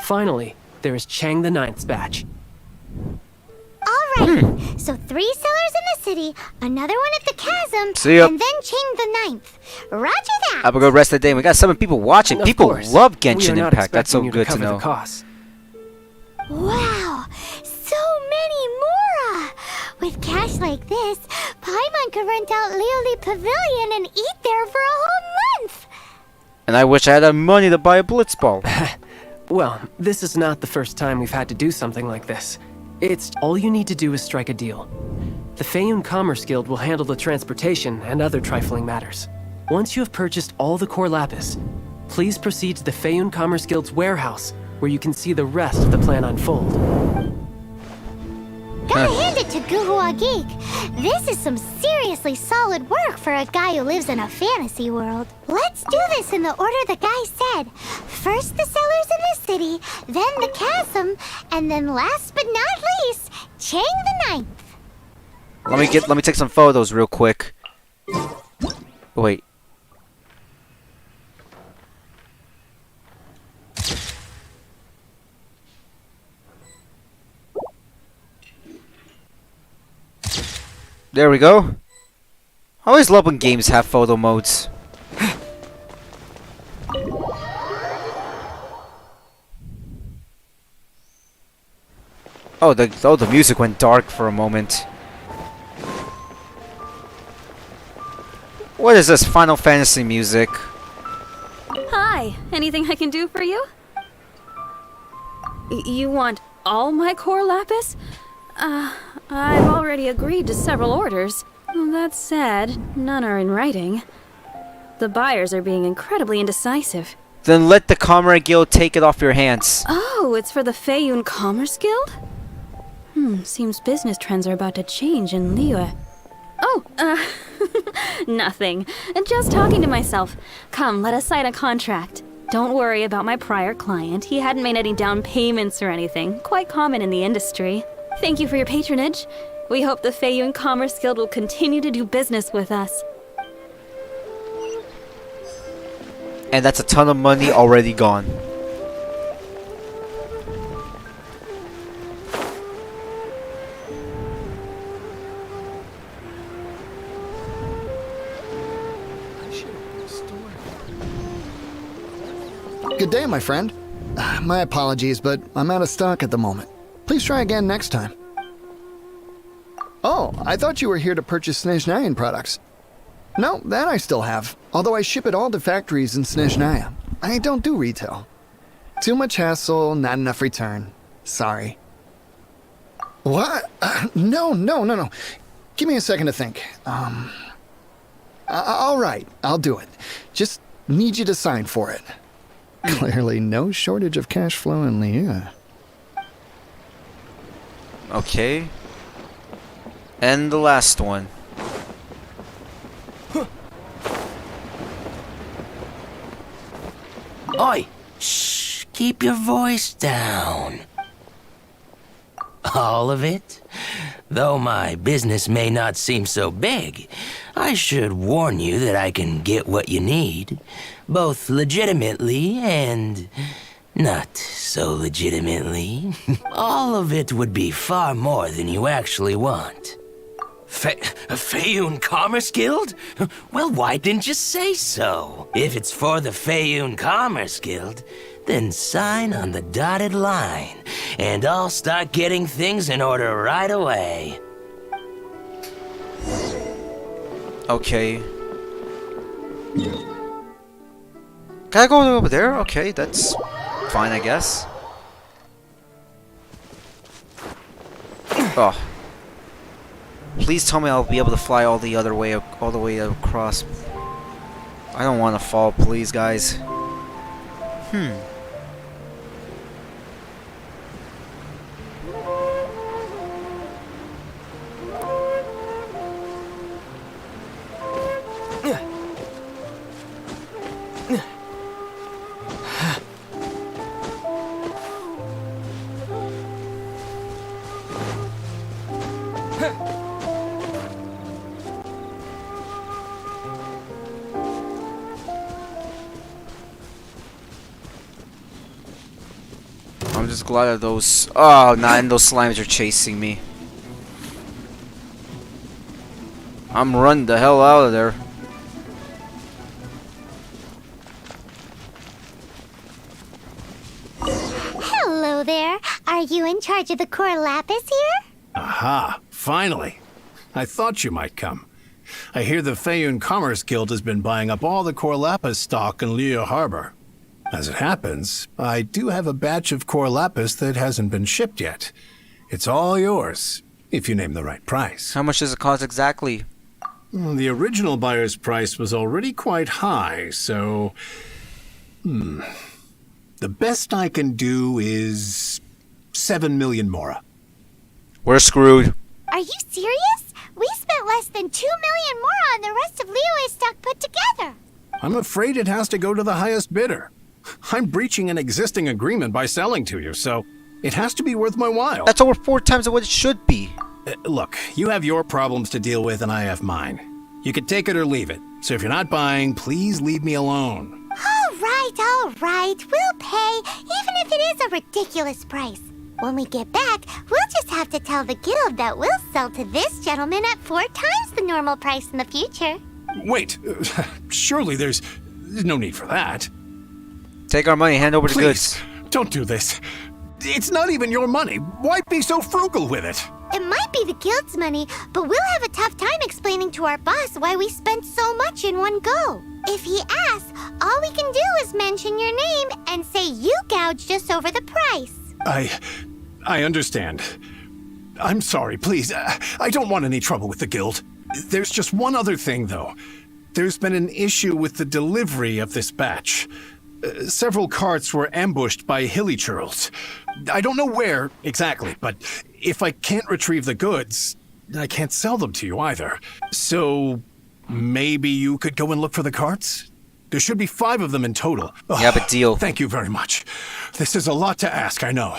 Finally, there is Chang the Ninth's batch. All Right. So 3 cellars in the city, another one at the chasm, See ya. and then Ching the Ninth. Roger that. Have a good rest of the day. We got 7 people watching. Of People course. love We are Genshin not Impact. That's so expecting you good to cover the know. costs. Wow, so many more! With cash like this, Paimon could rent out Lioli Pavilion and eat there for a whole month! And I wish I had the money to buy a Blitzball. Well, this is not the first time we've had to do something like this. It's all you need to do is strike a deal. The Feiyun Commerce Guild will handle the transportation and other trifling matters. Once you have purchased all the core lapis, please proceed to the Feiyun Commerce Guild's warehouse, where you can see the rest of the plan unfold. Gotta hand it to Guhua Geek. This is some seriously solid work for a guy who lives in a fantasy world. Let's do this in the order the guy said. First the cellars in the city, then the chasm, and then last but not least, Chang the Ninth. Let me take some photos real quick. Wait. There we go. I always love when games have photo modes. Oh, the music went dark for a moment. What is this Final Fantasy music? Hi, anything I can do for you? You want all my core lapis? I've already agreed to several orders. That said, none are in writing. The buyers are being incredibly indecisive. Then let the Comrade Guild take it off your hands. Oh, it's for the Feiyun Commerce Guild? Seems business trends are about to change in Liyue. Oh, nothing. Just talking to myself. Come, let us sign a contract. Don't worry about my prior client. He hadn't made any down payments or anything. Quite common in the industry. Thank you for your patronage. We hope the Feiyun Commerce Guild will continue to do business with us. And that's a ton of money already gone. Good day, my friend. My apologies, but I'm out of stock at the moment. Please try again next time. Oh, I thought you were here to purchase Snezhnayan products. No, that I still have, although I ship it all to factories in Snezhnaya. I don't do retail. Too much hassle, not enough return. Sorry. What? No. Give me a second to think. All right, I'll do it. Just need you to sign for it. Clearly no shortage of cash flow in Liyue. Okay. And the last one. Oi! Shh! Keep your voice down. All of it? Though my business may not seem so big, I should warn you that I can get what you need, both legitimately and not so legitimately. All of it would be far more than you actually want. A Feiyun Commerce Guild? Well, why didn't you say so? If it's for the Feiyun Commerce Guild, then sign on the dotted line, and I'll start getting things in order right away. Okay. Can I go over there? Okay, that's fine, I guess. Oh. Please tell me I'll be able to fly all the way across. I don't want to fall, please, guys. I'm just glad that those... Oh, nah, and those slimes are chasing me. I'm running the hell out of there. Hello there. Are you in charge of the core lapis here? Aha, finally. I thought you might come. I hear the Feyun Commerce Guild has been buying up all the core lapis stock in Liyue Harbor. As it happens, I do have a batch of core lapis that hasn't been shipped yet. It's all yours, if you name the right price. How much does it cost exactly? The original buyer's price was already quite high, so... The best I can do is 7 million mora. We're screwed. Are you serious? We spent less than 2 million more on the rest of Liyue's stock put together. I'm afraid it has to go to the highest bidder. I'm breaching an existing agreement by selling to you, so it has to be worth my while. That's over 4 times what it should be. Look, you have your problems to deal with and I have mine. You can take it or leave it. So if you're not buying, please leave me alone. All right. We'll pay, even if it is a ridiculous price. When we get back, we'll just have to tell the guild that we'll sell to this gentleman at 4 times the normal price in the future. Wait, surely there's no need for that. Take our money, hand over the Please, goods. Don't do this. It's not even your money. Why be so frugal with it? It might be the guild's money, but we'll have a tough time explaining to our boss why we spent so much in one go. If he asks, all we can do is mention your name and say you gouged us over the price. I understand. I'm sorry, please. I don't want any trouble with the guild. There's just one other thing, though. There's been an issue with the delivery of this batch. Several carts were ambushed by hilly churls. I don't know where exactly, but if I can't retrieve the goods, I can't sell them to you either. So maybe you could go and look for the carts? There should be 5 of them in total. You have a deal. Thank you very much. This is a lot to ask, I know.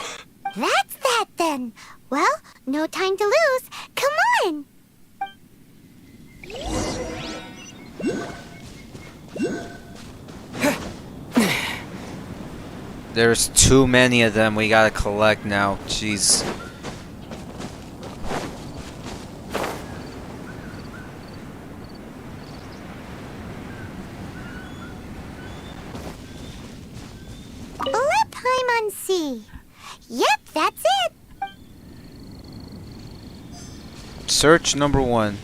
That's that then. Well, no time to lose. Come on. There's too many of them we gotta collect now. Jeez. Paimon. Yep, that's it. Search number 1.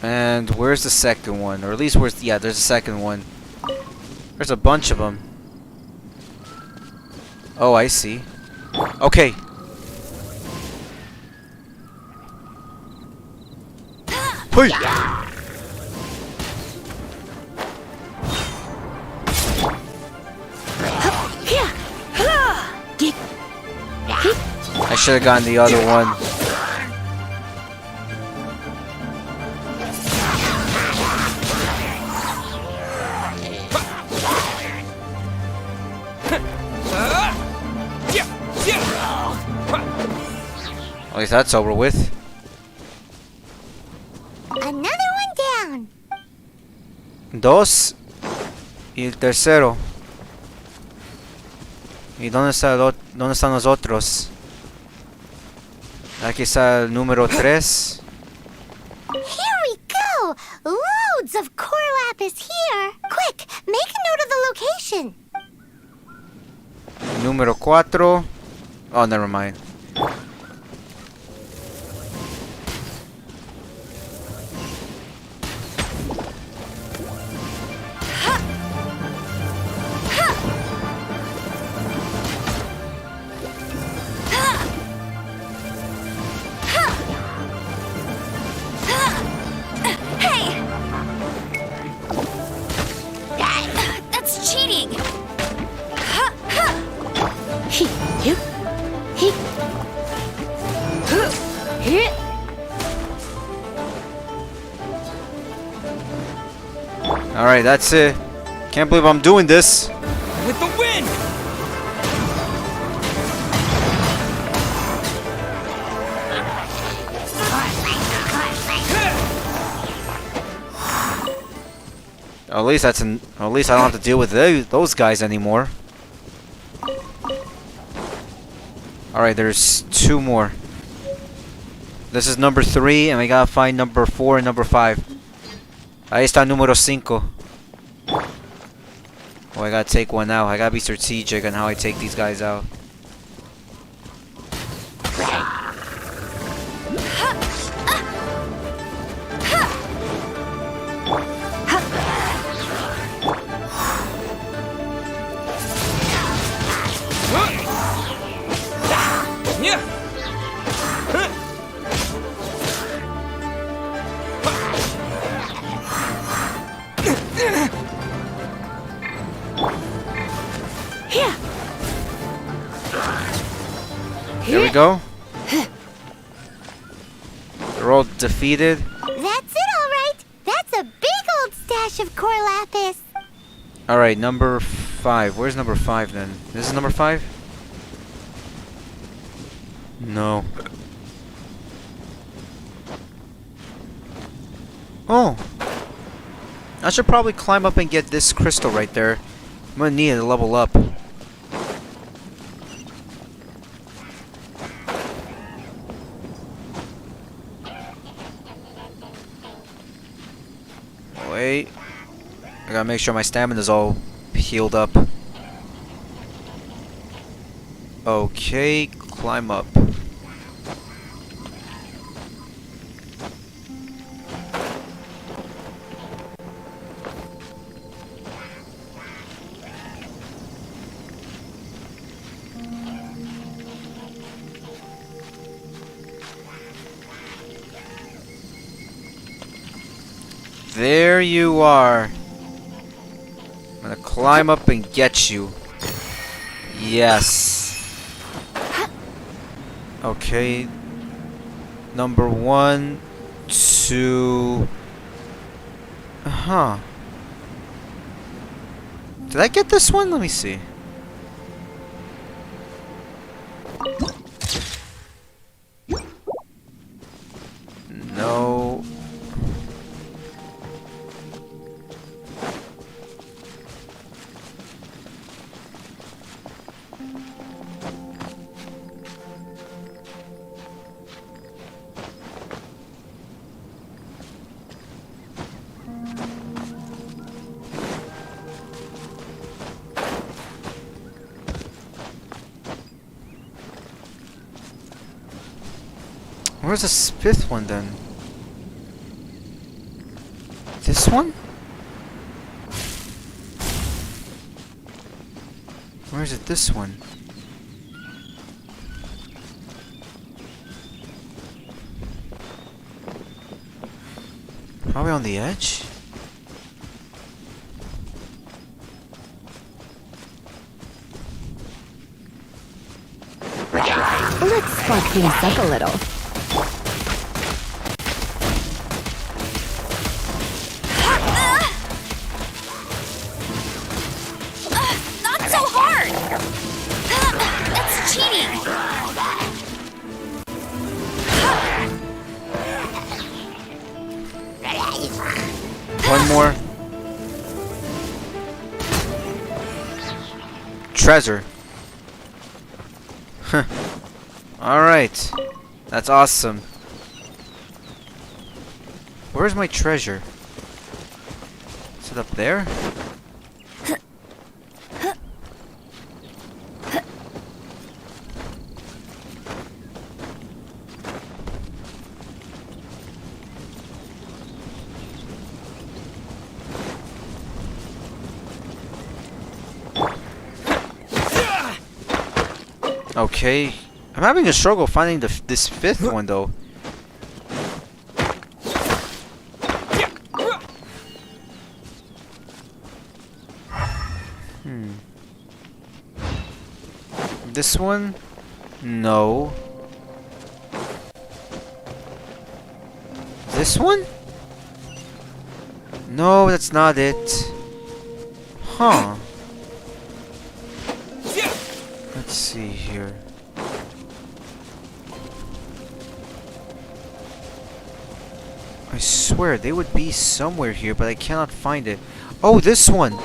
And where's the second one? Or at least where's... Yeah, there's a second one. There's a bunch of them. Oh, I see. Okay. Hey! I should have gotten the other one. At least that's over with. Another one down. 2. Y el tercero. ¿Y dónde están los otros? Aquí está el número 3. Here we go! Loads of core lapis here! Quick, make a note of the location! Número 4. Oh, never mind. Alright, that's it. Can't believe I'm doing this. With the win! At least that's an. At least I don't have to deal with those guys anymore. Alright, there's 2 more. This is number 3, and we gotta find number 4 and number 5. Ahí está número 5. Oh, I gotta take one out. I gotta be strategic on how I take these guys out. Here we go. They're all defeated. That's it, all right. That's a big old stash of core lapis. Alright, number 5. Where's number 5 then? This is number 5? No. Oh! I should probably climb up and get this crystal right there. I'm gonna need it to level up. Wait. I gotta make sure my stamina's all healed up. Okay, climb up. There you are. I'm gonna climb up and get you. Yes. Okay. Number 1, 2. Huh. Did I get this one? Let me see. No. Where's the 5th one then? This one? Where is it? This one? Probably on the edge? Let's spark things up a little. Not so hard! That's cheating! One more. Treasure. Huh. Alright. That's awesome. Where's my treasure? Is it up there? Okay. I'm having a struggle finding this 5th one though. This one? No. This one? No, that's not it. Huh. Let's see here. I swear they would be somewhere here, but I cannot find it. Oh, this one!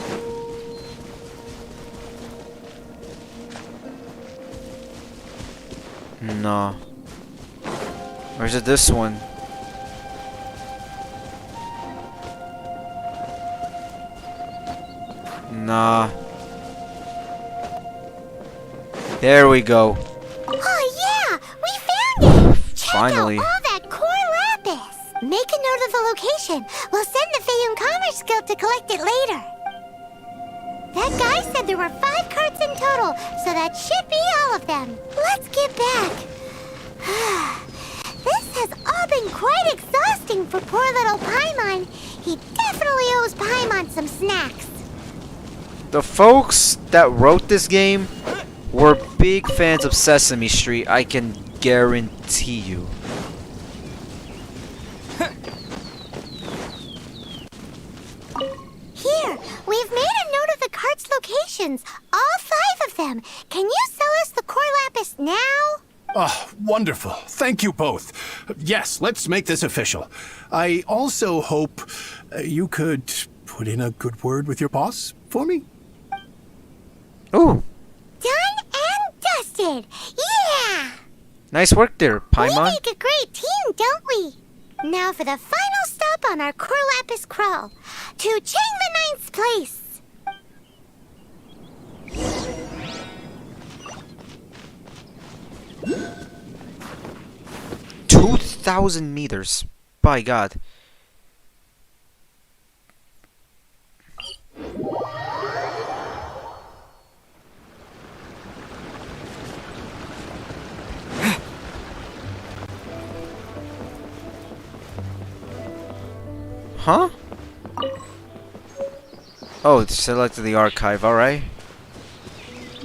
No. Or is it this one? Nah. There we go. Oh yeah, we found it! Finally. Check out all that core lapis! Make a note of the location. We'll send the Fayum Commerce Guild to collect it later. That guy said there were 5 carts in total, so that should be all of them. Let's get back. This has all been quite exhausting for poor little Paimon. He definitely owes Paimon some snacks. The folks that wrote this game were big fans of Sesame Street, I can guarantee you. Here, we've made a note of the cart's locations. All 5 of them. Can you sell us the core lapis now? Oh, wonderful. Thank you both. Yes, let's make this official. I also hope you could put in a good word with your boss for me. Ooh. Done and dusted. Yeah! Nice work there, We Paimon. make a great team, don't we? Now for the final stop on our core lapis crawl. To Chang the Ninth's place. 2,000 meters. By God. Huh? Oh, it's selected the archive, alright.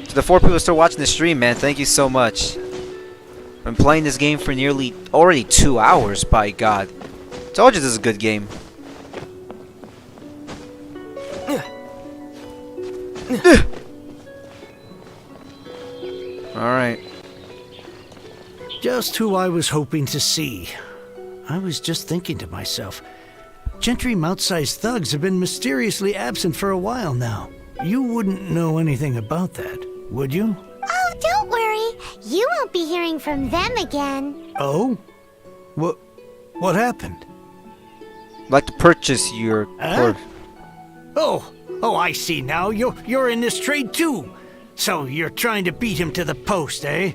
To the 4 people still watching the stream, man, thank you so much. I've been playing this game for nearly already 2 hours, by God. Told you this is a good game. Alright. Just who I was hoping to see. I was just thinking to myself, Gentry Mount-sized thugs have been mysteriously absent for a while now. You wouldn't know anything about that, would you? Oh, don't worry. You won't be hearing from them again. Oh? What happened? I'd like to purchase your... Oh, I see now. You're in this trade too. So you're trying to beat him to the post, eh?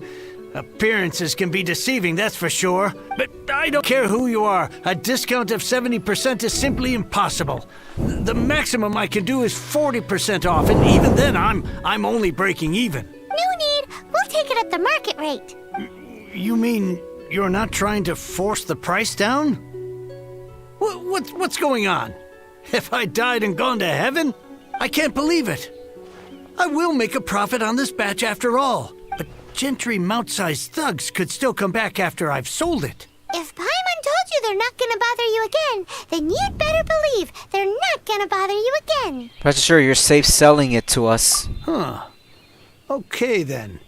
Appearances can be deceiving, that's for sure. But I don't care who you are. A discount of 70% is simply impossible. The maximum I can do is 40% off, and even then I'm only breaking even. No need. We'll take it at the market rate. You mean you're not trying to force the price down? What's going on? Have I died and gone to heaven? I can't believe it. I will make a profit on this batch after all. But Gentry Mount-sized thugs could still come back after I've sold it. If Paimon told you they're not gonna bother you again, then you'd better believe they're not gonna bother you again. Rest assured, you're safe selling it to us. Huh. Okay then.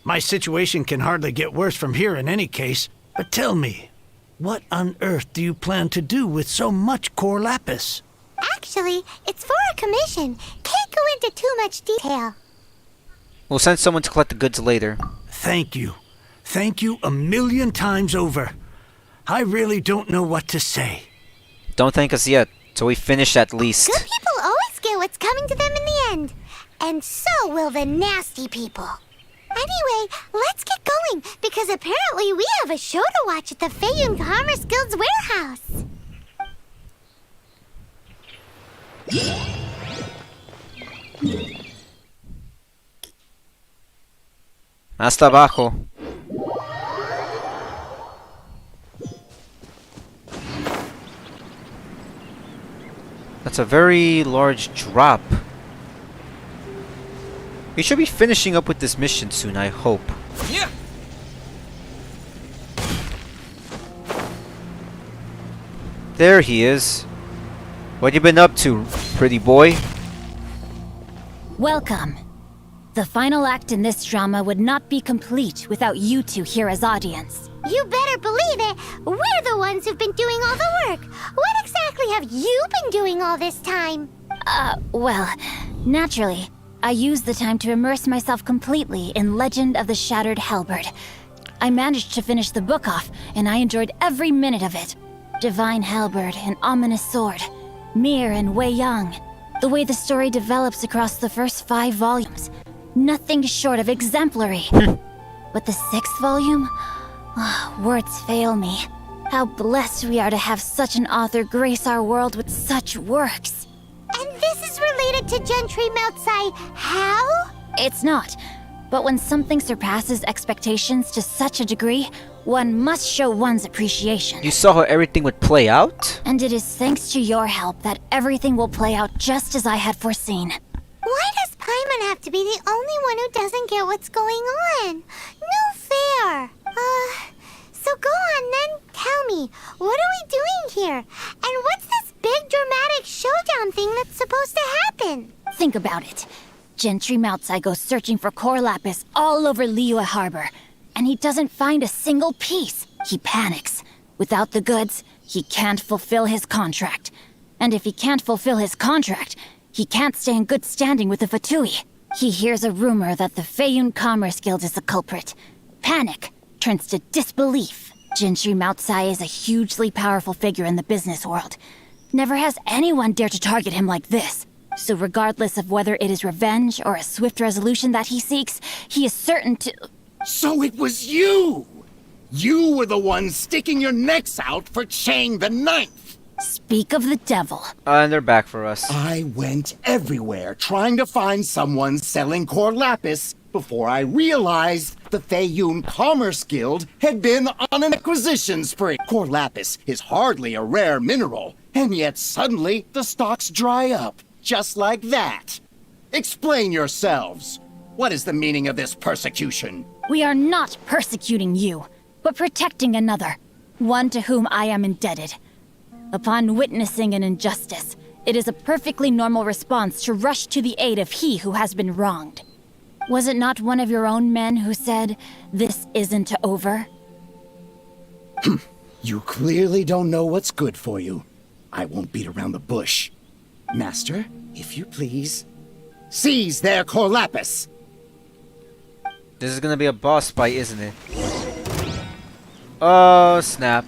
My situation can hardly get worse from here in any case. But tell me, what on earth do you plan to do with so much core lapis? Actually, it's for a commission. Can't go into too much detail. We'll send someone to collect the goods later. Thank you. Thank you 1,000,000 times over. I really don't know what to say. Don't thank us yet, till we finish at least. Good people always get what's coming to them in the end. And so will the nasty people. Anyway, let's get going, because apparently we have a show to watch at the Fayum Commerce Guild's warehouse. Hasta abajo. That's a very large drop. We should be finishing up with this mission soon, I hope. Yeah. There he is. What you been up to, pretty boy? Welcome. The final act in this drama would not be complete without you two here as audience. You better believe it. We're the ones who've been doing all the work. What exactly have you been doing all this time? Well, naturally, I used the time to immerse myself completely in Legend of the Shattered Halberd. I managed to finish the book off, and I enjoyed every minute of it. Divine halberd and ominous sword. Mir and Wei Yang. The way the story develops across the first 5 volumes. Nothing short of exemplary. But the 6th volume? Words fail me. How blessed we are to have such an author grace our world with such works. And this is related to Gentry Moutsai. How? It's not. But when something surpasses expectations to such a degree, one must show one's appreciation. You saw how everything would play out? And it is thanks to your help that everything will play out just as I had foreseen. Why does Paimon have to be the only one who doesn't get what's going on? No fair. So go on then, tell me, what are we doing here? And what's this big dramatic showdown thing that's supposed to happen? Think about it. Gentry Moutsai goes searching for core lapis all over Liyue Harbor, and he doesn't find a single piece. He panics. Without the goods, he can't fulfill his contract. And if he can't fulfill his contract, he can't stay in good standing with the Fatui. He hears a rumor that the Feiyun Commerce Guild is the culprit. Panic turns to disbelief. Gentry Moutsai is a hugely powerful figure in the business world. Never has anyone dared to target him like this. So regardless of whether it is revenge or a swift resolution that he seeks, he is certain to... So it was you! You were the one sticking your necks out for Chang the Ninth! Speak of the devil. And they're back for us. I went everywhere trying to find someone selling core lapis before I realized the Feiyun Commerce Guild had been on an acquisition spree. Core lapis is hardly a rare mineral, and yet suddenly the stocks dry up, just like that. Explain yourselves. What is the meaning of this persecution? We are not persecuting you, but protecting another, one to whom I am indebted. Upon witnessing an injustice, it is a perfectly normal response to rush to the aid of he who has been wronged. Was it not one of your own men who said, "This isn't over"? You clearly don't know what's good for you. I won't beat around the bush. Master, if you please, seize their core lapis! This is gonna be a boss fight, isn't it? Oh, snap.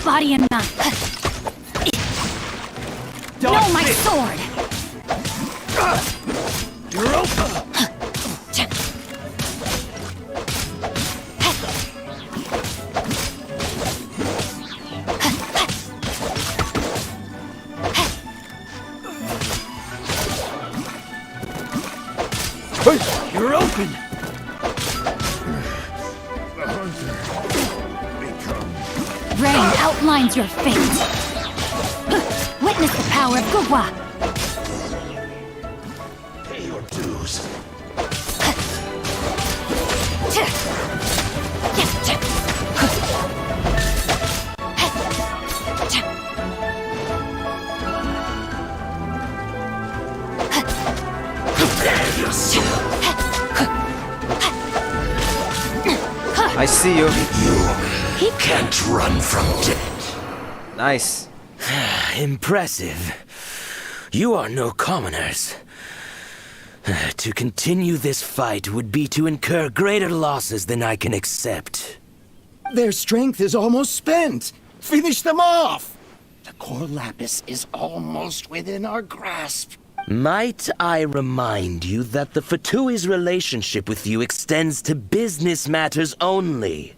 Body and knife. No, my sword! You're open! You're open! Rain outlines your fate. Witness the power of Guhua. Pay your dues. Prepare yourself. I see you. He can't run from death. Nice. Impressive. You are no commoners. To continue this fight would be to incur greater losses than I can accept. Their strength is almost spent. Finish them off! The core lapis is almost within our grasp. Might I remind you that the Fatui's relationship with you extends to business matters only?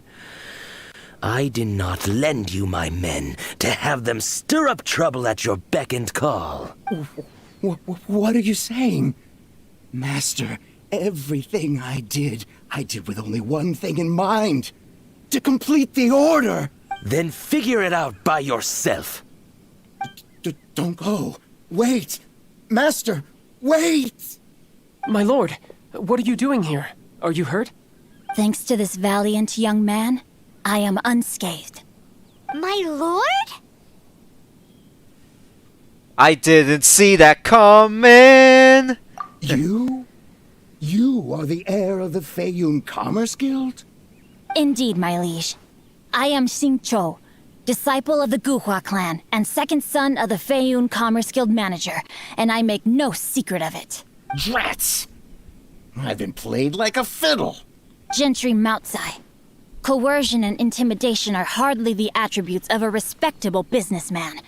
I did not lend you my men to have them stir up trouble at your beck and call. What are you saying? Master, everything I did with only one thing in mind. To complete the order. Then figure it out by yourself. Don't go. Wait. Master, wait! My lord, what are you doing here? Are you hurt? Thanks to this valiant young man, I am unscathed. My lord? I didn't see that coming! You? You are the heir of the Feiyun Commerce Guild? Indeed, my liege. I am Xing Chou, disciple of the Guhua clan and second son of the Feiyun Commerce Guild manager, and I make no secret of it. Drats! I've been played like a fiddle. Gentry Moutsai. Coercion and intimidation are hardly the attributes of a respectable businessman.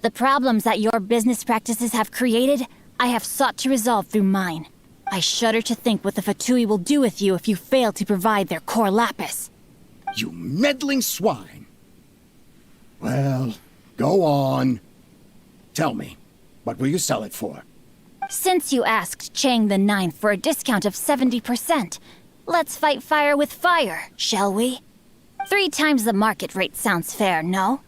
The problems that your business practices have created, I have sought to resolve through mine. I shudder to think what the Fatui will do with you if you fail to provide their core lapis. You meddling swine! Well, go on. Tell me, what will you sell it for? Since you asked Chang the Ninth for a discount of 70%, let's fight fire with fire, shall we? 3 times the market rate sounds fair, no?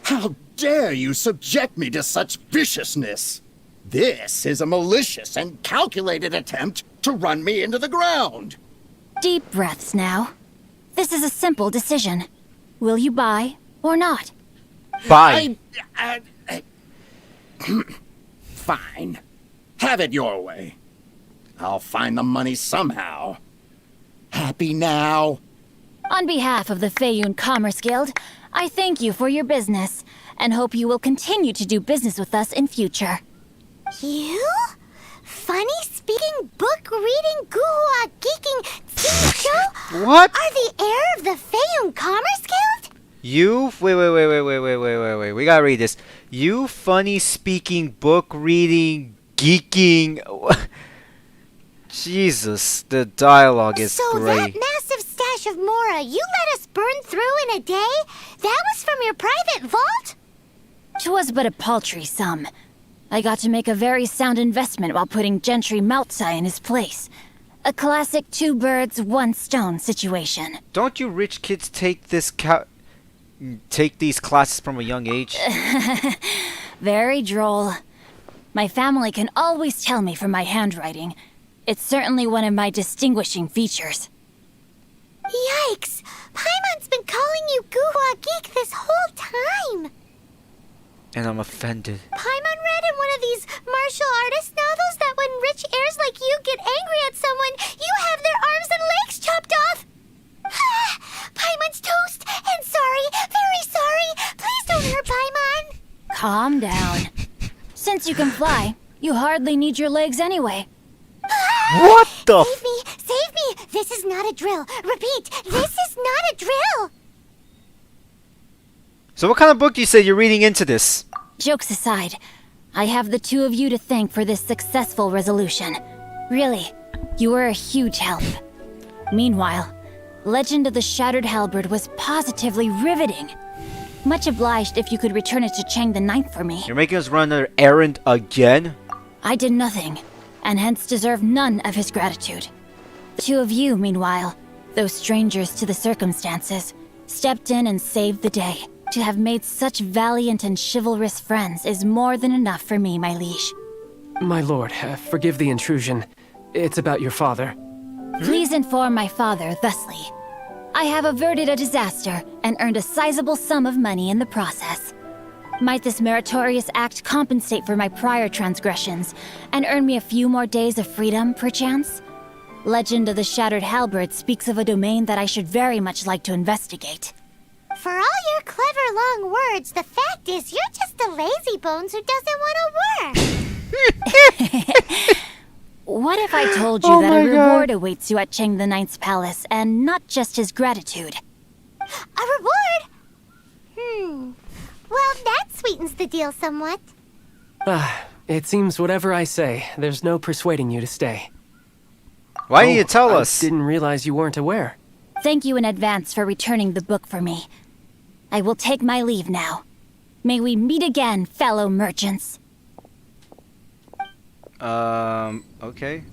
How dare you subject me to such viciousness? This is a malicious and calculated attempt to run me into the ground. Deep breaths now. This is a simple decision. Will you buy or not? Buy. Fine. Have it your way. I'll find the money somehow. Happy now? On behalf of the Feiyun Commerce Guild, I thank you for your business, and hope you will continue to do business with us in future. You? Funny-speaking, book-reading, guhua geeking Tsucho? What? Are the heir of the Feiyun Commerce Guild? You wait. We gotta read this. You funny speaking, book reading, geeking. Jesus, the dialogue is So great. that massive stash of Mora you let us burn through in a day? That was from your private vault? 'Twas but a paltry sum. I got to make a very sound investment while putting Gentry Moutsai in his place. A classic 2 birds, 1 stone situation. Don't you rich kids take these classes from a young age? Very droll. My family can always tell me from my handwriting. It's certainly one of my distinguishing features. Yikes! Paimon's been calling you guhua geek this whole time! And I'm offended. Paimon read in one of these martial artist novels that when rich heirs like you get angry at someone, you have their arms and legs chopped off! Paimon's toast! And sorry, very sorry! Please don't hurt Paimon! Calm down. Since you can fly, you hardly need your legs anyway. What the Save me! Save me! This is not a drill! Repeat, this is not a drill! So what kind of book do you say you're reading into this? Jokes aside, I have the 2 of you to thank for this successful resolution. Really, you were a huge help. Meanwhile, Legend of the Shattered Halberd was positively riveting. Much obliged if you could return it to Chang the Ninth for me. You're making us run another errand again? I did nothing, and hence deserve none of his gratitude. The 2 of you, meanwhile, though strangers to the circumstances, stepped in and saved the day. To have made such valiant and chivalrous friends is more than enough for me, my liege. My lord, forgive the intrusion. It's about your father. Please inform my father thusly. I have averted a disaster and earned a sizable sum of money in the process. Might this meritorious act compensate for my prior transgressions and earn me a few more days of freedom, perchance? Legend of the Shattered Halberd speaks of a domain that I should very much like to investigate. For all your clever long words, the fact is you're just a lazy bones who doesn't want to work. What if I told you that a reward awaits you at Chang the Ninth's palace, and not just his gratitude? A reward? Well, that sweetens the deal somewhat. It seems whatever I say, there's no persuading you to stay. Why didn't you tell us? I didn't realize you weren't aware. Thank you in advance for returning the book for me. I will take my leave now. May we meet again, fellow merchants. Okay.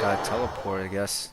Gotta teleport, I guess.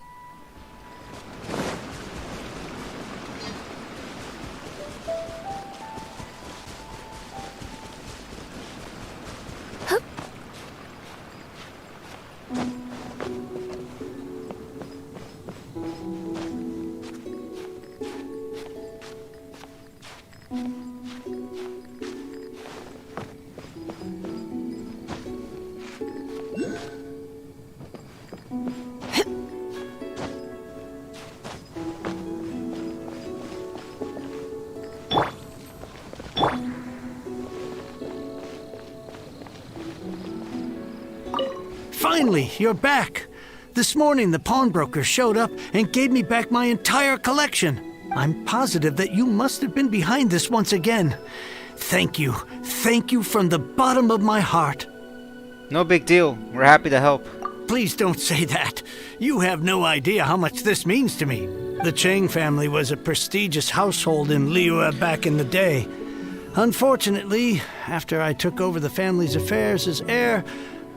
Finally, you're back. This morning, the pawnbroker showed up and gave me back my entire collection. I'm positive that you must have been behind this once again. Thank you. Thank you from the bottom of my heart. No big deal. We're happy to help. Please don't say that. You have no idea how much this means to me. The Chang family was a prestigious household in Liyue back in the day. Unfortunately, after I took over the family's affairs as heir,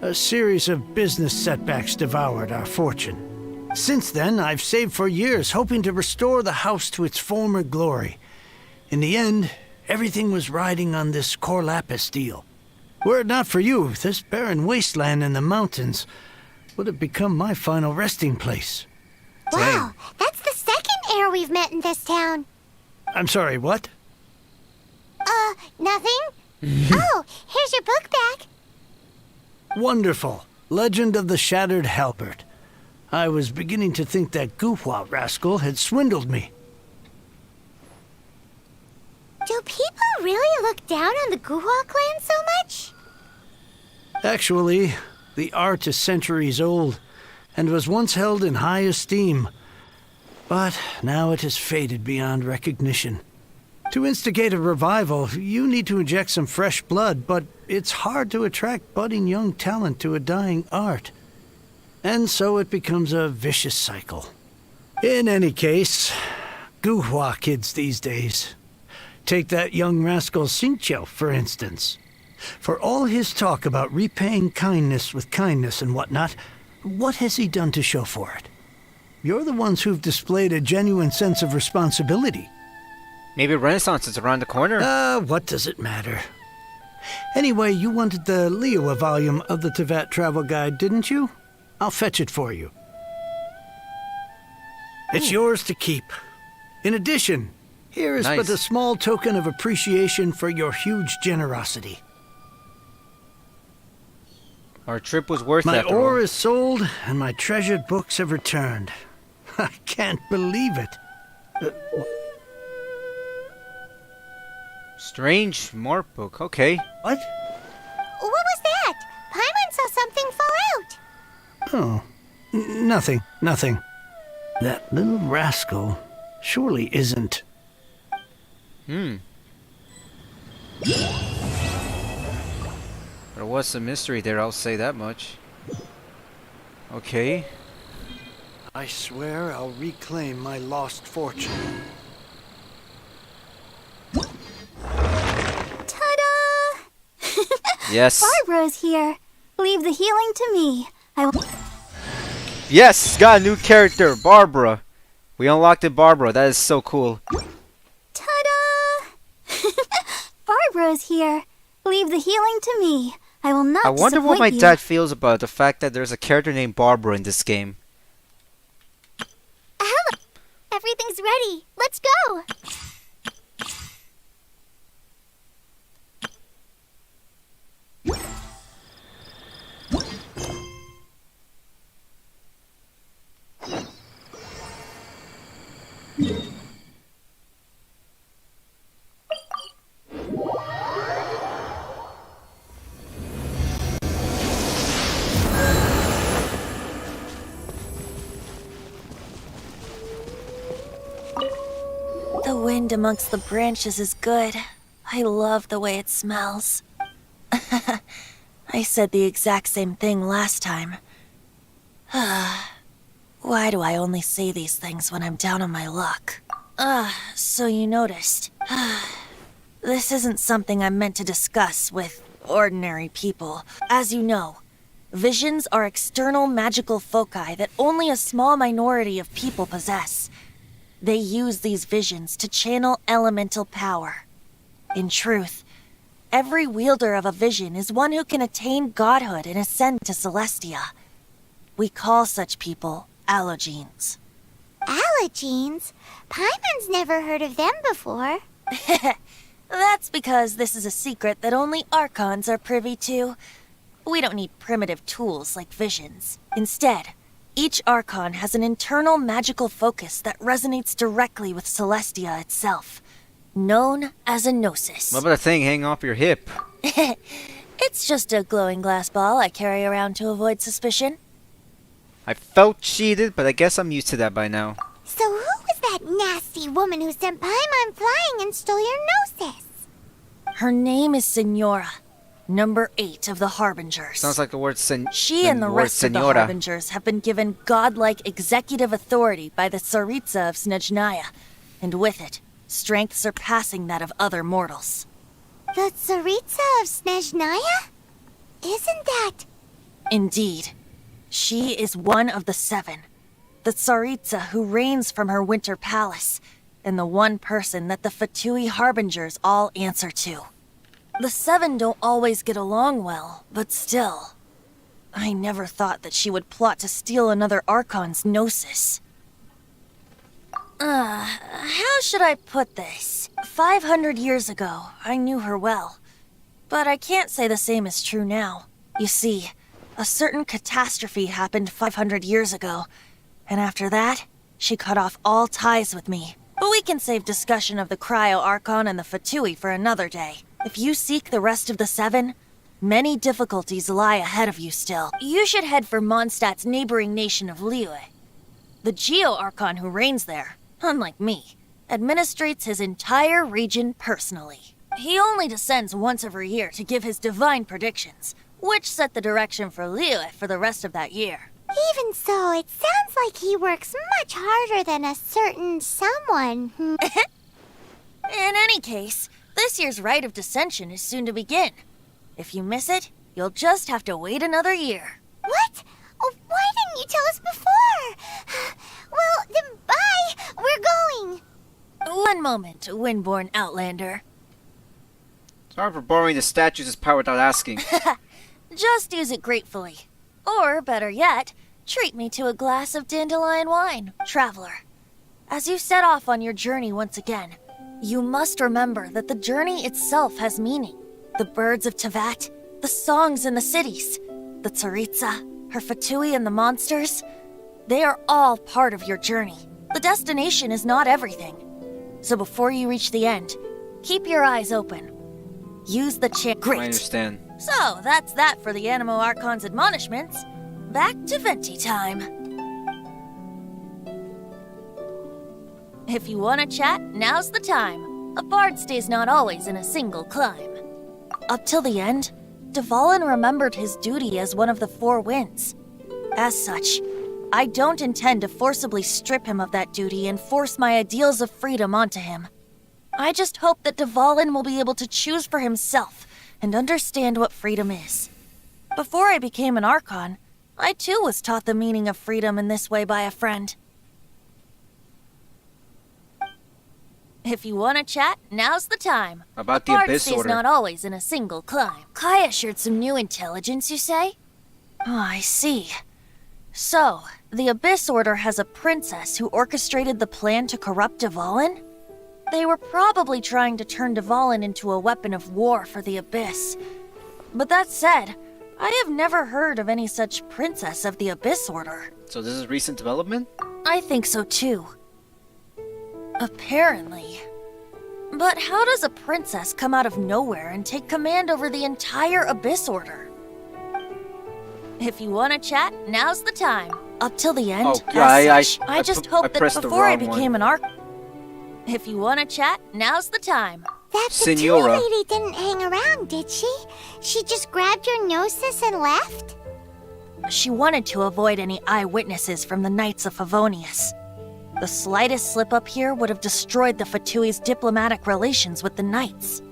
a series of business setbacks devoured our fortune. Since then, I've saved for years, hoping to restore the house to its former glory. In the end, everything was riding on this Corlapis deal. Were it not for you, this barren wasteland in the mountains would have become my final resting place. Wow, that's the second heir we've met in this town. I'm sorry, what? Nothing? Oh, here's your book back. Wonderful. Legend of the Shattered Halberd. I was beginning to think that Guhua rascal had swindled me. Do people really look down on the Guhua clan so much? Actually, the art is centuries old, and was once held in high esteem. But now it has faded beyond recognition. To instigate a revival, you need to inject some fresh blood, but it's hard to attract budding young talent to a dying art. And so it becomes a vicious cycle. In any case, Guhua kids these days. Take that young rascal Xingqiu, for instance. For all his talk about repaying kindness with kindness and whatnot, what has he done to show for it? You're the ones who've displayed a genuine sense of responsibility. Maybe Renaissance is around the corner. What does it matter? Anyway, you wanted the Liyue volume of the Teyvat travel guide, didn't you? I'll fetch it for you. It's yours to keep. In addition, here is but a small token of appreciation for your huge generosity. Our trip was worth it. My ore is sold, and my treasured books have returned. I can't believe it. Strange Mark book. Okay. What? What was that? Paimon saw something fall out. Oh, nothing. That little rascal surely isn't. There was some mystery there, I'll say that much. Okay. I swear I'll reclaim my lost fortune. Ta-da! Yes. Barbara's here. Leave the healing to me. I will... Yes, got a new character, Barbara. We unlocked it, Barbara. That is so cool. Ta-da! Barbara's here. Leave the healing to me. I will not I wonder what my disappoint you. dad feels about the fact that there's a character named Barbara in this game. Hello. Everything's ready. Let's go. The wind amongst the branches is good. I love the way it smells. I said the exact same thing last time. Why do I only say these things when I'm down on my luck? So you noticed. This isn't something I'm meant to discuss with ordinary people. As you know, visions are external magical foci that only a small minority of people possess. They use these visions to channel elemental power. In truth, every wielder of a vision is one who can attain godhood and ascend to Celestia. We call such people allogenes. Allogenes? Paimon's never heard of them before. That's because this is a secret that only Archons are privy to. We don't need primitive tools like visions. Instead, each Archon has an internal magical focus that resonates directly with Celestia itself, known as a gnosis. What about a thing hanging off your hip? It's just a glowing glass ball I carry around to avoid suspicion. I felt cheated, but I guess I'm used to that by now. So who was that nasty woman who sent Paimon flying and stole your gnosis? Her name is Senora, number 8 of the Harbingers. Sounds like the word She and the rest of the Harbingers have been given godlike executive authority by the Tsaritsa of Snezhnaya, and with it, strength surpassing that of other mortals. The Tsaritsa of Snezhnaya? Isn't that... Indeed. She is one of the 7. The Tsaritsa who reigns from her winter palace, and the one person that the Fatui Harbingers all answer to. The 7 don't always get along well, but still. I never thought that she would plot to steal another Archon's gnosis. How should I put this? 500 years ago, I knew her well. But I can't say the same is true now. You see, a certain catastrophe happened 500 years ago, and after that, she cut off all ties with me. But we can save discussion of the Cryo Archon and the Fatui for another day. If you seek the rest of the 7, many difficulties lie ahead of you still. You should head for Mondstadt's neighboring nation of Liyue. The Geo Archon who reigns there, unlike me, administrates his entire region personally. He only descends once every year to give his divine predictions, which set the direction for Liyue for the rest of that year. Even so, it sounds like he works much harder than a certain someone. In any case, this year's Rite of Descension is soon to begin. If you miss it, you'll just have to wait another year. What? Oh, why didn't you tell us before? Well, then bye! We're going! One moment, Windborn Outlander. Sorry for borrowing the statue's power without asking. Just use it gratefully. Or, better yet, treat me to a glass of dandelion wine, traveler. As you set off on your journey once again, you must remember that the journey itself has meaning. The birds of Tevat, the songs in the cities, the Tsaritsa, her Fatui and the monsters, they are all part of your journey. The destination is not everything. So before you reach the end, keep your eyes open. Use the chant. Great. I understand. So, that's that for the Animo Archon's admonishments. Back to Venti time. If you want to chat, now's the time. A bard stays not always in a single climb. Up till the end, Dvalin remembered his duty as one of the 4 winds. As such, I don't intend to forcibly strip him of that duty and force my ideals of freedom onto him. I just hope that Dvalin will be able to choose for himself and understand what freedom is. Before I became an Archon, I too was taught the meaning of freedom in this way by a friend. If you want to chat, now's the time. About the Bard Abyss stays Order. not always in a single climb. Kaya shared some new intelligence, you say? Oh, I see. So, the Abyss Order has a princess who orchestrated the plan to corrupt Dvalin? They were probably trying to turn Dvalin into a weapon of war for the Abyss. But that said, I have never heard of any such princess of the Abyss Order. So this is recent development? I think so too. Apparently. But how does a princess come out of nowhere and take command over the entire Abyss Order? If you want to chat, now's the time. Up till the end. Oh, yeah, I just hope that pressed the before I wrong became one. an Arch... If you want to chat, now's the time. That Senora. Fatui lady didn't hang around, did she? She just grabbed your gnosis and left? She wanted to avoid any eyewitnesses from the Knights of Favonius. The slightest slip-up here would have destroyed the Fatui's diplomatic relations with the Knights.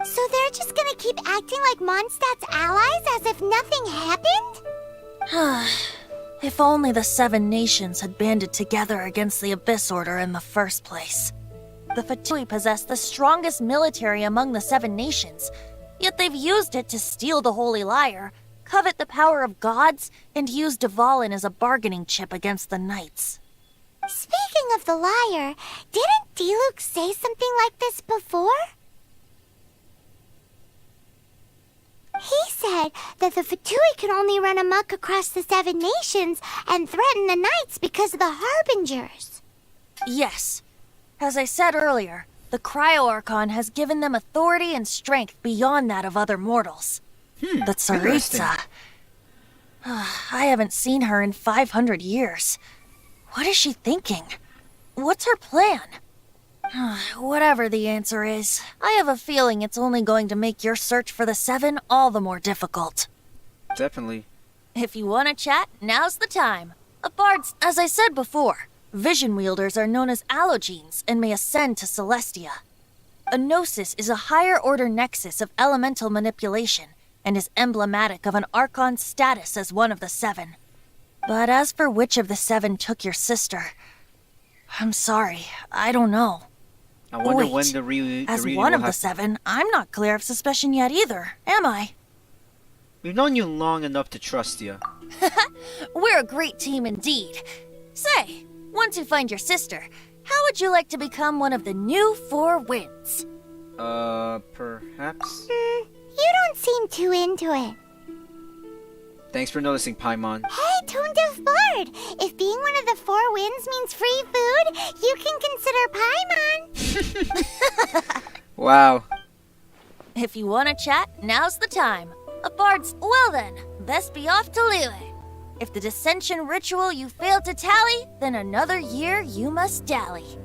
So they're just gonna keep acting like Mondstadt's allies as if nothing happened? If only the 7 nations had banded together against the Abyss Order in the first place. The Fatui possess the strongest military among the 7 nations, yet they've used it to steal the Holy Lyre, covet the power of gods, and use Dvalin as a bargaining chip against the Knights. Speaking of the lyre, didn't Diluc say something like this before? He said that the Fatui could only run amok across the 7 nations and threaten the Knights because of the Harbingers. Yes. As I said earlier, the Cryo Archon has given them authority and strength beyond that of other mortals. The Tsaritsa. I haven't seen her in 500 years. What is she thinking? What's her plan? Whatever the answer is, I have a feeling it's only going to make your search for the Seven all the more difficult. Definitely. If you want to chat, now's the time. As I said before, vision wielders are known as allogenes and may ascend to Celestia. A gnosis is a higher-order nexus of elemental manipulation and is emblematic of an Archon's status as one of the Seven. But as for which of the Seven took your sister, I'm sorry, I don't know. I wonder Wait, when the reunion as will one of the happen. Seven, I'm not clear of suspicion yet either, am I? We've known you long enough to trust you. We're a great team indeed. Say, once you find your sister, how would you like to become one of the new Four Winds? Perhaps? You don't seem too into it. Thanks for noticing, Paimon. Hey, Tone Deaf Bard! If being one of the Four Winds means free food, you can consider Paimon. Wow. If you want to chat, now's the time. Well then, best be off to Liyue. If the dissension ritual you failed to tally, then another year you must dally.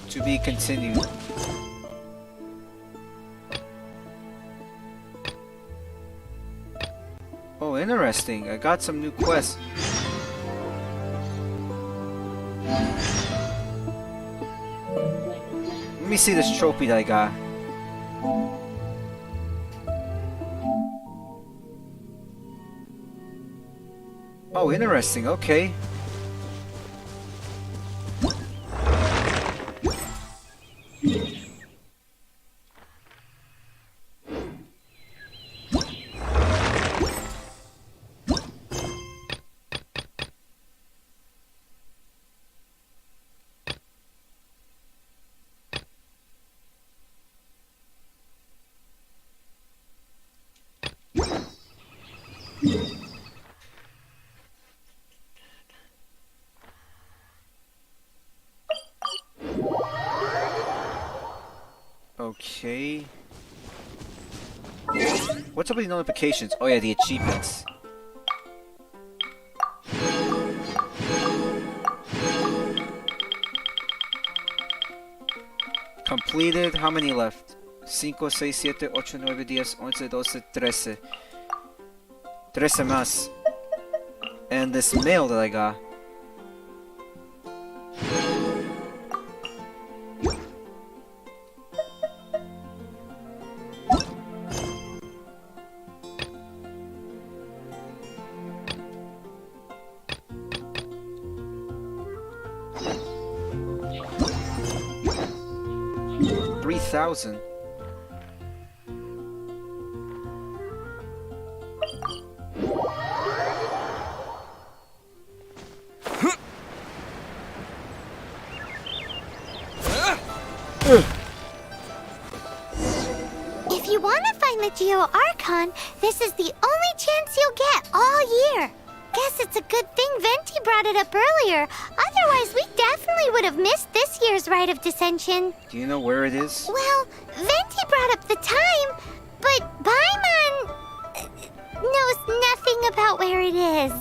To be continued. Oh, interesting. I got some new quests. Let me see this trophy that I got. Oh, interesting. Okay. Okay. What's up with the notifications? Oh yeah, the achievements. Completed. How many left? 5, 6, 7, 8, 9, 10, 11, 12, 13. 13 más. And this mail that I got. $3,000. If you want to find the Geo Archon, this is the only chance you'll get all year. Guess it's a good thing Venti brought it up earlier. Otherwise, we definitely would have missed this year's Rite of Dissension. Do you know where it is? Well, Venti brought up the time, but Paimon knows nothing about where it is.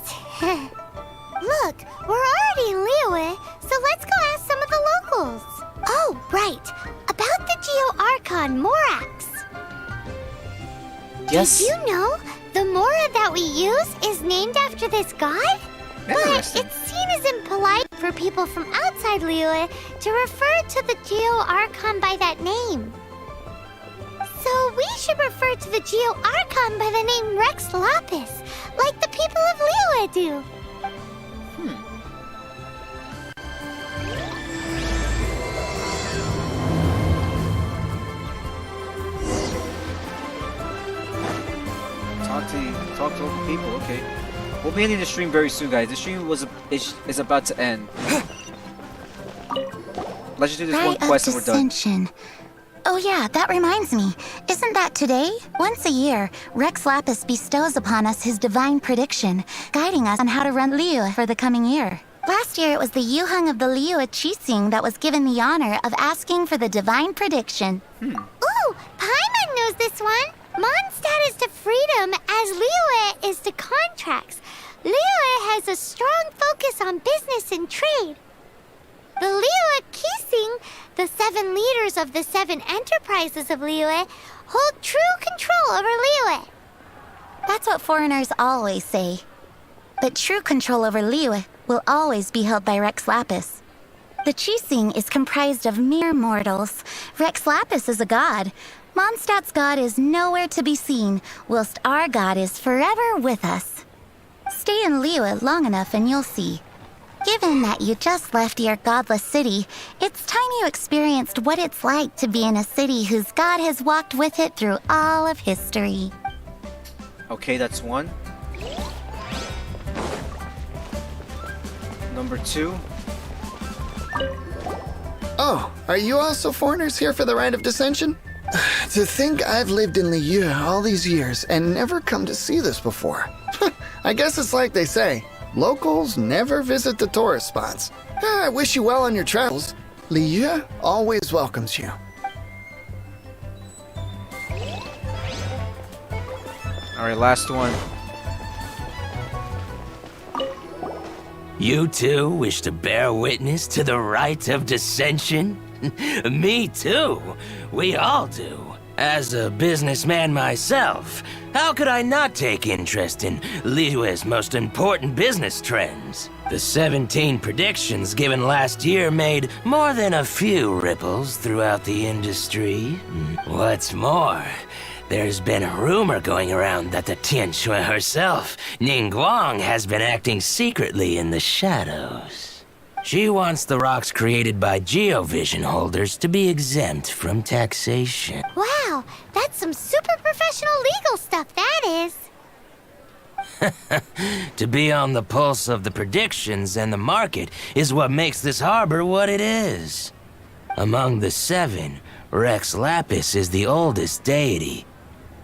Look, we're already in Liyue, so let's go ask some of the locals. Oh, right. About the Geo Archon Morax. Yes. Did you know the Mora that we use is named after this god? But it's seen as impolite for people from outside Liyue to refer to the Geo Archon by that name. So we should refer to the Geo Archon by the name Rex Lapis, like the people of Liyue do. Talk to local people, okay. We'll be ending the stream very soon, guys. The stream is about to end. Let's just do this one quest and we're done. Oh yeah, that reminds me. Isn't that today? Once a year, Rex Lapis bestows upon us his divine prediction, guiding us on how to run Liyue for the coming year. Last year it was the Yuheng of the Liyue Qixing that was given the honor of asking for the divine prediction. Ooh, Paimon knows this one. Mondstadt is to freedom as Liyue is to contracts. Liyue has a strong focus on business and trade. The Liyue Qixing, the 7 leaders of the 7 enterprises of Liyue, hold true control over Liyue. That's what foreigners always say. But true control over Liyue will always be held by Rex Lapis. The Qixing is comprised of mere mortals. Rex Lapis is a god. Mondstadt's god is nowhere to be seen, whilst our god is forever with us. Stay in Liyue long enough and you'll see. Given that you just left your godless city, it's time you experienced what it's like to be in a city whose god has walked with it through all of history. Okay, that's 1. Number 2. Oh, are you also foreigners here for the Rite of Dissension? To think I've lived in Liyue all these years and never come to see this before. I guess it's like they say, locals never visit the tourist spots. I wish you well on your travels. Liyue always welcomes you. Alright, last one. You too wish to bear witness to the rite of dissension? Me too. We all do. As a businessman myself, how could I not take interest in Liyue's most important business trends? The 17 predictions given last year made more than a few ripples throughout the industry. What's more, there's been a rumor going around that the Tianshui herself, Ningguang, has been acting secretly in the shadows. She wants the rocks created by Geovision holders to be exempt from taxation. Wow, that's some super professional legal stuff, that is. To be on the pulse of the predictions and the market is what makes this harbor what it is. Among the 7, Rex Lapis is the oldest deity.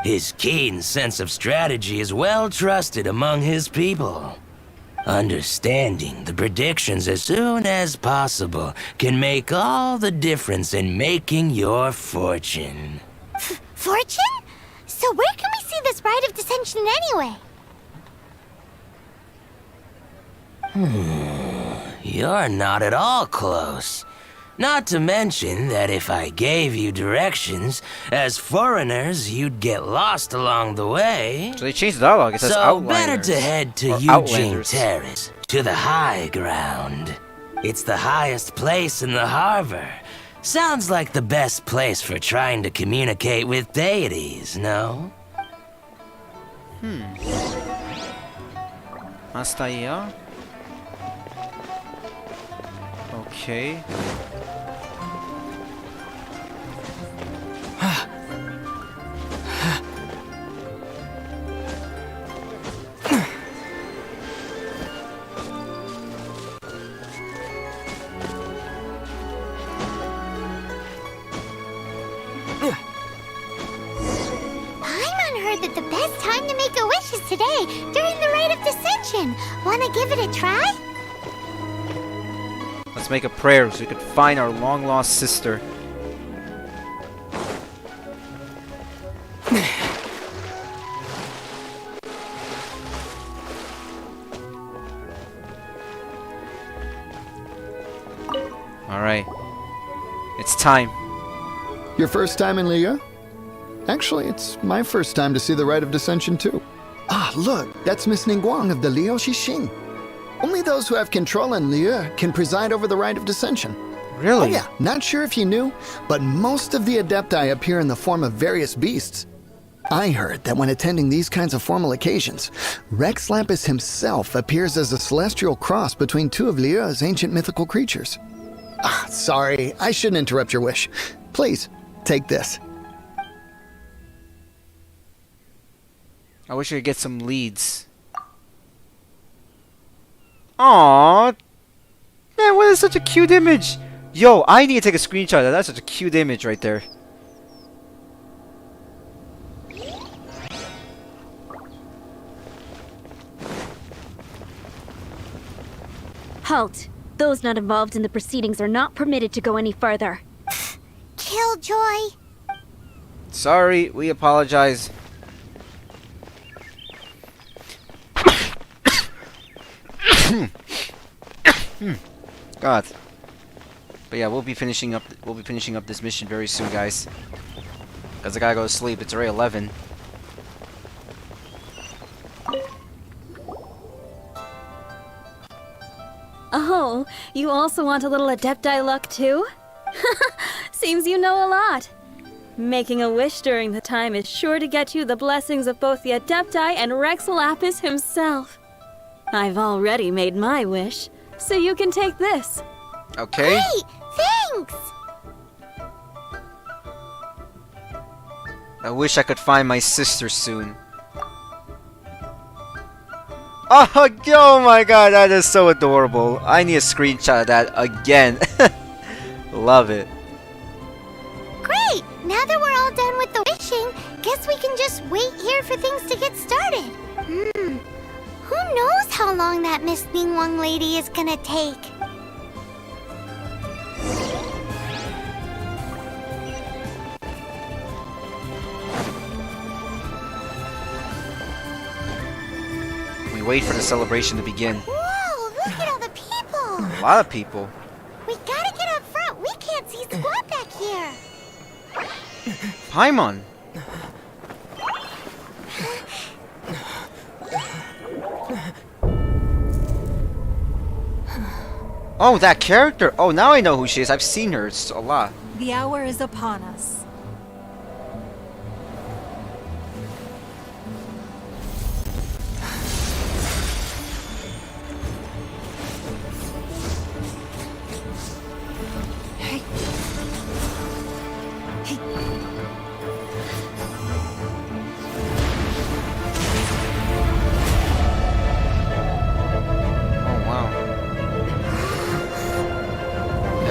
His keen sense of strategy is well trusted among his people. Understanding the predictions as soon as possible can make all the difference in making your fortune. Fortune? So where can we see this Rite of Dissension anyway? You're not at all close. Not to mention that if I gave you directions, as foreigners, you'd get lost along the way. So they changed the dialogue. It says so outliners. Better to head to Eugene Outlanders. Terrace, to the high ground. It's the highest place in the harbor. Sounds like the best place for trying to communicate with deities, no? Hasta allá. Okay. Paimon heard that the best time to make a wish is today, during the Rite of Dissension. Wanna give it a try? Let's make a prayer so we could find our long-lost sister. Alright. It's time. Your first time in Liyue? Actually, it's my first time to see the Rite of Dissension too. Ah, look, that's Miss Ningguang of the Liu Xixing. Only those who have control in Liyue can preside over the Rite of Dissension. Really? Oh yeah, not sure if you knew, but most of the Adepti appear in the form of various beasts. I heard that when attending these kinds of formal occasions, Rex Lapis himself appears as a celestial cross between 2 of Liyue's ancient mythical creatures. Ah, sorry, I shouldn't interrupt your wish. Please, take this. I wish I could get some leads. Aww. Man, what is such a cute image? Yo, I need to take a screenshot of that. That's such a cute image right there. Halt. Those not involved in the proceedings are not permitted to go any further. Killjoy. Sorry, we apologize. God. But yeah, we'll be finishing up this mission very soon, guys. Cause I gotta go to sleep. It's already 11. Oh, you also want a little Adepti luck too? Seems you know a lot. Making a wish during the time is sure to get you the blessings of both the Adepti and Rex Lapis himself. I've already made my wish, so you can take this. Okay. Hey, thanks! I wish I could find my sister soon. Oh my god, that is so adorable. I need a screenshot of that again. Love it. Great! Now that we're all done with the wishing, guess we can just wait here for things to get started. Who knows how long that Miss Ningguang lady is gonna take? We wait for the celebration to begin. Whoa, look at all the people! A lot of people. We gotta get up front. We can't see squat back here. Paimon. Oh, that character. Oh, now I know who she is. I've seen her. It's a lot. The hour is upon us.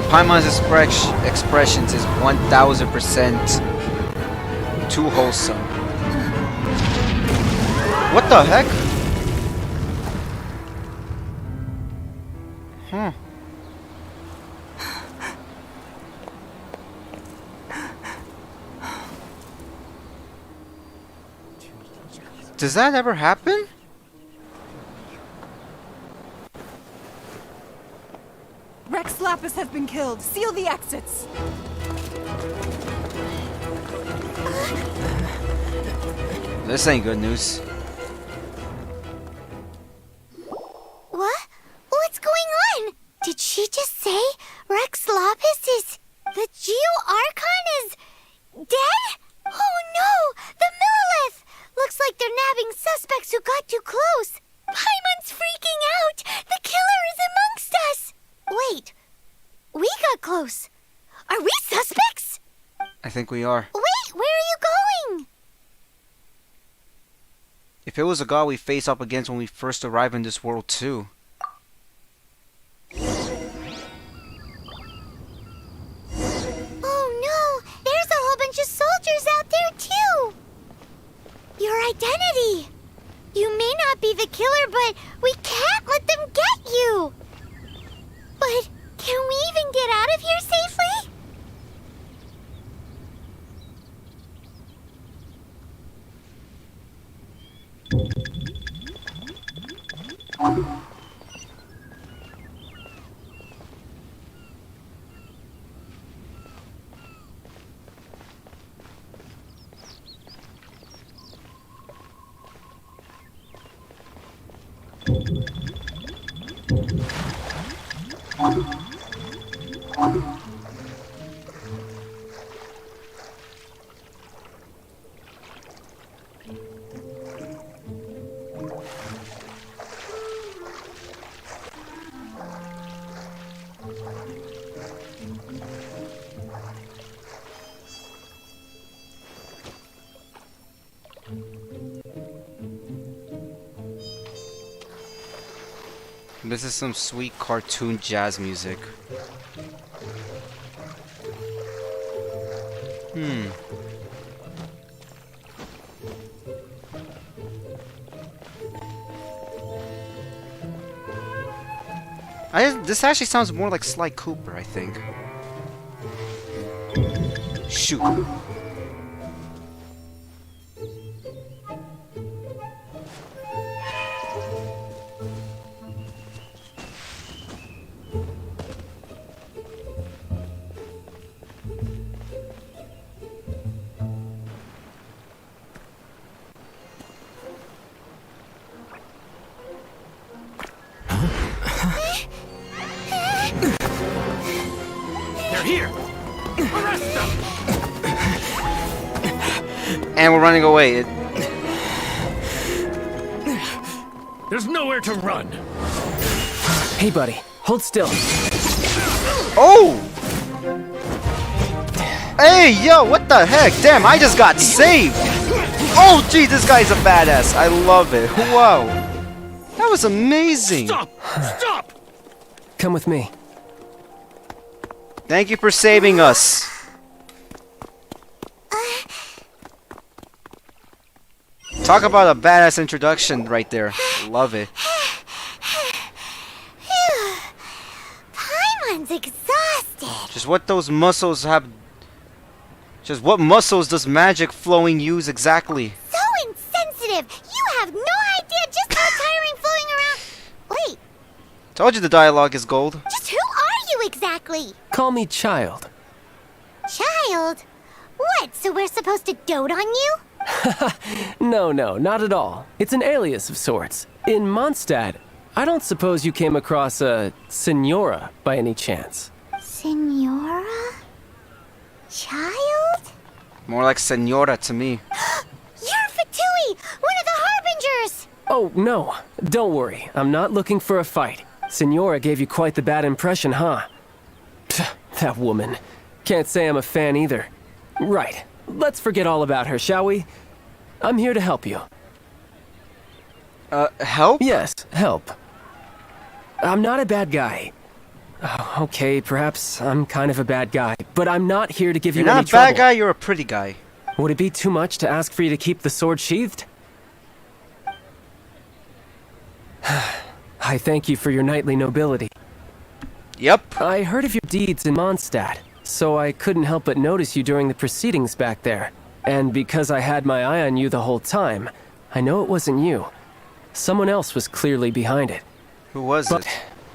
Paimon's expressions is 1000% too wholesome. What the heck? Does that ever happen? Rex Lapis has been killed. Seal the exits. This ain't good news. What? What's going on? Did she just say Rex Lapis is... the Geo-Archon is... dead? Oh no! The Millilith! Looks like they're nabbing suspects who got too close. Paimon's freaking out! The killer is amongst us! Wait, we got close. Are we suspects? I think we are. Wait, where are you going? If it was a god we face up against when we first arrived in this world too. Oh no, there's a whole bunch of soldiers out there too. Your identity. You may not be the killer, but we can't let them get you. But can we even get out of here safely? This is some sweet cartoon jazz music. This actually sounds more like Sly Cooper, I think. Shoot. They're here! Arrest them! And we're running away. There's nowhere to run. Hey, buddy. Hold still. Oh! Hey, yo, what the heck? Damn, I just got saved! Oh, gee, this guy's a badass. I love it. Wow. That was amazing. Stop! Stop! Come with me. Thank you for saving us. Talk about a badass introduction right there. Love it. Paimon's exhausted. Just what those muscles have... Just what muscles does magic flowing use exactly? So insensitive. You have no idea just how tiring flowing around. Wait, Told you the dialogue is gold. just who are you exactly? Call me Child. Child? What, so we're supposed to dote on you? No, not at all. It's an alias of sorts. In Mondstadt, I don't suppose you came across a Senora by any chance. Senora? Child? More like Senora to me. You're Fatui, one of the Harbingers! Oh, no. Don't worry. I'm not looking for a fight. Senora gave you quite the bad impression, huh? Pfft, that woman. Can't say I'm a fan either. Right. Let's forget all about her, shall we? I'm here to help you. Help? Yes, help. I'm not a bad guy. Oh, okay, perhaps I'm kind of a bad guy, but I'm not here to give you You're any not a bad trouble. guy, you're a pretty guy. Would it be too much to ask for you to keep the sword sheathed? I thank you for your knightly nobility. Yep. I heard of your deeds in Mondstadt, so I couldn't help but notice you during the proceedings back there. And because I had my eye on you the whole time, I know it wasn't you. Someone else was clearly behind it. Who was it?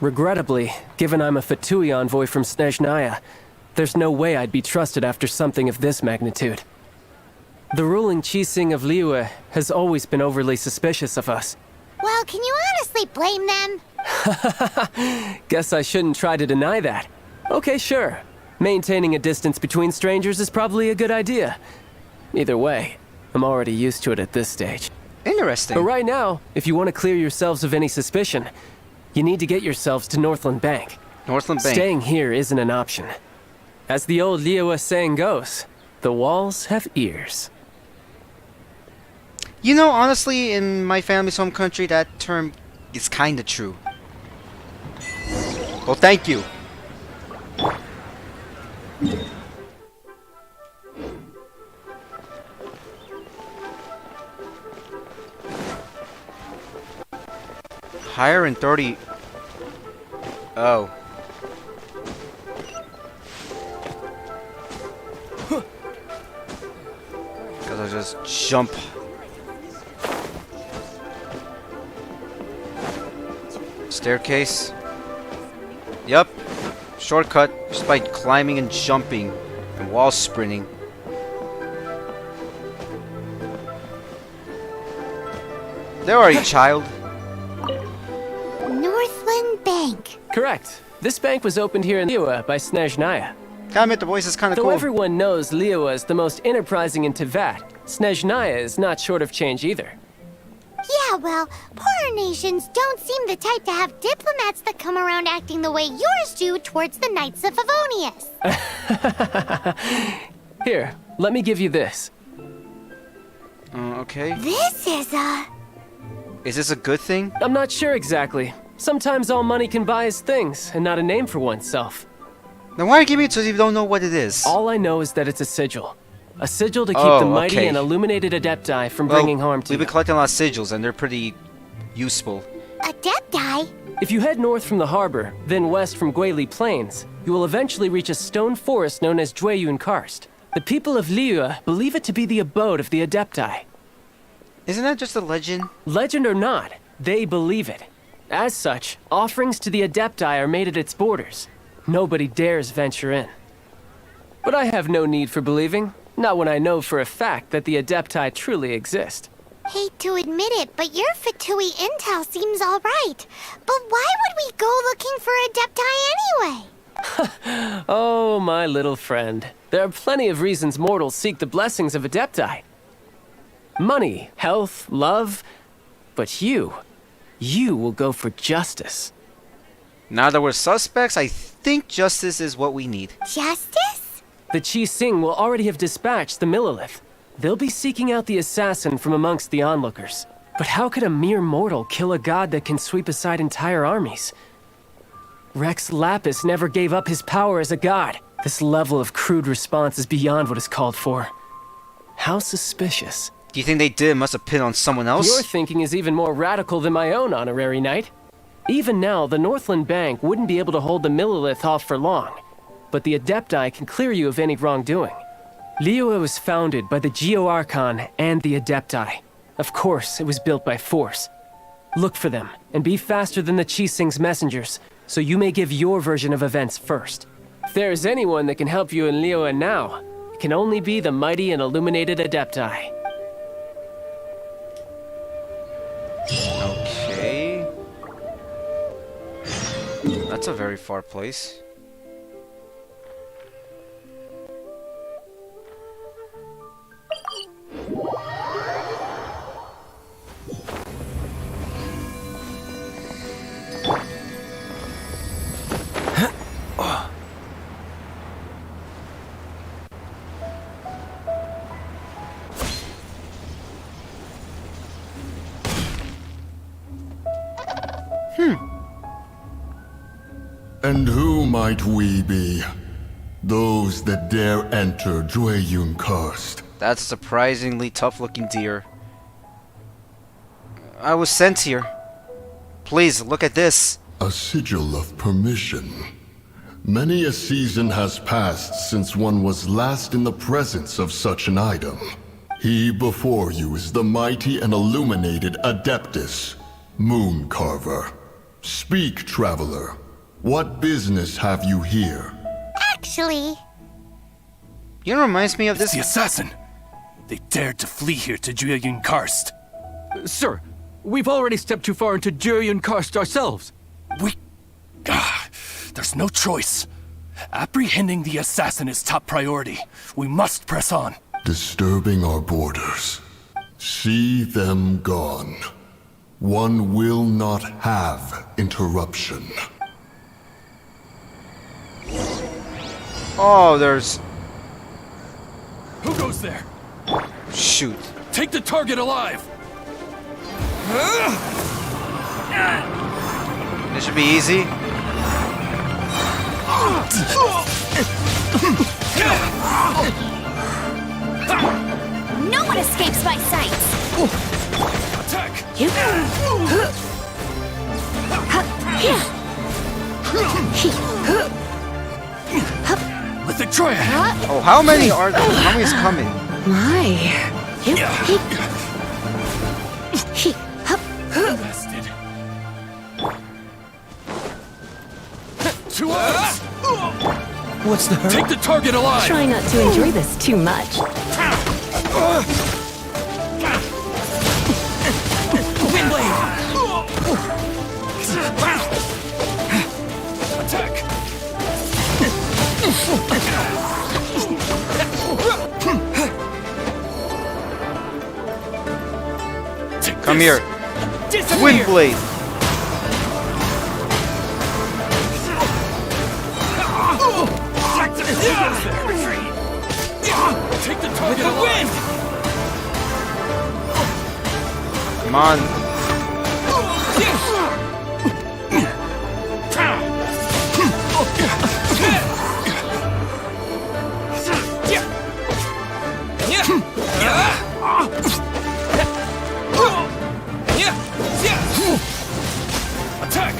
Regrettably, given I'm a Fatui envoy from Snezhnaya, there's no way I'd be trusted after something of this magnitude. The ruling Chising of Liyue has always been overly suspicious of us. Well, can you honestly blame them? Guess I shouldn't try to deny that. Okay, sure. Maintaining a distance between strangers is probably a good idea. Either way, I'm already used to it at this stage. Interesting. But right now, if you want to clear yourselves of any suspicion, you need to get yourselves to Northland Bank. Northland Bank. Staying here isn't an option. As the old Liyue saying goes, the walls have ears. You know, honestly, in my family's home country, that term is kinda true. Well, thank you. Higher in 30... Oh. Because I just jump. Staircase. Yup. Shortcut just by climbing and jumping and wall sprinting. There are you, child. Northland Bank. Correct. This bank was opened here in Liyue by Snezhnaya. Gotta admit, the voice is kinda Though cool. everyone knows Liyue is the most enterprising in Teyvat, Snezhnaya is not short of change either. Yeah, well, poorer nations don't seem the type to have diplomats that come around acting the way yours do towards the Knights of Favonius. Here, let me give you this. Okay. This is a... Is this a good thing? I'm not sure exactly. Sometimes all money can buy is things, and not a name for oneself. Then why give me it so you don't know what it is? All I know is that it's a sigil. A sigil to keep Oh, the mighty okay. and illuminated adepti from Well, bringing harm to we've you. been collecting a lot of sigils, and they're pretty useful. Adepti? If you head north from the harbor, then west from Guili Plains, you will eventually reach a stone forest known as Jueyun Karst. The people of Liyue believe it to be the abode of the Adepti. Isn't that just a legend? Legend or not, they believe it. As such, offerings to the Adepti are made at its borders. Nobody dares venture in. But I have no need for believing, not when I know for a fact that the Adepti truly exist. Hate to admit it, but your Fatui intel seems alright. But why would we go looking for Adepti anyway? Oh, my little friend. There are plenty of reasons mortals seek the blessings of Adepti. Money, health, love. But you will go for justice. Now that we're suspects, I think justice is what we need. Justice? The Qi Sing will already have dispatched the Millilith. They'll be seeking out the assassin from amongst the onlookers. But how could a mere mortal kill a god that can sweep aside entire armies? Rex Lapis never gave up his power as a god. This level of crude response is beyond what is called for. How suspicious. Do you think they did must have pinned on someone else? Your thinking is even more radical than my own, honorary knight. Even now, the Northland Bank wouldn't be able to hold the Millilith off for long. But the Adepti can clear you of any wrongdoing. Liyue was founded by the Geo-Archon and the Adepti. Of course, it was built by force. Look for them, and be faster than the Qi Sing's messengers, so you may give your version of events first. If there is anyone that can help you in Liyue now, it can only be the mighty and illuminated Adepti. Okay. That's a very far place. And who might we be? Those that dare enter Jueyun Karst. That's a surprisingly tough-looking deer. I was sent here. Please, look at this. A sigil of permission. Many a season has passed since one was last in the presence of such an item. He before you is the mighty and illuminated Adeptus, Moon Carver. Speak, traveler. What business have you here? Actually... You know, reminds me of this... The assassin! They dared to flee here to Jueyun Karst. Sir, we've already stepped too far into Jueyun Karst ourselves. There's no choice. Apprehending the assassin is top priority. We must press on. Disturbing our borders. See them gone. One will not have interruption. Oh, there's... Who goes there? Shoot. Take the target alive! This should be easy. No one escapes my sight! Attack! Mythic Triad! Oh, how many are there? How many is coming? Invested. 2 hours! What's the hurry? Take the target alive! Try not to enjoy this too much. Windblade! Attack! Come here. Windblade. Take the target alive! Come on. Attack!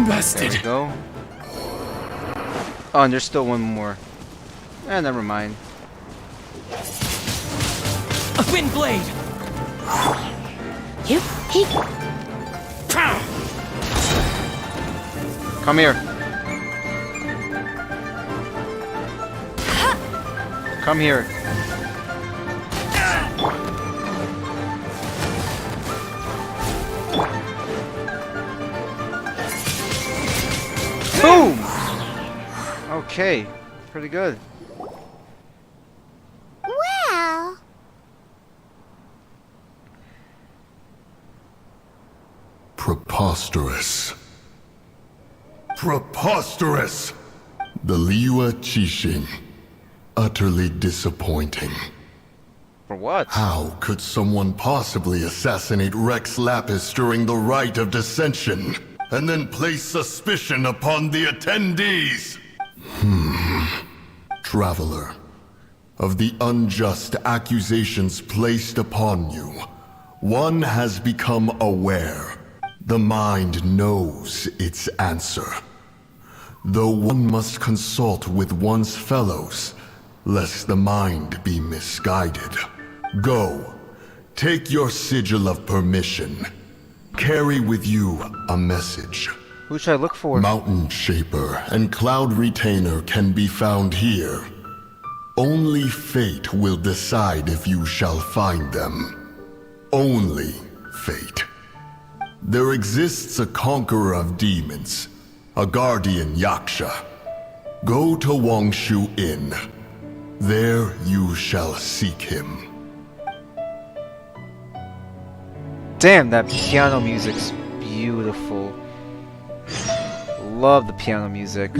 invested. There we go. Oh, and there's still one more. Never mind. A wind blade! You? He... Come here. Come here. Boom! Okay, pretty good. Well... Preposterous. Preposterous! The Liyue Qixing. Utterly disappointing. For what? How could someone possibly assassinate Rex Lapis during the Rite of Dissension, and then place suspicion upon the attendees? Traveler, of the unjust accusations placed upon you, one has become aware. The mind knows its answer. Though one must consult with one's fellows, lest the mind be misguided. Go, take your sigil of permission. Carry with you a message. Who should I look for? Mountain Shaper and Cloud Retainer can be found here. Only fate will decide if you shall find them. Only fate. There exists a conqueror of demons, a guardian Yaksha. Go to Wangshu Inn. There you shall seek him. Damn, that piano music's beautiful. Love the piano music.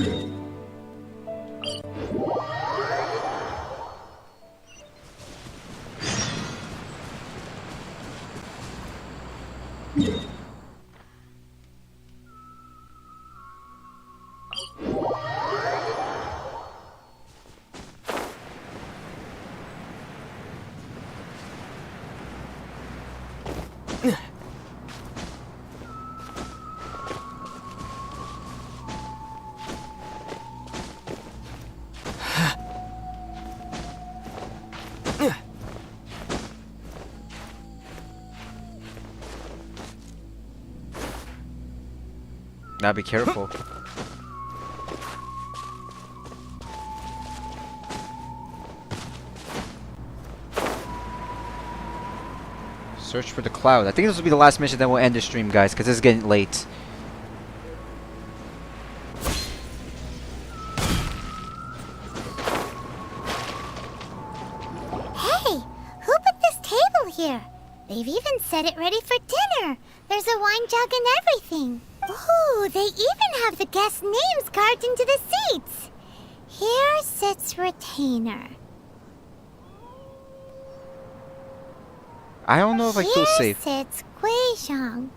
Now be careful. Search for the cloud. I think this will be the last mission, then we'll end the stream, guys, because it's getting late. Hey, who put this table here? They've even set it ready for dinner. There's a wine jug and everything. Ooh, they even have the guests' names carved into the seats. Here sits Retainer. I don't know if I feel safe. Here sits Guizhong.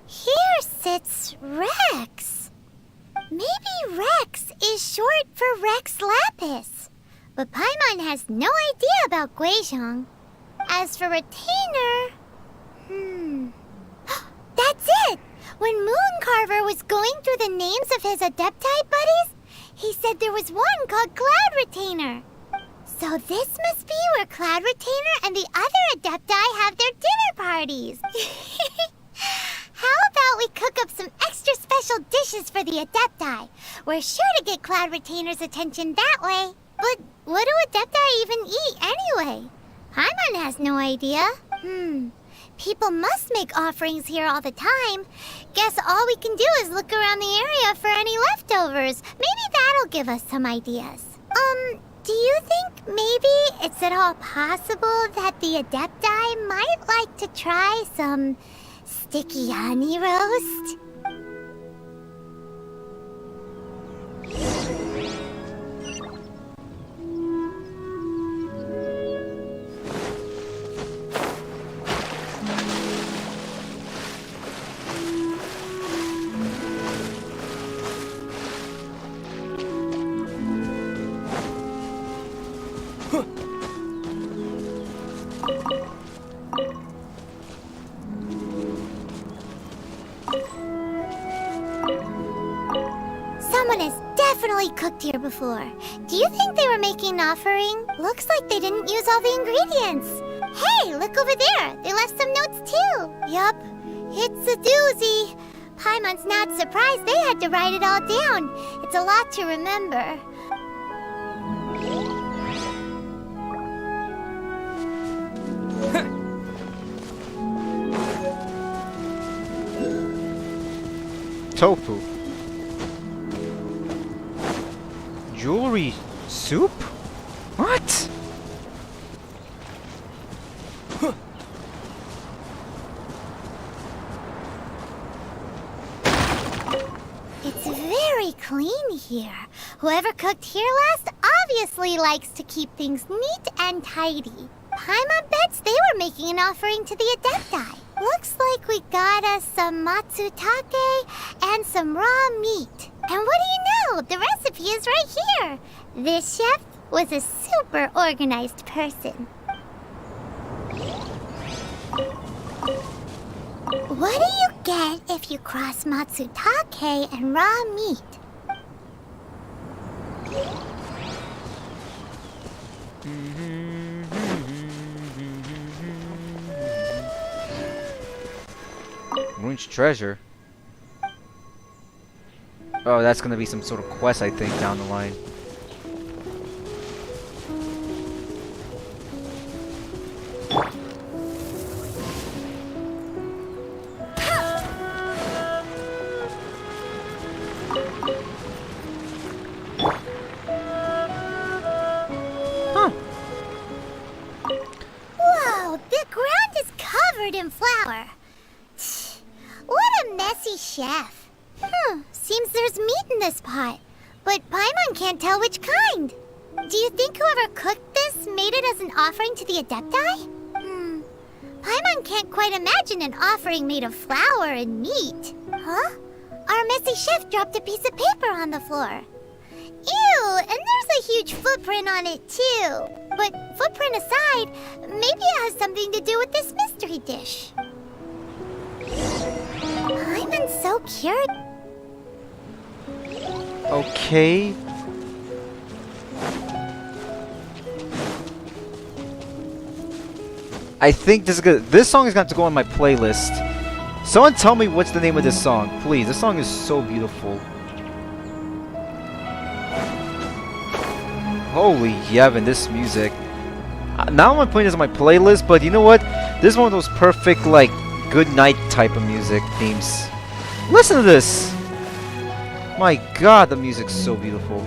Here sits Rex. Maybe Rex is short for Rex Lapis. But Paimon has no idea about Guizhong. As for Retainer... That's it! When Mooncarver was going through the names of his Adepti buddies, he said there was one called Cloud Retainer. So this must be where Cloud Retainer and the other Adepti have their dinner parties. How about we cook up some extra special dishes for the Adepti? We're sure to get Cloud Retainer's attention that way. But what do Adepti even eat anyway? Paimon has no idea. People must make offerings here all the time. Guess all we can do is look around the area for any leftovers. Maybe that'll give us some ideas. Do you think maybe it's at all possible that the Adepti might like to try some sticky honey roast? definitely cooked here before. Do you think they were making an offering? Looks like they didn't use all the ingredients. Hey, look over there. They left some notes too. Yup, it's a doozy. Paimon's not surprised they had to write it all down. It's a lot to remember. Tofu. Jewelry soup? What? It's very clean here. Whoever cooked here last obviously likes to keep things neat and tidy. Paimon bets they were making an offering to the Adepti. Looks like we got us some matsutake and some raw meat. And what do you know? The recipe is right here. This chef was a super organized person. What do you get if you cross matsutake and raw meat? Ruin's treasure. Oh, that's gonna be some sort of quest, I think, down the line. Whoa, the ground is covered in flour. What a messy chef. Seems there's meat in this pot, but Paimon can't tell which kind. Do you think whoever cooked this made it as an offering to the Adepti? Paimon can't quite imagine an offering made of flour and meat. Huh? Our messy chef dropped a piece of paper on the floor. Ew, and there's a huge footprint on it too. But footprint aside, maybe it has something to do with this mystery dish. Paimon's so curious. Okay. I think this is good. This song is going to go on my playlist. Someone tell me what's the name of this song, please. This song is so beautiful. Holy Yevon, this music. Now I'm putting this on my playlist, but you know what? This is one of those perfect, like, good night type of music themes. Listen to this! My god, the music's so beautiful.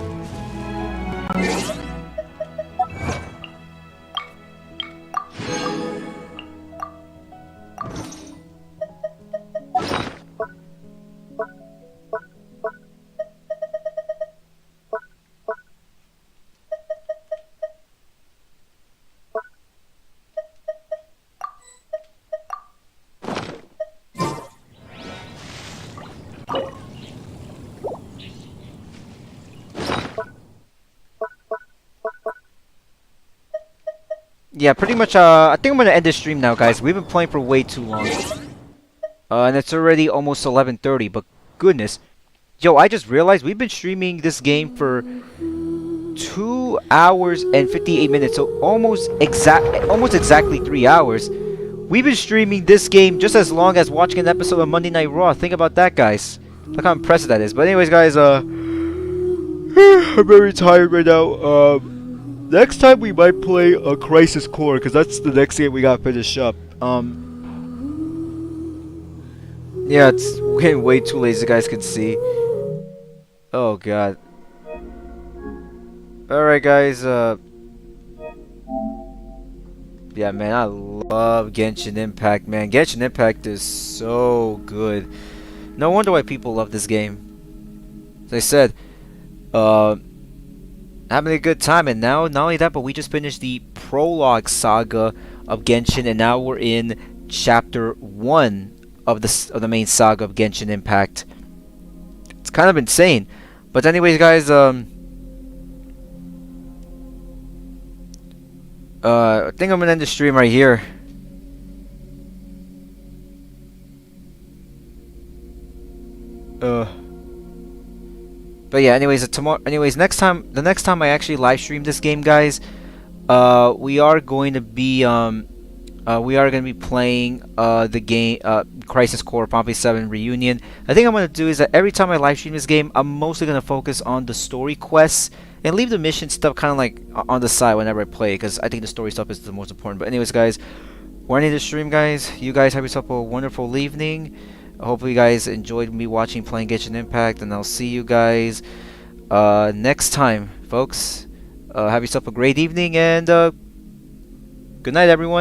Yeah, pretty much, I think I'm gonna end this stream now, guys. We've been playing for way too long. And it's already almost 11:30, but goodness. Yo, I just realized we've been streaming this game for 2 hours and 58 minutes, so almost exactly 3 hours. We've been streaming this game just as long as watching an episode of Monday Night Raw. Think about that, guys. Look how impressive that is. But anyways, guys, I'm very tired right now. Next time we might play a Crisis Core, because that's the next game we gotta finish up. Yeah, it's getting way too late, as you guys can see. Oh god. Alright, guys, yeah, man, I love Genshin Impact, man. Genshin Impact is so good. No wonder why people love this game. As I said, having a good time, and now not only that, but we just finished the prologue saga of Genshin, and now we're in chapter 1 of the main saga of Genshin Impact. It's kind of insane. But anyways, guys, I think I'm gonna end the stream right here. But yeah, anyways, the next time I actually live stream this game, guys, we are going to be playing the game Crisis Core Pompeii 7 Reunion. I think I'm gonna do is that every time I live stream this game, I'm mostly gonna focus on the story quests and leave the mission stuff kind of like on the side whenever I play, because I think the story stuff is the most important. But anyways, guys, we're ending the stream, guys. You guys have yourself a wonderful evening. Hopefully, you guys enjoyed me watching playing Genshin Impact, and I'll see you guys next time, folks. Have yourself a great evening, and good night, everyone.